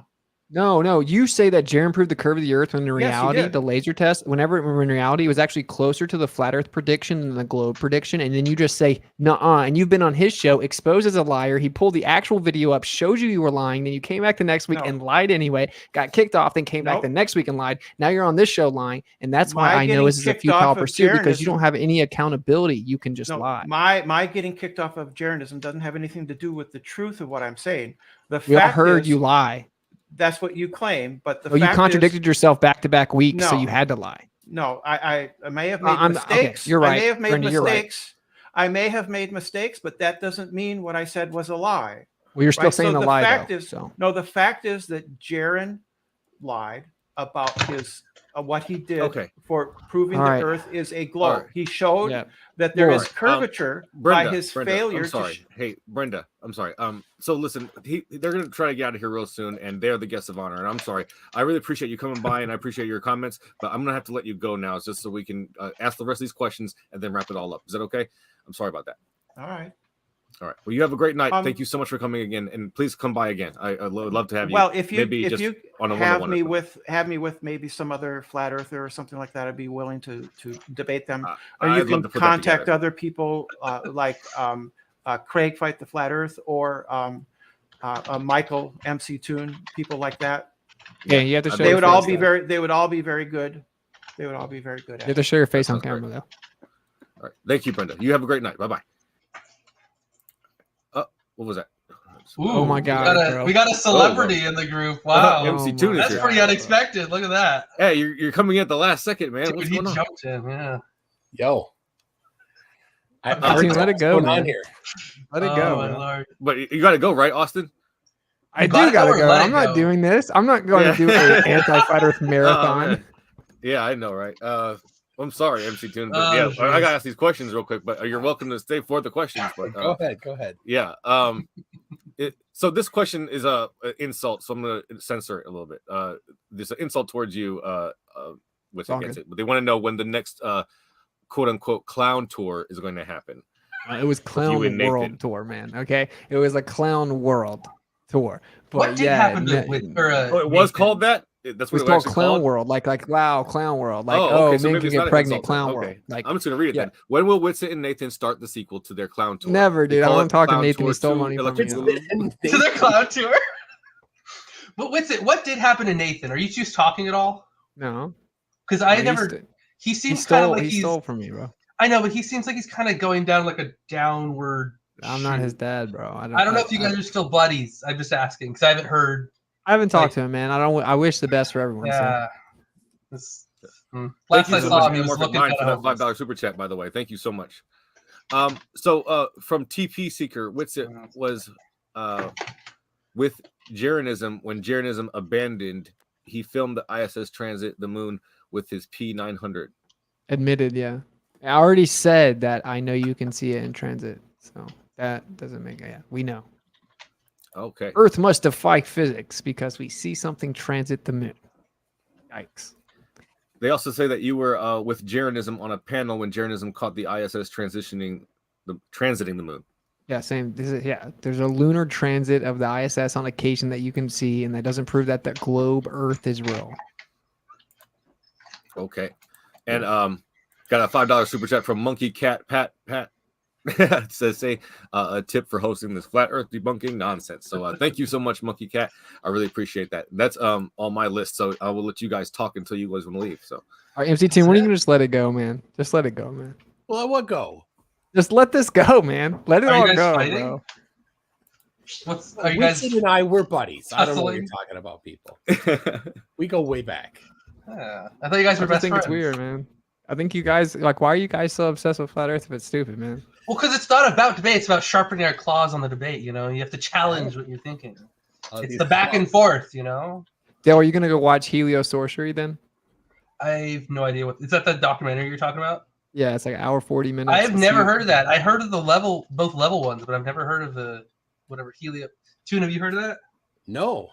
No. You say that Jaron proved the curve of the Earth when in Yes, he reality, did. the laser test, whenever in reality, it was actually closer to the flat Earth prediction than the globe prediction. And then you just say, nuh-uh. And you've been on his show, exposed as a liar. He pulled the actual video up, showed you were lying. Then you came back the next week No. and lied anyway, got kicked off, then came back Nope. the next week and lied. Now you're on this show lying. And that's why My I know getting this is a kicked off futile of pursuit because you Jaronism- don't have any accountability. You can just No, lie. my getting kicked off of Jaronism doesn't have anything to do with the truth of what I'm saying. The We all fact heard is, you lie. that's what you claim, but the Oh, you fact contradicted is, yourself back-to-back weeks, so No. you had to lie. no, I may have made I'm- okay, mistakes. you're I right. may have made Brenda, you're right. mistakes. I may have made mistakes, but that doesn't mean what I said was a lie. Well, you're still Right, saying so the the lie, fact though. is- So. No, the fact is that Jaron lied about his what he did Okay. for proving All the right. Earth is a globe. right. He showed Yeah. that there is Lord, curvature Brenda, by his Brenda, failure. I'm sorry. Hey, Brenda, I'm sorry. So listen, they're gonna try to get out of here real soon, and they're the guests of honor. And I'm sorry. I really appreciate you coming by, and I appreciate your comments. But I'm gonna have to let you go now, just so we can ask the rest of these questions and then wrap it all up. Is that okay? I'm sorry about that. All right. All right. Well, you have a great night. Um, Thank you so much for coming again, and please come by again. I'd love to have you. Well, if you maybe if just you on a have one-on-one me or something. with maybe some other flat earther or something like that, I'd be willing to debate them. Or I'd you love can to put that contact together. other people like Craig Fight the Flat Earth or Michael MC Toon, people like that. Yeah, you have to show. They your would all face, be though. very good. They would all be very good You at have it. to show your face That on sounds camera, though. All right. Thank you, Brenda. You have a great night. Bye bye. What was that? Ooh, Oh my God, we got a celebrity in the group. Wow, MC Oh Toon my is that's here. pretty unexpected. Look at that. Hey, you're coming in at the last second, man. Dude, What's he going on? jumped in. Yeah. Yo. Austin, let it go, What's going on man. here? Let it Oh, go. my man. Lord. But you got to go, right, Austin? I gotta do gotta go or go. let it I'm not go? doing this. I'm not going to do an anti-Flat Earth Oh, marathon. man. Yeah, I know, right? I'm sorry, MC Toon, but Oh, yeah, jeez. I gotta ask these questions real quick. But you're welcome to stay for the questions. But Go ahead. yeah, so this question is a insult, so I'm gonna censor it a little bit. This is an insult towards you, Witsit gets it. But they want to know when the next quote unquote clown tour is going to happen. It was Clown World Tour, man. Okay, it was a Clown World Tour. But what did happen to it was called that? That's what it was called Clown World, like wow, Clown World, like so men can get pregnant, Clown World. Like I'm just gonna read it then. When will Witsit and Nathan start the sequel to their clown tour? Never, dude. I want to talk to Nathan. He stole money from me. To their clown tour. But Witsit, what did happen to Nathan? Are you two talking at all? No, because I never. He seems kind of like he stole from me, bro. I know, but he seems like he's kind of going down like a downward. I'm not his dad, bro. I don't know if you guys are still buddies. I'm just asking because I haven't heard. I haven't talked to him, man. I wish the best for everyone. Yeah. So. Last I saw him, he was looking for that $5 super chat. By the way, thank you so much. So from TP Seeker, Witsit was with Jeranism. When Jeranism abandoned, he filmed the ISS transit the moon with his P900. Admitted, yeah. I already said that I know you can see it in transit, so that doesn't make we know. Okay. Earth must defy physics because we see something transit the moon. Yikes. They also say that you were with Jeranism on a panel when Jeranism caught the ISS transiting the moon. Yeah, same. There's a lunar transit of the ISS on occasion that you can see, and that doesn't prove that the globe Earth is real. Okay. And got a $5 super chat from Monkey Cat Pat. It says, say a tip for hosting this flat earth debunking nonsense. So thank you so much, Monkey Cat. I really appreciate that. That's on my list. So I will let you guys talk until you guys want to leave. So all right, MC2, when are you gonna just let it go, man? Just let it go, man. Well, what go? Just let this go, man. Let it all go, bro. Are you guys Witsit and I, we're buddies. I don't know what you're talking about, people. We go way back. I thought you guys were best friends. It's weird, man. I think you guys why are you guys so obsessed with flat earth if it's stupid, man? Well, because it's not about debate. It's about sharpening our claws on the debate. You know, you have to challenge what you're thinking. It's the back and forth. You know. Dale, are you gonna go watch Heliosorcery then? I have no idea what is that. The documentary you're talking about? Yeah, it's like an hour 40 minutes. I've never heard of that. I heard of both level ones, but I've never heard of the whatever Helio. Tune, have you heard of that? No.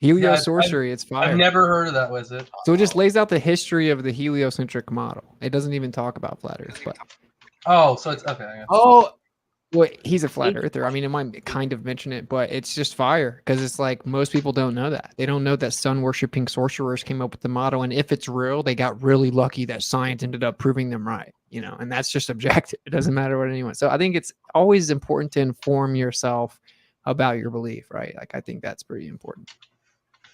Heliosorcery, it's fire. I've never heard of that. Was it? So it just lays out the history of the heliocentric model. It doesn't even talk about flat Earth, but. Oh, so it's okay. Oh, well, he's a flat earther. I mean, it might kind of mention it, but it's just fire because it's like most people don't know that. They don't know that sun worshipping sorcerers came up with the model, and if it's real, they got really lucky that science ended up proving them right. You know, and that's just objective. It doesn't matter what anyone. So I think it's always important to inform yourself about your belief, right? Like I think that's pretty important.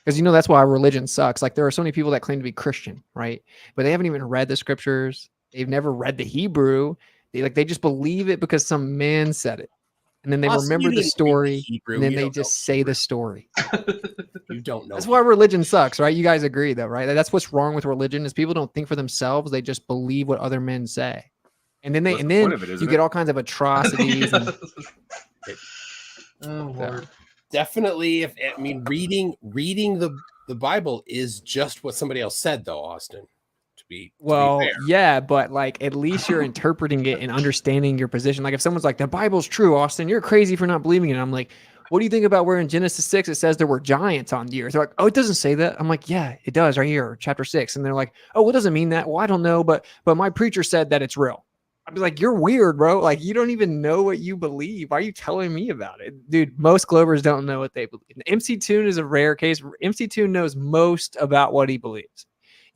Because that's why religion sucks. Like there are so many people that claim to be Christian, right? But they haven't even read the scriptures. They've never read the Hebrew. They just believe it because some man said it. And then they remember the story. And then they just say the story. You don't know. That's why religion sucks, right? You guys agree though, right? That's what's wrong with religion is people don't think for themselves. They just believe what other men say. And then you get all kinds of atrocities. And... Oh Lord. Definitely, reading the Bible is just what somebody else said, though, Austin. To be fair. Yeah, but like at least you're interpreting it and understanding your position. Like if someone's like, "The Bible's true, Austin, you're crazy for not believing it." I'm like, "What do you think about where in Genesis 6 it says there were giants on the earth?" They're like, "Oh, it doesn't say that." I'm like, "Yeah, it does, right here, chapter 6." And they're like, "Oh, well, it doesn't mean that." Well, I don't know, but my preacher said that it's real. I'd be like, you're weird, bro. Like, you don't even know what you believe. Why are you telling me about it? Dude, most Glovers don't know what they believe. MC Toon is a rare case. MC Toon knows most about what he believes.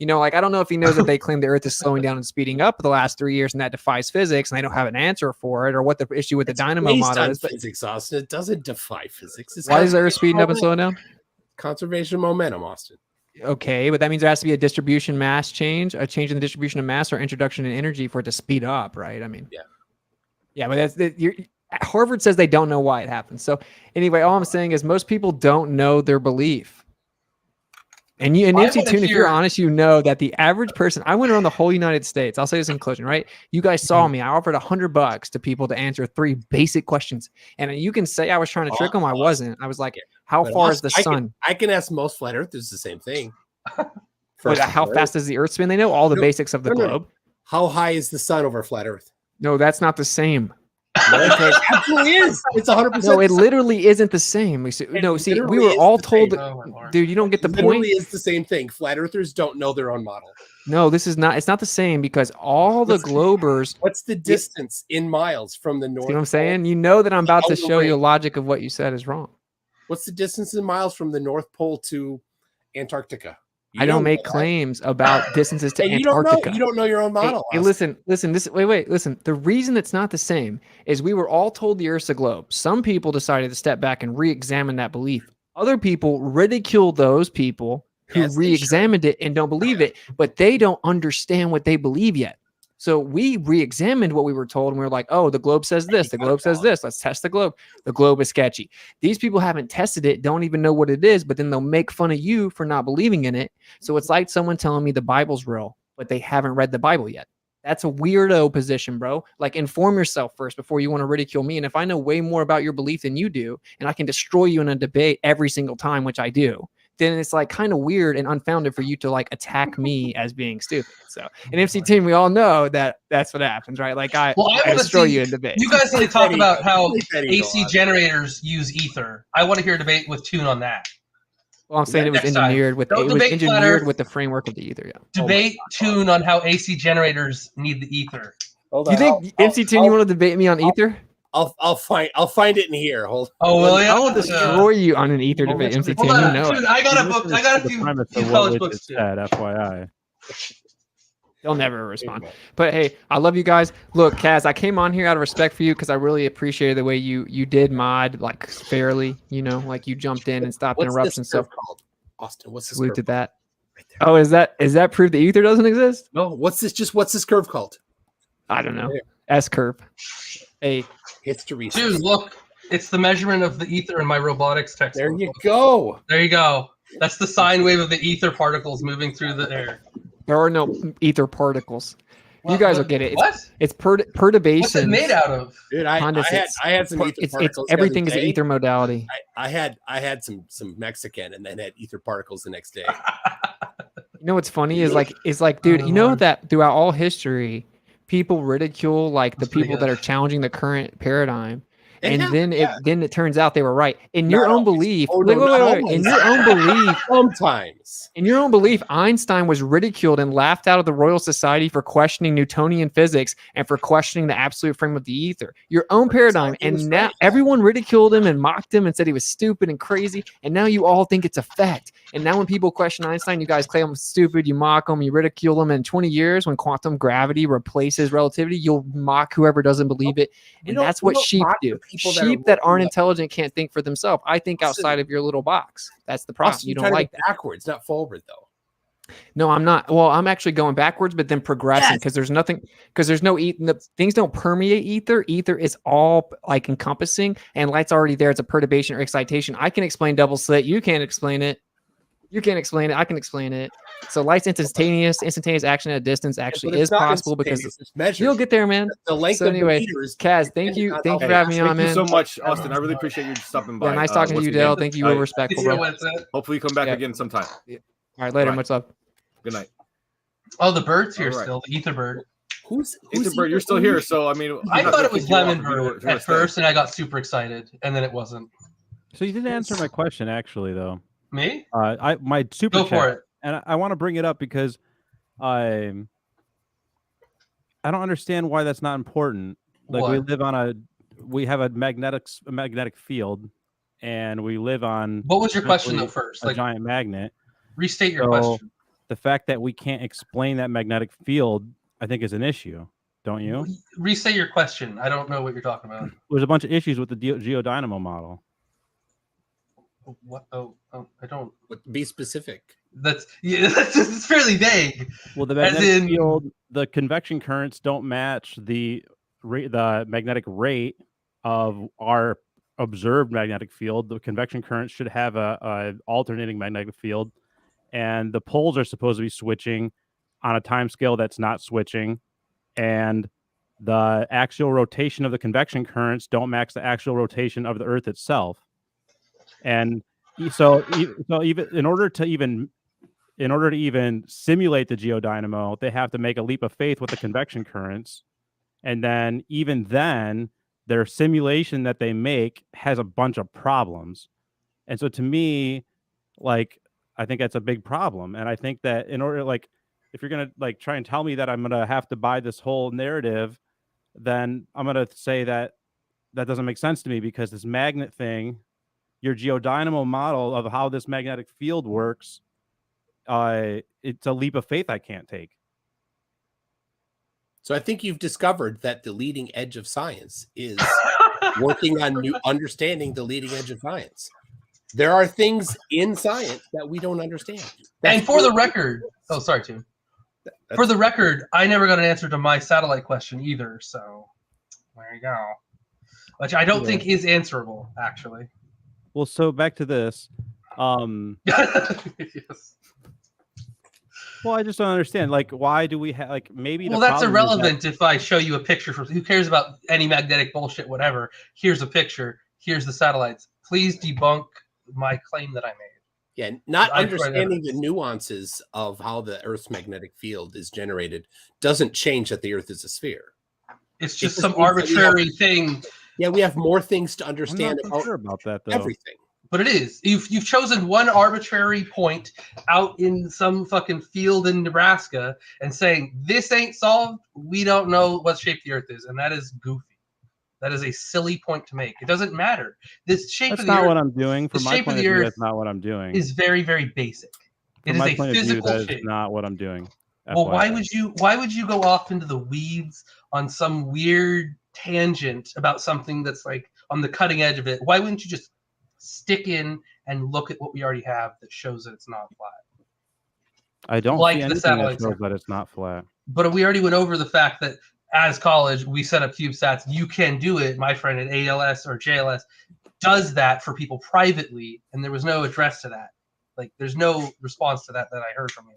Like, I don't know if he knows that they claim the Earth is slowing down and speeding up the last 3 years and that defies physics and they don't have an answer for it or what the issue with the dynamo model is. Physics, Austin. It doesn't defy physics. Why is the Earth speeding up and slowing down? Conservation of momentum, Austin. Okay, but that means there has to be a distribution mass change, a change in the distribution of mass or introduction in energy for it to speed up, right? I mean, yeah, but Harvard says they don't know why it happens. So anyway, all I'm saying is most people don't know their belief. And MC Toon, if you're honest, you know that the average person, I went around the whole United States. I'll say this in closing, right? You guys saw me. I offered $100 to people to answer 3 basic questions. And you can say I was trying to trick them. I wasn't. I was like, how far is the sun? I can ask most flat earthers the same thing. How fast does the earth spin? They know all the basics of the globe. How high is the sun over flat earth? No, that's not the same. It absolutely is. It's 100%. No, it literally isn't the same. See, we were all told, dude, you don't get the point. It literally is the same thing. Flat earthers don't know their own model. No, this is not. It's not the same because all the globers. What's the distance in miles from the North? See what I'm saying? You know that I'm about to show you logic of what you said is wrong. What's the distance in miles from the North Pole to Antarctica? I don't make claims about distances to Antarctica. You don't know your own model. Hey, listen. Listen. The reason it's not the same is we were all told the Earth's a globe. Some people decided to step back and re-examine that belief. Other people ridicule those people who re-examined it and don't believe it, but they don't understand what they believe yet. So we re-examined what we were told, and we were like, oh, the globe says this. The globe says this. Let's test the globe. The globe is sketchy. These people haven't tested it, don't even know what it is, but then they'll make fun of you for not believing in it. So it's like someone telling me the Bible's real, but they haven't read the Bible yet. That's a weirdo position, bro. Like, inform yourself first before you want to ridicule me. And if I know way more about your belief than you do, and I can destroy you in a debate every single time, which I do, then it's like kind of weird and unfounded for you to like attack me as being stupid. So in MC10, we all know that that's what happens, right? Like I destroy you in debate. You guys need to talk about how AC generators use ether. I want to hear a debate with Tune on that. Well, I'm saying it was engineered with the framework of the ether. Yeah. Debate Tune on how AC generators need the ether. Do you think MC10 you want to debate me on ether? I'll find it in here. Hold. Oh, well, yeah. I will destroy you on an ether debate. MC10, you know it. I got a book. I got a few college books too. FYI. They'll never respond. But hey, I love you guys. Look, Kaz, I came on here out of respect for you because I really appreciated the way you did mod like fairly. You know, like you jumped in and stopped interruptions. So called? Austin, what's this? Salute to that. Right there. Oh, is that proof the ether doesn't exist? No. What's this curve called? I don't know. S curve. A history. Dude, look, it's the measurement of the ether in my robotics textbook. There you go. There you go. That's the sine wave of the ether particles moving through the air. There are no ether particles. You guys will get it. It's perturbation. What's it made out of? Dude, I had some ether particles. Everything is an ether modality. I had some Mexican and then had ether particles the next day. You know what's funny is like dude, you know that throughout all history, people ridicule like the people that are challenging the current paradigm. And then it turns out they were right. In your own belief, in your own belief, sometimes. In your own belief, Einstein was ridiculed and laughed out of the Royal Society for questioning Newtonian physics and for questioning the absolute frame of the ether. Your own paradigm. And now everyone ridiculed him and mocked him and said he was stupid and crazy. And now you all think it's a fact. And now when people question Einstein, you guys claim him stupid, you mock him, you ridicule him. And in 20 years, when quantum gravity replaces relativity, you'll mock whoever doesn't believe it. And that's what sheep do. Sheep that aren't intelligent can't think for themselves. I think outside of your little box. That's the problem. You don't like that. Backwards, not forward, though. No, I'm not. Well, I'm actually going backwards, but then progressing because there's no things don't permeate ether. Ether is all like encompassing, and light's already there. It's a perturbation or excitation. I can explain double slit. You can't explain it. You can't explain it. I can explain it. So light's instantaneous action at a distance actually is possible because you'll get there, man. The length so anyway, Kaz, thank you for having me on, man. Thank you so much, Austin. I really appreciate you stopping by. Yeah, nice talking to you, Dale. Thank you. We're respectful, bro. Hopefully, you come back again sometime. All right, later. Much love. Good night. Oh, the bird's here still. The ether bird. Who's ether bird? You're still here, so I mean, I thought it was lemon bird at first, and I got super excited, and then it wasn't. So you didn't answer my question, actually, though. Me? My super Go chat, for it. and I want to bring it up because I don't understand why that's not important. Like we have a magnetic field, and we live on. What was your question though? First, a giant magnet. Restate your question. The fact that we can't explain that magnetic field, I think, is an issue. Don't you? Restate your question. I don't know what you're talking about. There's a bunch of issues with the geodynamo model. What? Oh, I don't. Be specific. That's it's fairly vague. Well, the magnetic field, the convection currents don't match the magnetic rate of our observed magnetic field. The convection currents should have a alternating magnetic field, and the poles are supposed to be switching on a time scale that's not switching, and the axial rotation of the convection currents don't match the axial rotation of the Earth itself. And so even in order to even simulate the geodynamo, they have to make a leap of faith with the convection currents, and then even then their simulation that they make has a bunch of problems. And so to me, like, I think that's a big problem. And I think that in order, like, if you're going to like try and tell me that I'm going to have to buy this whole narrative, then I'm going to say that doesn't make sense to me, because this magnet thing, your geodynamo model of how this magnetic field works, it's a leap of faith I can't take. So I think you've discovered that the leading edge of science is working on understanding the leading edge of science. There are things in science that we don't understand. And for the record, oh, sorry, Tim. For the record, I never got an answer to my satellite question either. So there you go. Which I don't think is answerable, actually. Well, so back to this. Yes. Well, I just don't understand. Like, why do we have, like, maybe... Well, that's irrelevant if I show you a picture. Who cares about any magnetic bullshit, whatever. Here's a picture. Here's the satellites. Please debunk my claim that I made. Yeah, not understanding the nuances of how the Earth's magnetic field is generated doesn't change that the Earth is a sphere. It's just some arbitrary thing. Yeah, we have more things to understand about that, though. Everything. But it is. You've chosen one arbitrary point out in some fucking field in Nebraska and saying, this ain't solved. We don't know what shape the Earth is. And that is goofy. That is a silly point to make. It doesn't matter. This shape of the Earth. That's not what I'm doing. From my point of view, that's not what I'm doing. Is very, very basic. It is a physical shape. That is not what I'm doing. Well, why would you go off into the weeds on some weird tangent about something that's like on the cutting edge of it? Why wouldn't you just stick in and look at what we already have that shows that it's not flat? I don't like see the anything that shows that it's not flat. But we already went over the fact that as college, we set up CubeSats. You can do it. My friend at ALS or JLS does that for people privately, and there was no address to that. Like, there's no response to that I heard from you.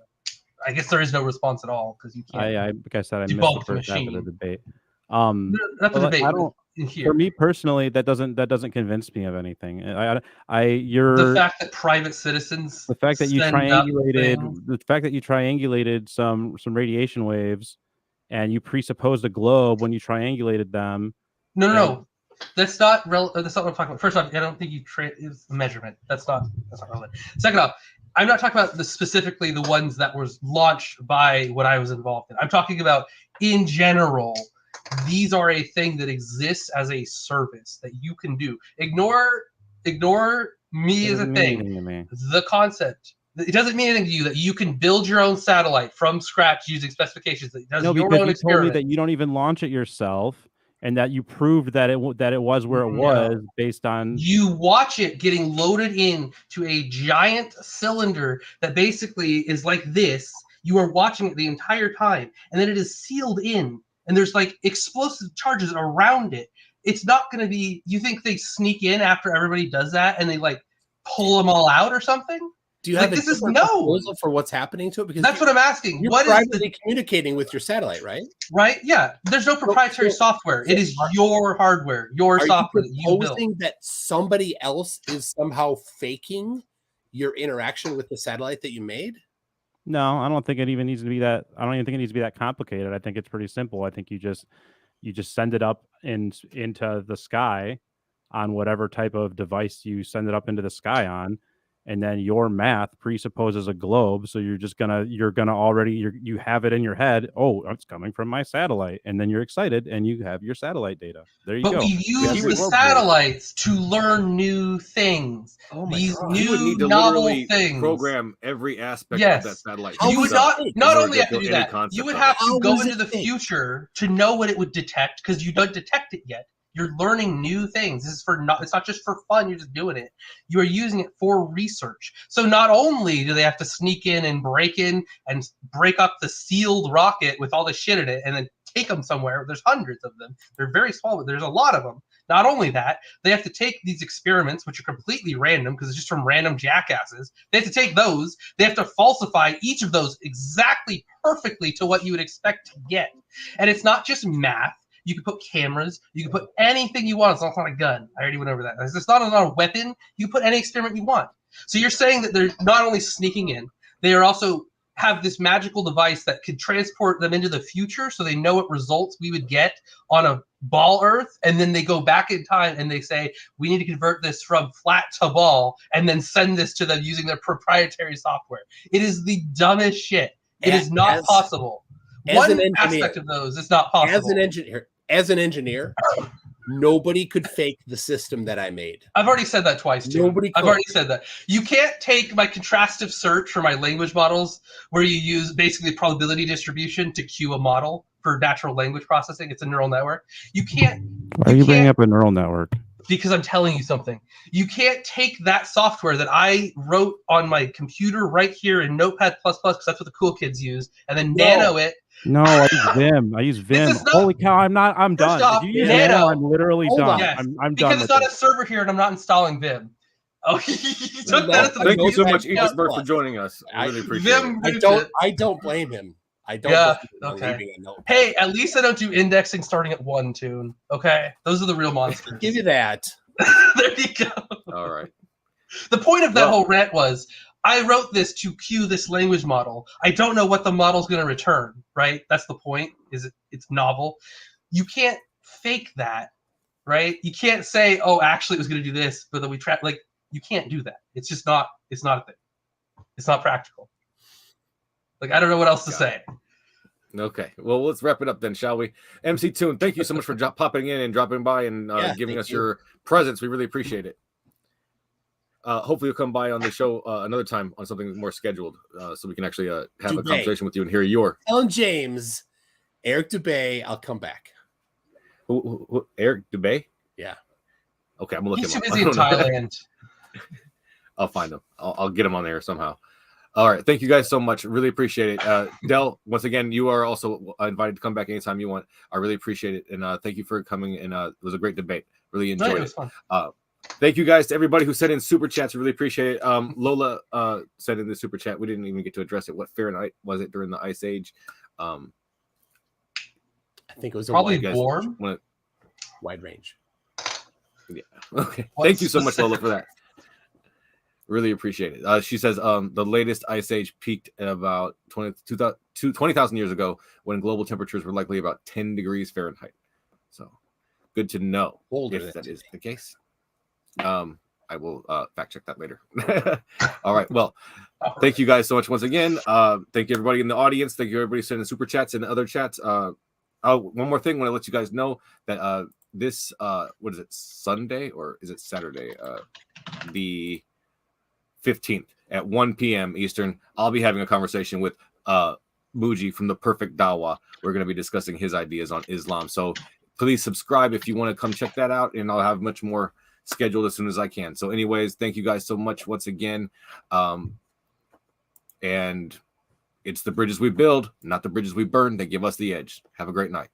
I guess there is no response at all because you can't. Like I said, I missed the first half of the debate. Not the debate. I don't. For me personally, that doesn't convince me of anything. The fact that private citizens, the fact that you triangulated some radiation waves, and you presupposed a globe when you triangulated them. No. That's not relevant. That's not what I'm talking about. First off, I don't think it's measurement. That's not relevant. Second off, I'm not talking about specifically the ones that was launched by what I was involved in. I'm talking about in general. These are a thing that exists as a service that you can do. Ignore me as a thing. The concept. It doesn't mean anything to you that you can build your own satellite from scratch using specifications that does your own experiment. Told me that you don't even launch it yourself, and that you proved that it was where it was based on. You watch it getting loaded in to a giant cylinder that basically is like this. You are watching it the entire time, and then it is sealed in. And there's like explosive charges around it. It's not going to be, you think they sneak in after everybody does that and they like pull them all out or something? Do you have a proposal for what's happening to it? Because that's what I'm asking. You're privately communicating with your satellite, right? Right? Yeah. There's no proprietary software. It is your hardware, your software that you build. Are you proposing that somebody else is somehow faking your interaction with the satellite that you made? No, I don't think it even needs to be that. I don't even think it needs to be that complicated. I think it's pretty simple. I think you just send it up into the sky on whatever type of device you send it up into the sky on, and then your math presupposes a globe. So you have it in your head. Oh, it's coming from my satellite, and then you're excited and you have your satellite data. There you go. But we use the satellites to learn new things. Oh my These God. new You would need to novel literally thing. Program every aspect of that satellite. You would not only have to do that. You would have to go into the think? future to know what it would detect because you don't detect it yet. You're learning new things. This is it's not just for fun. You're just doing it. You are using it for research. So not only do they have to sneak in and break up the sealed rocket with all the shit in it and then take them somewhere. There's hundreds of them. They're very small, but there's a lot of them. Not only that, they have to take these experiments, which are completely random because it's just from random jackasses. They have to take those. They have to falsify each of those exactly perfectly to what you would expect to get. And it's not just math. You can put cameras. You can put anything you want. It's not a gun. I already went over that. It's not a weapon. You can put any experiment you want. So you're saying that they're not only sneaking in, they are also have this magical device that could transport them into the future so they know what results we would get on a ball Earth, and then they go back in time and they say, we need to convert this from flat to ball, and then send this to them using their proprietary software. It is the dumbest shit. It is not possible. One aspect of those is not possible. As an engineer, nobody could fake the system that I made. I've already said that twice, too. I've already said that. You can't take my contrastive search for my language models, where you use basically probability distribution to cue a model for natural language processing. It's a neural network. You can't. Why are you bringing up a neural network? Because I'm telling you something. You can't take that software that I wrote on my computer right here in Notepad++, because that's what the cool kids use, and then nano it. No, I use Vim. I use Vim. Holy cow! I'm done. Off, if you use Nano, I'm literally done. Yes, I'm because done. it's on a server here, and I'm not installing Vim. Oh, thank you so much, Eagsburg, for joining us. I really appreciate it. I don't blame him. I don't. Yeah. Okay. Hey, at least I don't do indexing starting at 1 tune. Okay, those are the real monsters. Give you that. There you go. All right. The point of that whole rant was, I wrote this to cue this language model. I don't know what the model's going to return, right? That's the point. It's novel. You can't fake that, right? You can't say, oh, actually it was going to do this, but then we try. Like, you can't do that. It's just not. It's not a thing. It's not practical. Like, I don't know what else to say. Okay, well, let's wrap it up then, shall we? MC Toon, thank you so much for popping in and dropping by and giving us your presence. We really appreciate it. Hopefully you'll come by on the show another time on something more scheduled, so we can actually have a conversation with you and hear your. Ellen James, Eric Dubay. I'll come back. Who, Eric Dubay? Yeah. Okay, I'm gonna look him up. He's too busy in Thailand. I'll find him. I'll get him on there somehow. All right, thank you guys so much. Really appreciate it. Del, once again, you are also invited to come back anytime you want. I really appreciate it, and thank you for coming. And it was a great debate. Really enjoyed it. Thank you guys to everybody who sent in super chats. Really appreciate it. Lola sent in the super chat. We didn't even get to address it. What Fahrenheit was it during the Ice Age? I think it was probably warm. Wide range. Yeah. Okay. Thank you so much, Lola, for that. Really appreciate it. She says the latest ice age peaked at about 20,000 years ago when global temperatures were likely about 10 degrees Fahrenheit. So good to know if that is the case. I will fact check that later. All right. Well, thank you guys so much once again. Thank you everybody in the audience. Thank you everybody sending super chats and other chats. One more thing, when I let you guys know that this what is it, Sunday or is it Saturday? The 15th at 1 p.m. Eastern, I'll be having a conversation with Muji from the Perfect Dawa. We're going to be discussing his ideas on Islam. So please subscribe if you want to come check that out, and I'll have much more scheduled as soon as I can. So anyways, thank you guys so much once again. And it's the bridges we build, not the bridges we burn, that give us the edge. Have a great night.